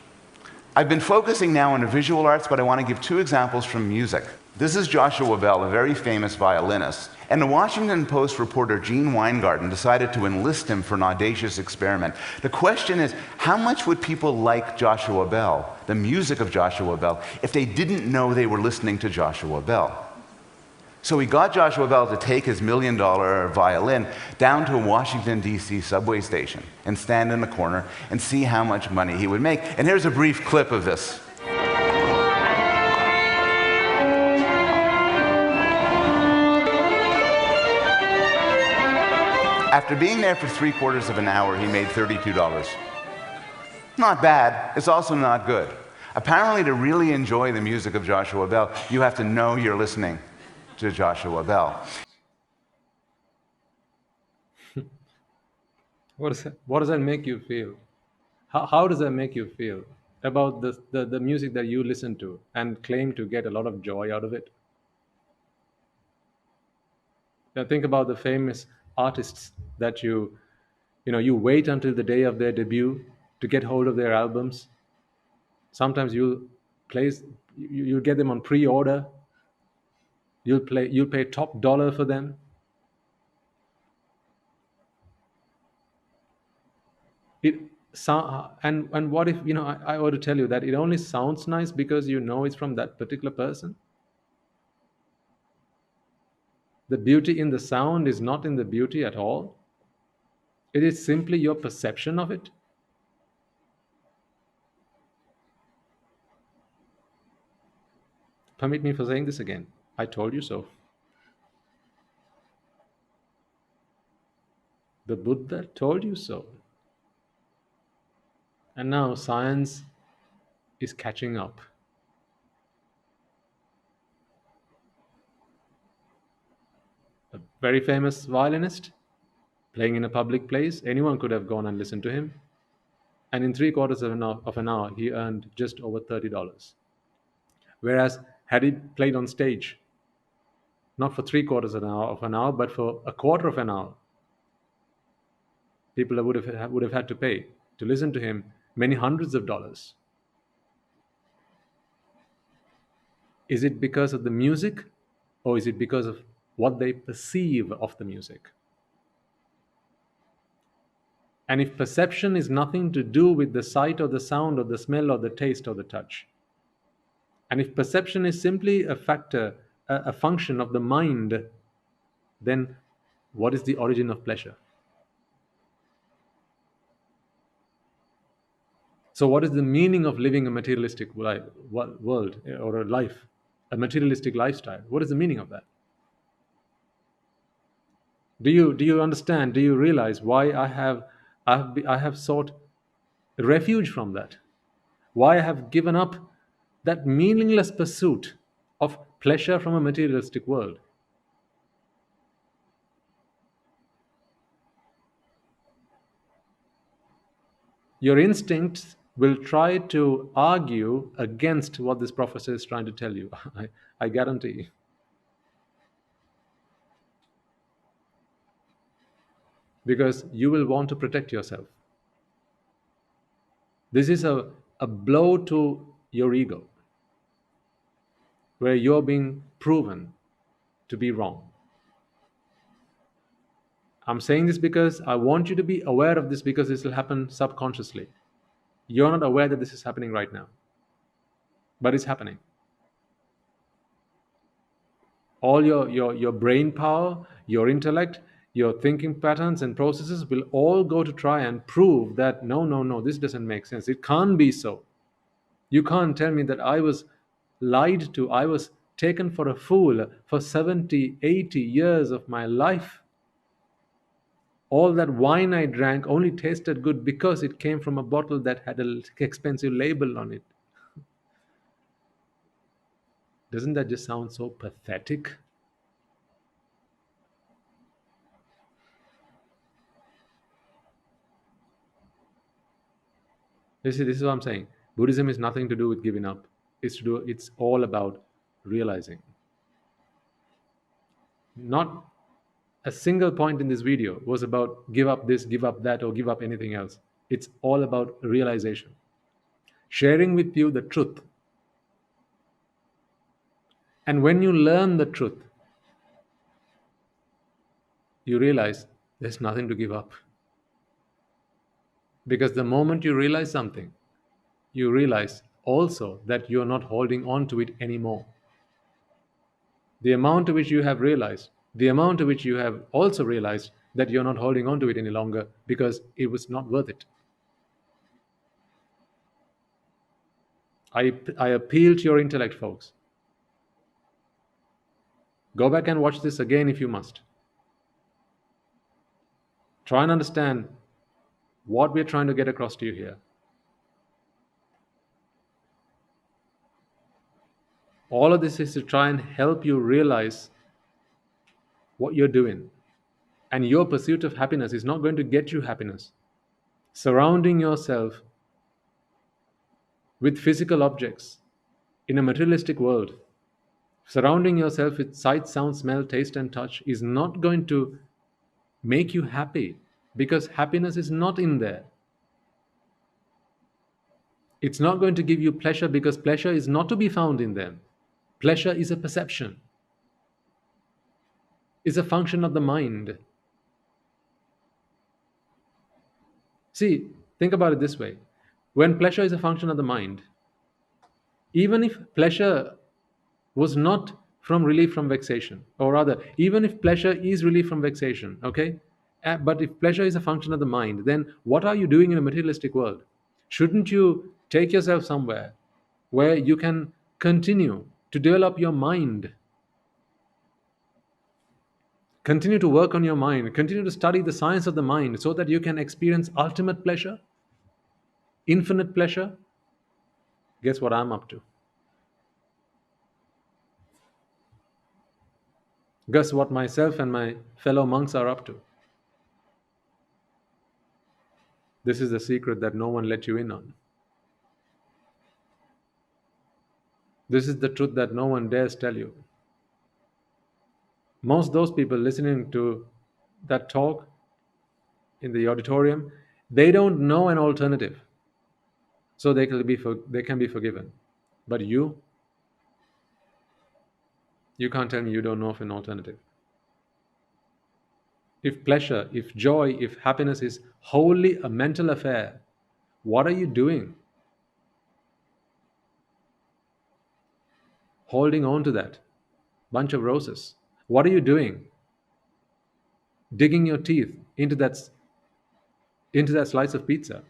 I've been focusing now on the visual arts, but I want to give two examples from music. This is Joshua Bell, a very famous violinist, and the Washington Post reporter Gene Weingarten decided to enlist him for an audacious experiment. The question is, how much would people like Joshua Bell, the music of Joshua Bell, if they didn't know they were listening to Joshua Bell? So he got Joshua Bell to take his $1 million violin down to a Washington, D.C. subway station and stand in the corner and see how much money he would make. And here's a brief clip of this. After being there for 3/4 of an hour, he made $32. Not bad. It's also not good. Apparently, to really enjoy the music of Joshua Bell, you have to know you're listening to Joshua Bell. What does that make you feel? How does that make you feel about the music that you listen to and claim to get a lot of joy out of it? Now think about the famous artists that you wait until the day of their debut to get hold of their albums. Sometimes you'll get them on pre-order. You'll pay top dollar for them. And what if I were to tell you that it only sounds nice because you know it's from that particular person? The beauty in the sound is not in the beauty at all. It is simply your perception of it. Permit me for saying this again. I told you so. The Buddha told you so. And now science is catching up. A very famous violinist playing in a public place, anyone could have gone and listened to him. And in 3/4 of an hour, he earned just over $30. Whereas, had he played on stage, not for 3/4 of an hour, but for a quarter of an hour, people would have had to pay to listen to him many hundreds of dollars. Is it because of the music, or is it because of what they perceive of the music? And if perception is nothing to do with the sight or the sound or the smell or the taste or the touch, and if perception is simply a function of the mind, then what is the origin of pleasure? So what is the meaning of living a materialistic world or a life, a materialistic lifestyle? What is the meaning of that? Do you understand? Do you realize why I have sought refuge from that? Why I have given up that meaningless pursuit of pleasure from a materialistic world? Your instincts will try to argue against what this professor is trying to tell you. I guarantee. Because you will want to protect yourself. This is a blow to your ego, where you're being proven to be wrong. I'm saying this because I want you to be aware of this, because this will happen subconsciously. You're not aware that this is happening right now, but it's happening. All your brain power, your intellect, your thinking patterns and processes will all go to try and prove that no, this doesn't make sense. It can't be so. You can't tell me that I was lied to, I was taken for a fool for 70, 80 years of my life. All that wine I drank only tasted good because it came from a bottle that had an expensive label on it. Doesn't that just sound so pathetic? You see, this is what I'm saying. Buddhism is nothing to do with giving up. It's all about realizing. Not a single point in this video was about give up this, give up that, or give up anything else. It's all about realization. Sharing with you the truth. And when you learn the truth, you realize there's nothing to give up. Because the moment you realize something, you realize also that you're not holding on to it anymore. The amount to which you have realized, the amount to which you have also realized that you're not holding on to it any longer because it was not worth it. I appeal to your intellect, folks. Go back and watch this again if you must. Try and understand what we're trying to get across to you here. All of this is to try and help you realize what you're doing. And your pursuit of happiness is not going to get you happiness. Surrounding yourself with physical objects in a materialistic world, surrounding yourself with sight, sound, smell, taste, and touch is not going to make you happy, because happiness is not in there. It's not going to give you pleasure, because pleasure is not to be found in them. Pleasure is a perception, is a function of the mind. See, think about it this way. When pleasure is a function of the mind, even if pleasure was not from relief from vexation, or rather, even if pleasure is relief from vexation, okay? But if pleasure is a function of the mind, then what are you doing in a materialistic world? Shouldn't you take yourself somewhere where you can continue to develop your mind? Continue to work on your mind, continue to study the science of the mind so that you can experience ultimate pleasure, infinite pleasure. Guess what I'm up to? Guess what myself and my fellow monks are up to? This is the secret that no one let you in on. This is the truth that no one dares tell you. Most those people listening to that talk in the auditorium, they don't know an alternative. So they can be forgiven. But you can't tell me you don't know of an alternative. If pleasure, if joy, if happiness is wholly a mental affair, what are you doing? Holding on to that bunch of roses. What are you doing? Digging your teeth into that slice of pizza.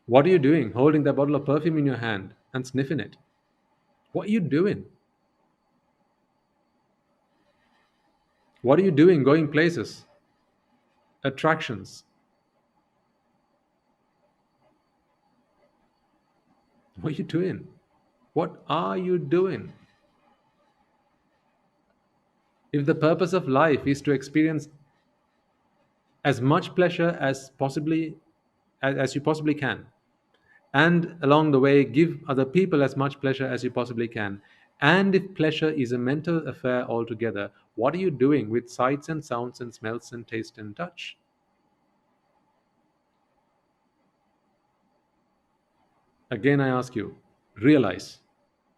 What are you doing? Holding that bottle of perfume in your hand and sniffing it. What are you doing? What are you doing going places? Attractions. What are you doing? What are you doing? If the purpose of life is to experience as much pleasure as you possibly can, and along the way give other people as much pleasure as you possibly can, and if pleasure is a mental affair altogether, what are you doing with sights and sounds and smells and taste and touch? Again, I ask you, realize.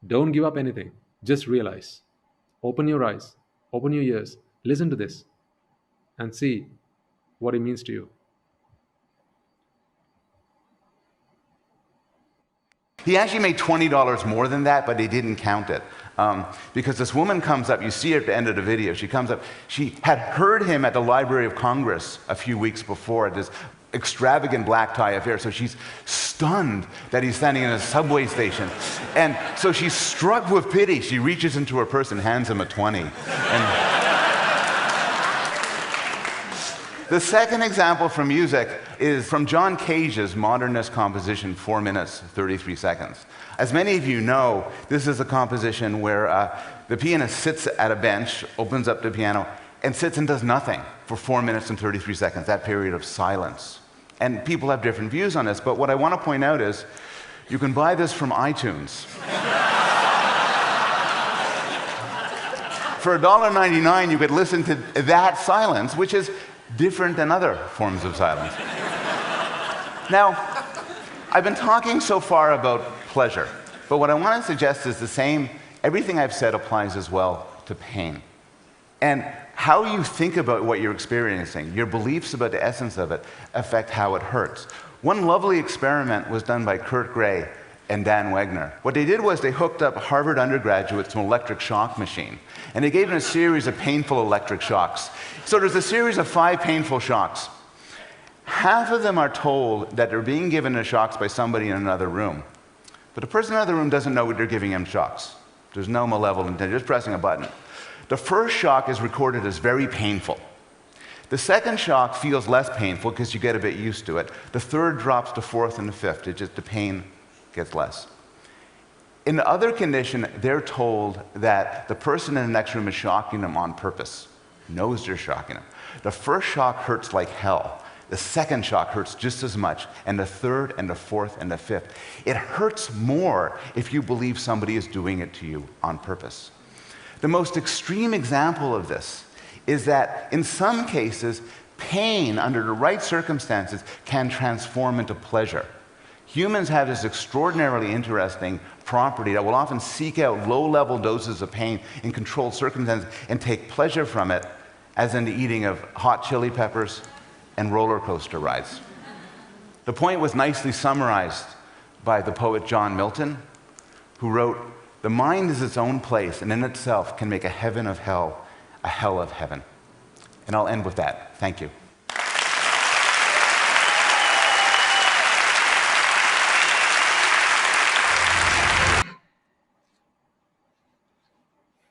Don't give up anything. Just realize. Open your eyes, open your ears, listen to this, and see what it means to you. He actually made $20 more than that, but he didn't count it. Because this woman comes up, you see her at the end of the video, she comes up, she had heard him at the Library of Congress a few weeks before at this extravagant black tie affair, so she's stunned that he's standing in a subway station. And so she's struck with pity. She reaches into her purse and hands him a 20. And the second example from music is from John Cage's modernist composition, 4 minutes, 33 seconds. As many of you know, this is a composition where the pianist sits at a bench, opens up the piano, and sits and does nothing for 4 minutes and 33 seconds, that period of silence. And people have different views on this, but what I want to point out is you can buy this from iTunes. For $1.99, you could listen to that silence, which is different than other forms of silence. Now, I've been talking so far about pleasure, but what I want to suggest is everything I've said applies as well to pain. And how you think about what you're experiencing, your beliefs about the essence of it, affect how it hurts. One lovely experiment was done by Kurt Gray and Dan Wegner. What they did was they hooked up Harvard undergraduates to an electric shock machine, and they gave them a series of painful electric shocks. So there's a series of 5 painful shocks. Half of them are told that they're being given the shocks by somebody in another room. But the person in another room doesn't know they're giving him shocks. There's no malevolent intent, they're just pressing a button. The first shock is recorded as very painful. The second shock feels less painful because you get a bit used to it. The third drops to fourth and the fifth. The pain gets less. In the other condition, they're told that the person in the next room is shocking them on purpose, knows they're shocking them. The first shock hurts like hell. The second shock hurts just as much, and the third and the fourth and the fifth. It hurts more if you believe somebody is doing it to you on purpose. The most extreme example of this is that in some cases, pain under the right circumstances can transform into pleasure. Humans have this extraordinarily interesting property that will often seek out low-level doses of pain in controlled circumstances and take pleasure from it, as in the eating of hot chili peppers and roller coaster rides. The point was nicely summarized by the poet John Milton, who wrote, "The mind is its own place and in itself can make a heaven of hell, a hell of heaven." And I'll end with that. Thank you.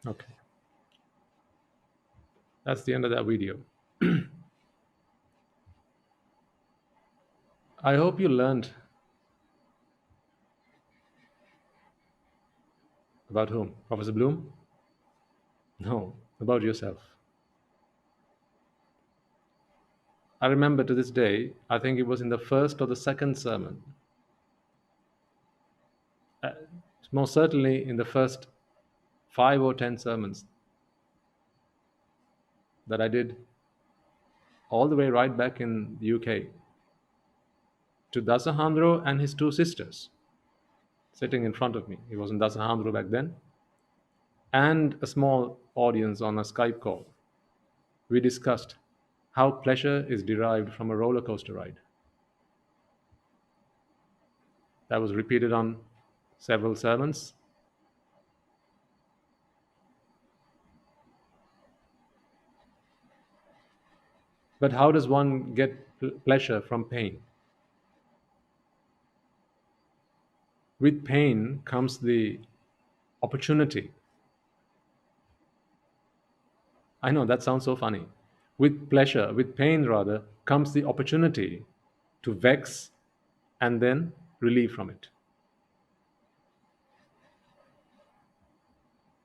Okay. That's the end of that video. I hope you learned about whom? Professor Bloom? No, about yourself. I remember to this day, I think it was in the first or the second sermon. Most certainly in the first 5 or 10 sermons that I did all the way right back in the UK, to Dasahandro and his 2 sisters sitting in front of me. He was in Dasahandro back then, and a small audience on a Skype call. We discussed how pleasure is derived from a roller coaster ride. That was repeated on several sermons. But how does one get pleasure from pain? With pain comes the opportunity. I know that sounds so funny. With pleasure, with pain rather, comes the opportunity to vex and then relieve from it.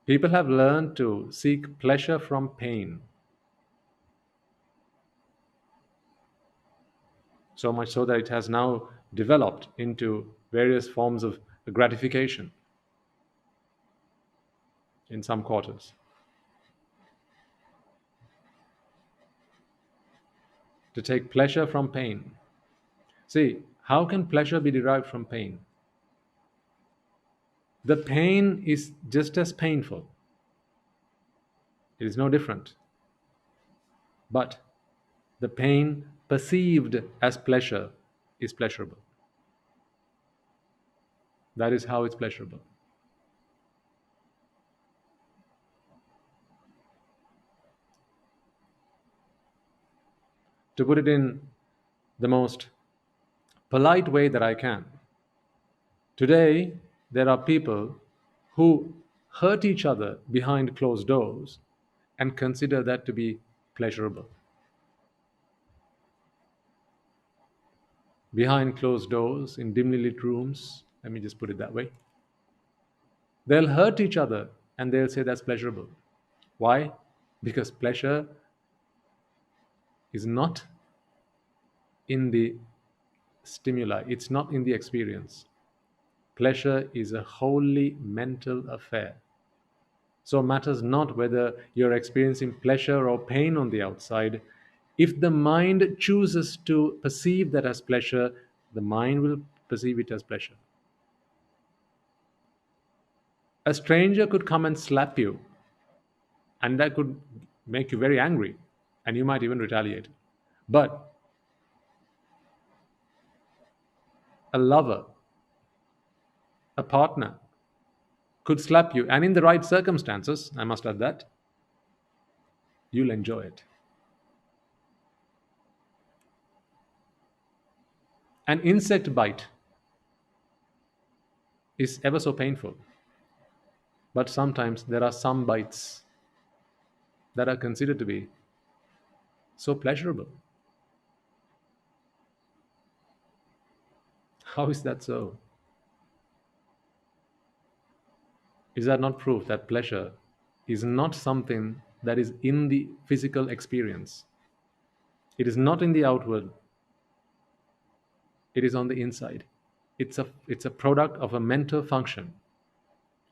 People have learned to seek pleasure from pain. So much so that it has now developed into various forms of gratification in some quarters. To take pleasure from pain. See, how can pleasure be derived from pain? The pain is just as painful. It is no different. But the pain perceived as pleasure is pleasurable. That is how it's pleasurable. To put it in the most polite way that I can, today there are people who hurt each other behind closed doors and consider that to be pleasurable. Behind closed doors, in dimly lit rooms, let me just put it that way, they'll hurt each other and they'll say that's pleasurable. Why? Because pleasure is not in the stimuli, it's not in the experience. Pleasure is a wholly mental affair. So it matters not whether you're experiencing pleasure or pain on the outside. If the mind chooses to perceive that as pleasure, the mind will perceive it as pleasure. A stranger could come and slap you, and that could make you very angry, and you might even retaliate. But a lover, a partner, could slap you, and in the right circumstances, I must add that, you'll enjoy it. An insect bite is ever so painful, but sometimes there are some bites that are considered to be so pleasurable. How is that so? Is that not proof that pleasure is not something that is in the physical experience? It is not in the outward, it is on the inside. It's a product of a mental function.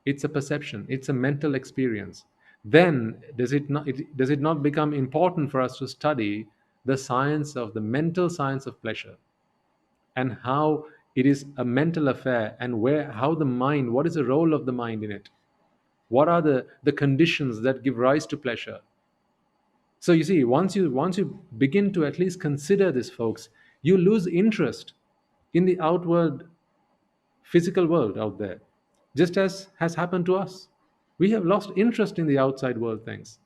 It's a perception, it's a mental experience. Then does it not become important for us to study the science of the mental science of pleasure, and how it is a mental affair, and where how the mind, what is the role of the mind in it, what are the conditions that give rise to pleasure? So you see, once you begin to at least consider this, folks, you lose interest in the outward physical world out there, just as has happened to us. We have lost interest in the outside world things.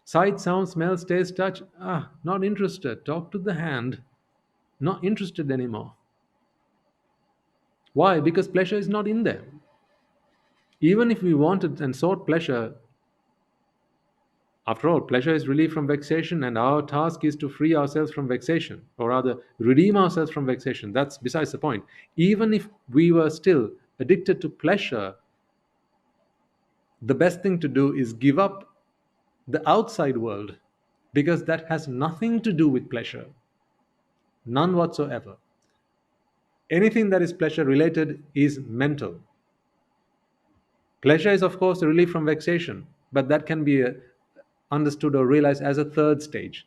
Sight, sound, smell, taste, touch. Not interested. Talk to the hand. Not interested anymore. Why? Because pleasure is not in there. Even if we wanted and sought pleasure, after all, pleasure is relief from vexation, and our task is to free ourselves from vexation, or rather, redeem ourselves from vexation. That's besides the point. Even if we were still addicted to pleasure, the best thing to do is give up the outside world, because that has nothing to do with pleasure. None whatsoever. Anything that is pleasure related is mental. Pleasure is, of course, a relief from vexation, but that can be understood or realized as a third stage.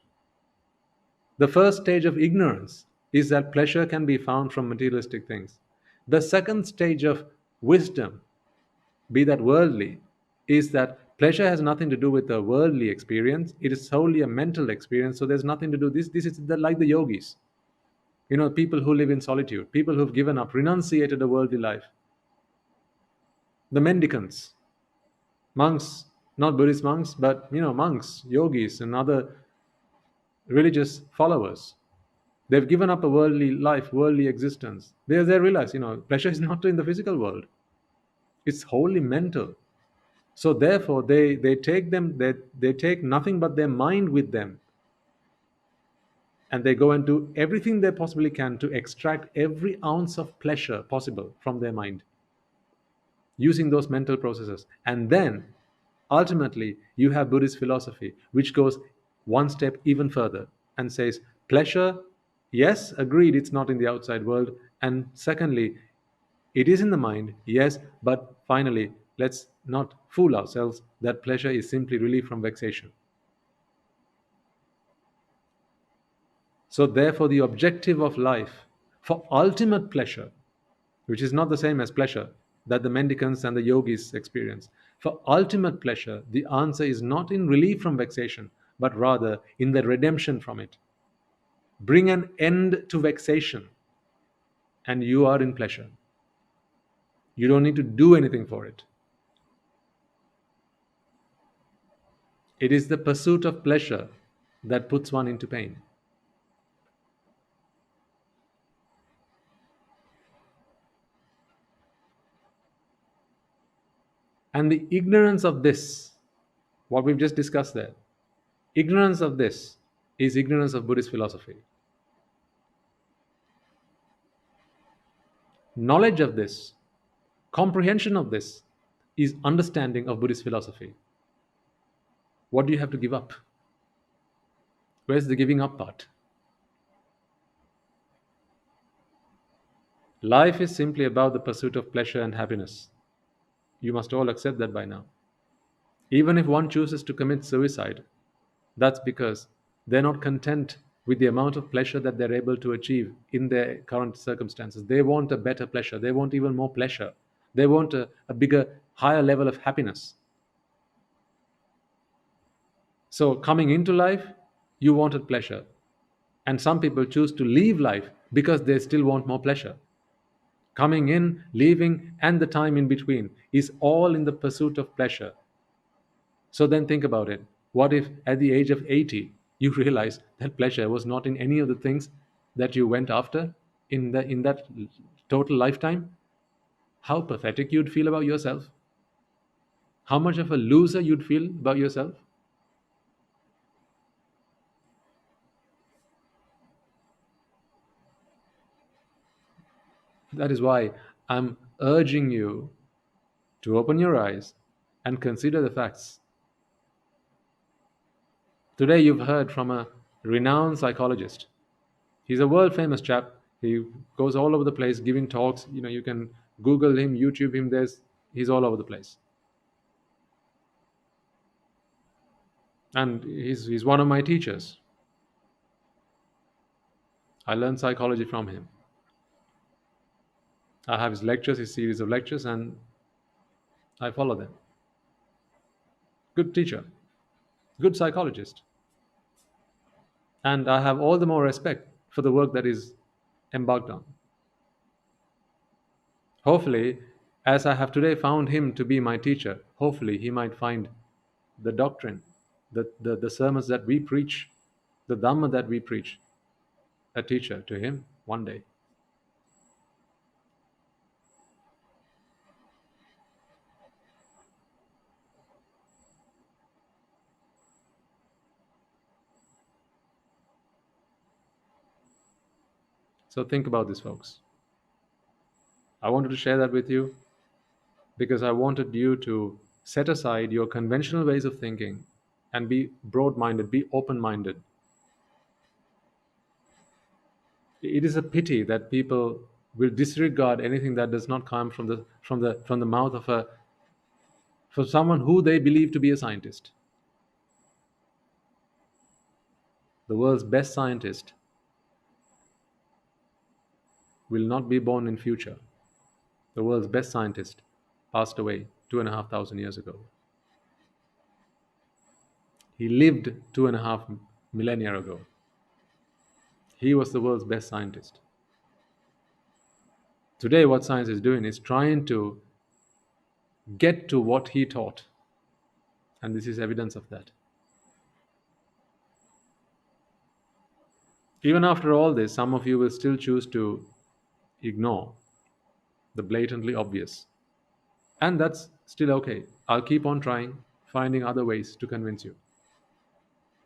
The first stage of ignorance is that pleasure can be found from materialistic things. The second stage of wisdom, be that worldly, is that pleasure has nothing to do with a worldly experience. It is solely a mental experience. So there's nothing to do. This is like the yogis. People who live in solitude, people who've given up, renunciated a worldly life. The mendicants, monks, not Buddhist monks, but monks, yogis, and other religious followers. They've given up a worldly life, worldly existence. They realize, pleasure is not in the physical world. It's wholly mental. So therefore, they take nothing but their mind with them, and they go and do everything they possibly can to extract every ounce of pleasure possible from their mind, using those mental processes. And then ultimately you have Buddhist philosophy, which goes one step even further and says pleasure, yes, agreed, it's not in the outside world, and secondly, it is in the mind, yes, but finally, let's not fool ourselves that pleasure is simply relief from vexation. So therefore, the objective of life for ultimate pleasure, which is not the same as pleasure that the mendicants and the yogis experience. For ultimate pleasure, the answer is not in relief from vexation, but rather in the redemption from it. Bring an end to vexation, and you are in pleasure. You don't need to do anything for it. It is the pursuit of pleasure that puts one into pain. And the ignorance of this, what we've just discussed there, ignorance of this is ignorance of Buddhist philosophy. Knowledge of this, comprehension of this, is understanding of Buddhist philosophy. What do you have to give up? Where's the giving up part? Life is simply about the pursuit of pleasure and happiness. You must all accept that by now. Even if one chooses to commit suicide, that's because they're not content with the amount of pleasure that they're able to achieve in their current circumstances. They want a better pleasure. They want even more pleasure. They want a bigger, higher level of happiness. So coming into life, you wanted pleasure. And some people choose to leave life because they still want more pleasure. Coming in, leaving, and the time in between is all in the pursuit of pleasure. So then think about it. What if at the age of 80, you realize that pleasure was not in any of the things that you went after in that total lifetime? How pathetic you'd feel about yourself. How much of a loser you'd feel about yourself. That is why I'm urging you to open your eyes and consider the facts. Today, you've heard from a renowned psychologist. He's a world famous chap. He goes all over the place giving talks. You can Google him, YouTube him. He's all over the place. And he's one of my teachers. I learned psychology from him. I have his lectures, his series of lectures, and I follow them. Good teacher, good psychologist. And I have all the more respect for the work that is embarked on. Hopefully, as I have today found him to be my teacher, hopefully he might find the doctrine, the sermons that we preach, the Dhamma that we preach, a teacher to him one day. So think about this, folks. I wanted to share that with you because I wanted you to set aside your conventional ways of thinking and be broad minded, be open minded. It is a pity that people will disregard anything that does not come from the mouth of for someone who they believe to be a scientist. The world's best scientist will not be born in future. The world's best scientist passed away 2,500 years ago. He lived 2.5 millennia ago. He was the world's best scientist. Today, what science is doing is trying to get to what he taught. And this is evidence of that. Even after all this, some of you will still choose to ignore the blatantly obvious. And that's still okay. I'll keep on trying, finding other ways to convince you.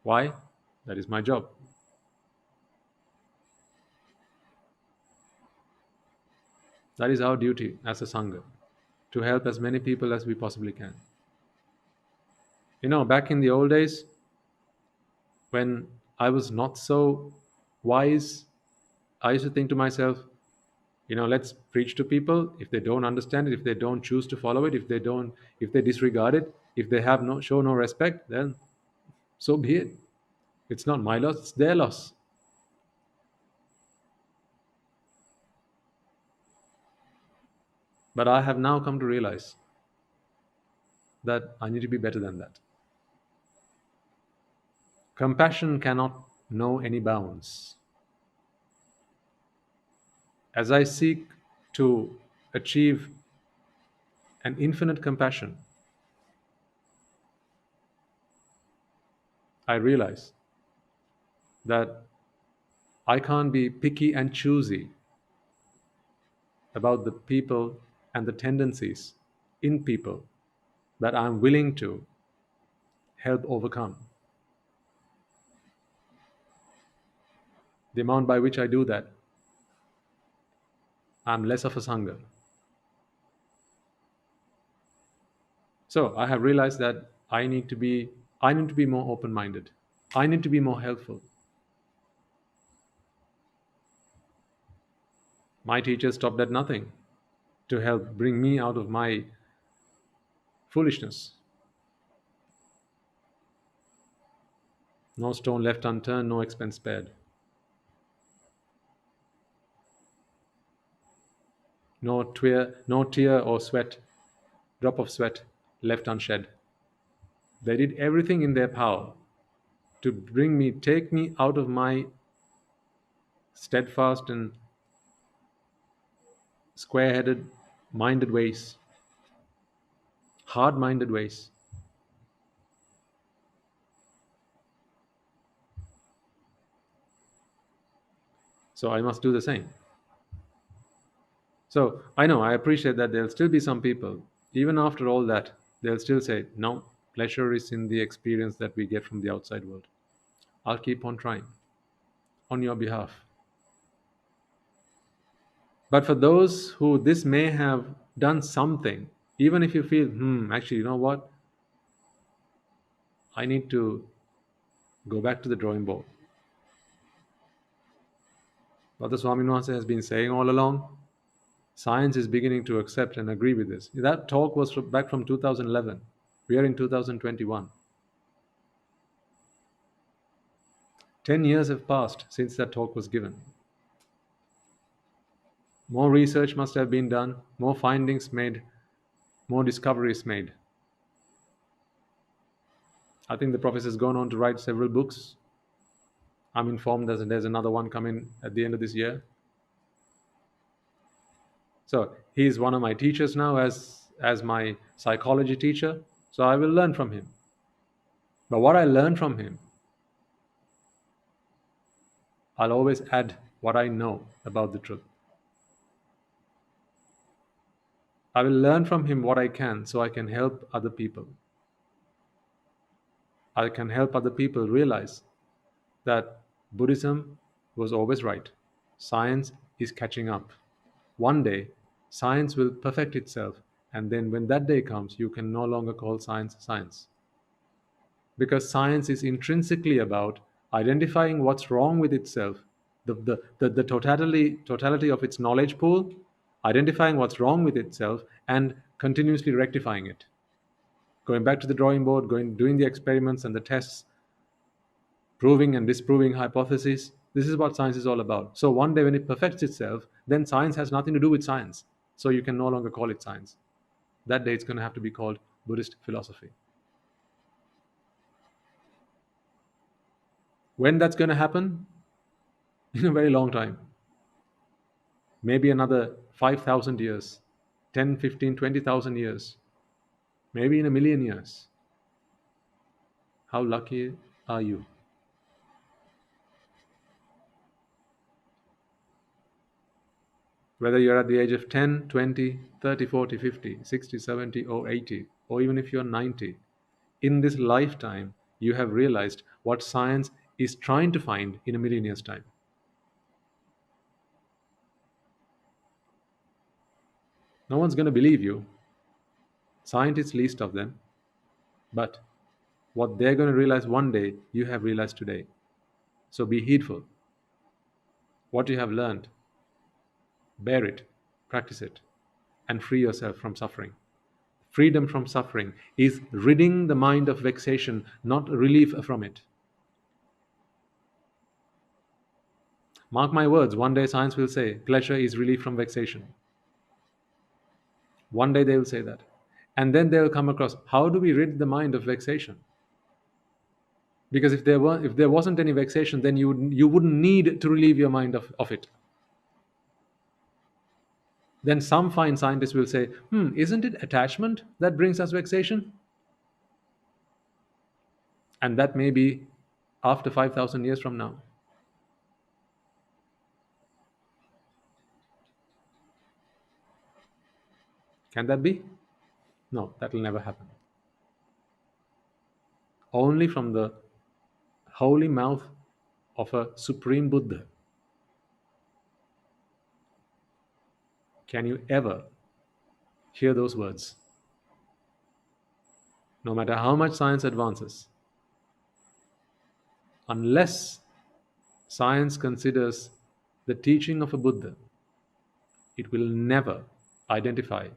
Why? That is my job. That is our duty as a Sangha, to help as many people as we possibly can. Back in the old days, when I was not so wise, I used to think to myself, let's preach to people. If they don't understand it, if they don't choose to follow it, if they disregard it, if they have show no respect, then so be it. It's not my loss, it's their loss. But I have now come to realize that I need to be better than that. Compassion cannot know any bounds. As I seek to achieve an infinite compassion, I realize that I can't be picky and choosy about the people and the tendencies in people that I'm willing to help overcome. The amount by which I do that, I'm less of a Sangha. So I have realized that I need to be more open-minded. I need to be more helpful. My teachers stopped at nothing to help bring me out of my foolishness. No stone left unturned, no expense spared. No tear or drop of sweat left unshed. They did everything in their power to take me out of my steadfast and square-headed, minded ways, hard-minded ways. So I must do the same. So I know, I appreciate that there'll still be some people, even after all that, they'll still say, no, pleasure is in the experience that we get from the outside world. I'll keep on trying on your behalf. But for those who this may have done something, even if you feel, actually, you know what? I need to go back to the drawing board. What the Swami Wahanse has been saying all along, science is beginning to accept and agree with this. That talk was back from 2011. We are in 2021. 10 years have passed since that talk was given. More research must have been done, more findings made, more discoveries made. I think the professor has gone on to write several books. I'm informed there's another one coming at the end of this year. So he's one of my teachers now as my psychology teacher. So I will learn from him. But what I learn from him, I'll always add what I know about the truth. I will learn from him what I can so I can help other people. I can help other people realize that Buddhism was always right. Science is catching up. One day, science will perfect itself, and then when that day comes, you can no longer call science science. Because science is intrinsically about identifying what's wrong with itself, the totality of its knowledge pool, identifying what's wrong with itself, and continuously rectifying it. Going back to the drawing board, doing the experiments and the tests, proving and disproving hypotheses. This is what science is all about. So one day when it perfects itself, then science has nothing to do with science. So you can no longer call it science. That day it's going to have to be called Buddhist philosophy. When that's going to happen? In a very long time. Maybe another 5,000 years, 10, 15, 20,000 years, maybe in a million years. How lucky are you? Whether you're at the age of 10, 20, 30, 40, 50, 60, 70, or 80, or even if you're 90, in this lifetime, you have realized what science is trying to find in a million years' time. No one's going to believe you, scientists least of them, but what they're going to realize one day, you have realized today. So be heedful. What you have learned, bear it, practice it, and free yourself from suffering. Freedom from suffering is ridding the mind of vexation, not relief from it. Mark my words, one day science will say pleasure is relief from vexation. One day they will say that. And then they will come across, how do we rid the mind of vexation? Because if there wasn't any vexation, then you wouldn't need to relieve your mind of it. Then some fine scientists will say, isn't it attachment that brings us vexation? And that may be after 5,000 years from now. Can that be? No, that will never happen. Only from the holy mouth of a supreme Buddha can you ever hear those words. No matter how much science advances, unless science considers the teaching of a Buddha, it will never identify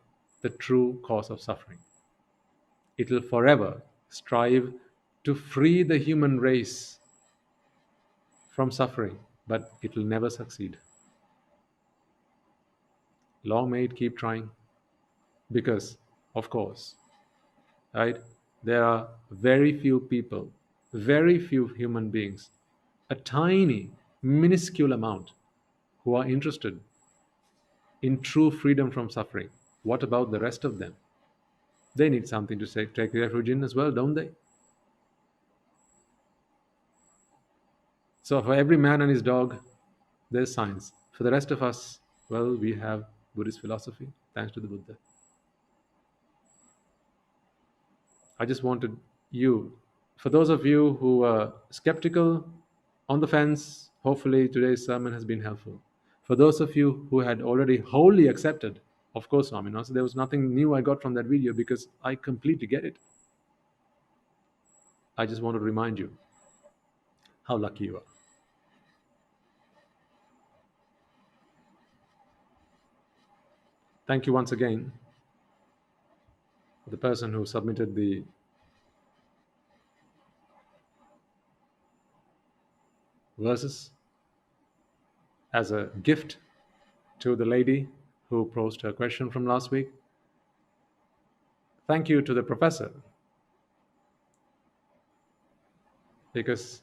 the true cause of suffering. It will forever strive to free the human race from suffering, but it will never succeed. Long may it keep trying, because, of course, right, there are very few people, very few human beings, a tiny, minuscule amount, who are interested in true freedom from suffering. What about the rest of them? They need something to take refuge in as well, don't they? So for every man and his dog, there's science. For the rest of us, well, we have Buddhist philosophy, thanks to the Buddha. I just wanted you, for those of you who are skeptical, on the fence, hopefully today's sermon has been helpful. For those of you who had already wholly accepted, of course, Swami, no? So there was nothing new I got from that video because I completely get it. I just want to remind you how lucky you are. Thank you once again for the person who submitted the verses as a gift to the lady who posed her question from last week. Thank you to the professor, because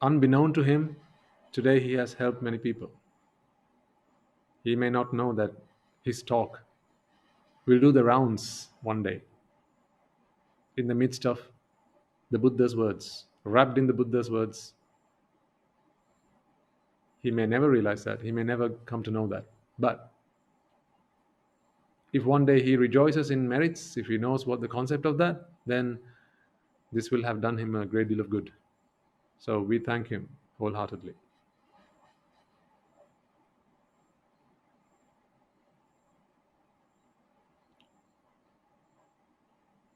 unbeknown to him, today he has helped many people. He may not know that his talk will do the rounds one day in the midst of the Buddha's words, wrapped in the Buddha's words. He may never realize that. He may never come to know that. But if one day he rejoices in merits, if he knows what the concept of that, then this will have done him a great deal of good. So we thank him wholeheartedly.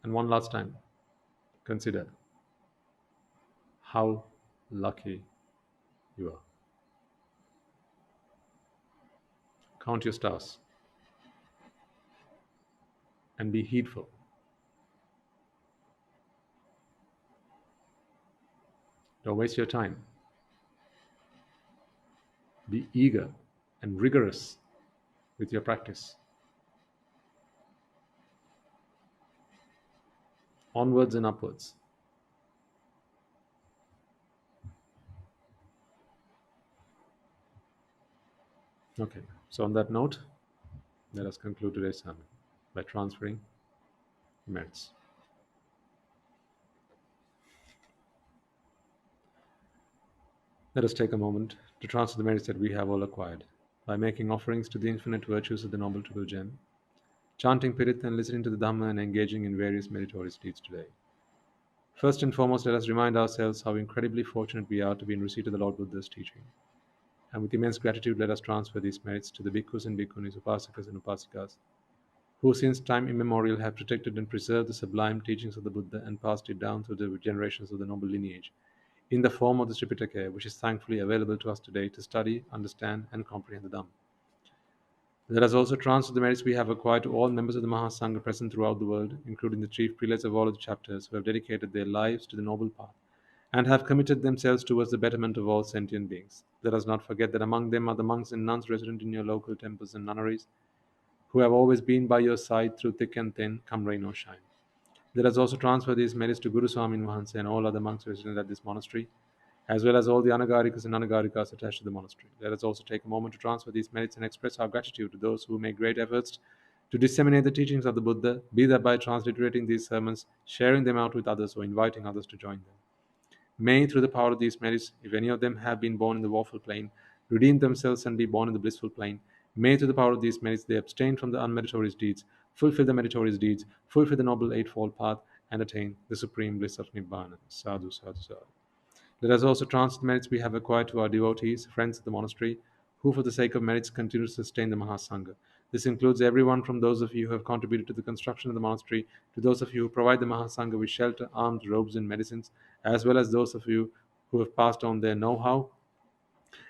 And one last time, consider how lucky you are. Count your stars and be heedful. Don't waste your time. Be eager and rigorous with your practice. Onwards and upwards. Okay, so on that note, let us conclude today's sermon by transferring merits. Let us take a moment to transfer the merits that we have all acquired by making offerings to the infinite virtues of the Noble Triple Gem, chanting Pirit and listening to the Dhamma and engaging in various meritorious deeds today. First and foremost, let us remind ourselves how incredibly fortunate we are to be in receipt of the Lord Buddha's teaching. And with immense gratitude, let us transfer these merits to the bhikkhus and bhikkhunis, upasakas and upasikas, who since time immemorial have protected and preserved the sublime teachings of the Buddha and passed it down through the generations of the noble lineage, in the form of the Tripitaka, which is thankfully available to us today to study, understand, and comprehend the Dhamma. Let us also transfer the merits we have acquired to all members of the Mahasangha present throughout the world, including the chief prelates of all of the chapters who have dedicated their lives to the noble path and have committed themselves towards the betterment of all sentient beings. Let us not forget that among them are the monks and nuns resident in your local temples and nunneries, who have always been by your side through thick and thin, come rain or shine. Let us also transfer these merits to Guru Swami Mahansa and all other monks resident at this monastery, as well as all the Anagarikas and Anagarikas attached to the monastery. Let us also take a moment to transfer these merits and express our gratitude to those who make great efforts to disseminate the teachings of the Buddha, be that by transliterating these sermons, sharing them out with others, or inviting others to join them. May, through the power of these merits, if any of them have been born in the woeful plane, redeem themselves and be born in the blissful plane. May, through the power of these merits, they abstain from the unmeritorious deeds, fulfill the meritorious deeds, fulfill the noble eightfold path, and attain the supreme bliss of Nibbana. Sadhu, sadhu, sadhu. Let us also transfer the merits we have acquired to our devotees, friends of the monastery, who, for the sake of merits, continue to sustain the Mahasangha. This includes everyone from those of you who have contributed to the construction of the monastery, to those of you who provide the Mahasangha with shelter, arms, robes, and medicines, as well as those of you who have passed on their know-how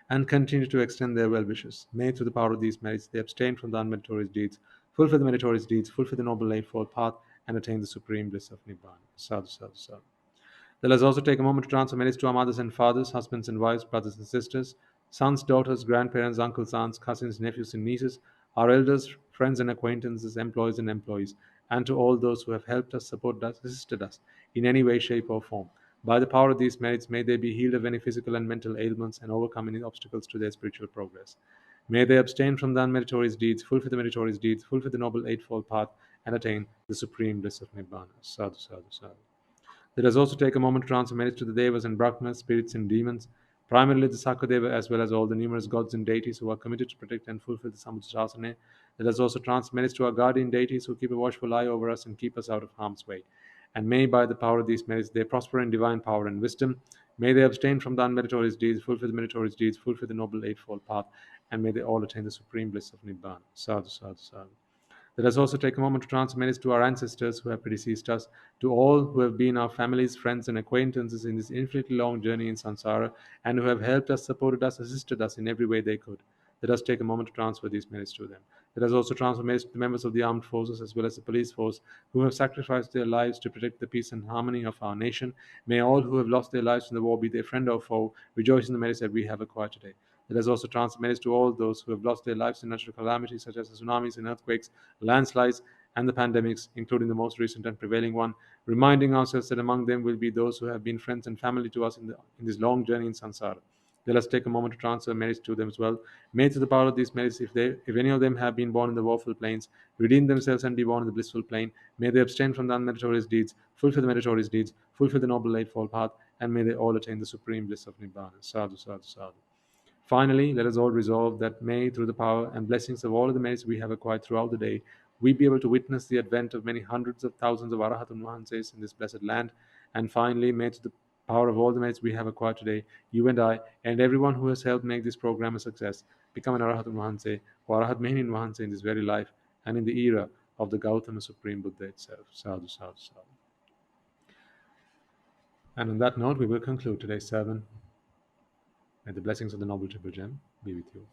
and continue to extend their well wishes. May, through the power of these merits, they abstain from the unmeritorious deeds, fulfill the meritorious deeds, fulfill the noble eightfold path, and attain the supreme bliss of Nibbana. Sadhu, sadhu, sadhu. Let us also take a moment to transfer merits to our mothers and fathers, husbands and wives, brothers and sisters, sons, daughters, grandparents, uncles, aunts, cousins, nephews, and nieces, our elders, friends and acquaintances, employees and employees, and to all those who have helped us, supported us, assisted us in any way, shape, or form. By the power of these merits, may they be healed of any physical and mental ailments and overcome any obstacles to their spiritual progress. May they abstain from the unmeritorious deeds, fulfill the meritorious deeds, fulfill the noble eightfold path, and attain the supreme bliss of Nibbana. Sadhu, sadhu, sadhu. Let us also take a moment to transfer merits to the Devas and Brahmas, spirits and demons, primarily the Sakadeva, as well as all the numerous gods and deities who are committed to protect and fulfill the Samudshasana. Let us also transfer merits to our guardian deities who keep a watchful eye over us and keep us out of harm's way. and may by the power of these merits they prosper in divine power and wisdom. May they abstain from the unmeritorious deeds, fulfill the meritorious deeds, fulfill the noble eightfold path, and may they all attain the supreme bliss of Nibbana. Sadhu, sadhu, sadhu. Let us also take a moment to transfer merits to our ancestors who have predeceased us, to all who have been our families, friends, and acquaintances in this infinitely long journey in samsara, and who have helped us, supported us, assisted us in every way they could. Let us take a moment to transfer these merits to them. Let us also transfer merits to the members of the armed forces as well as the police force who have sacrificed their lives to protect the peace and harmony of our nation. May all who have lost their lives in the war, be they friend or foe, rejoice in the merits that we have acquired today. Let us also transfer merits to all those who have lost their lives in natural calamities such as the tsunamis and earthquakes, landslides, and the pandemics, including the most recent and prevailing one, reminding ourselves that among them will be those who have been friends and family to us in this long journey in samsara. Let us take a moment to transfer merits to them as well. May through the power of these merits, if any of them have been born in the woeful plains, redeem themselves and be born in the blissful plane. May they abstain from the unmeritorious deeds, fulfill the meritorious deeds, fulfill the noble eightfold path, and may they all attain the supreme bliss of Nibbana. Sadhu, sadhu, sadhu. Finally, let us all resolve that may, through the power and blessings of all of the merits we have acquired throughout the day, we be able to witness the advent of many hundreds of thousands of Arahatun Mahanses in this blessed land. And finally, may, through the power of all the merits we have acquired today, you and I, and everyone who has helped make this program a success, become an Arahatun Mahanse or Arahat Mehinin Mahanse in this very life and in the era of the Gautama Supreme Buddha itself. Sadhu, sadhu, sadhu. And on that note, we will conclude today's sermon. May the blessings of the Noble Triple Gem be with you.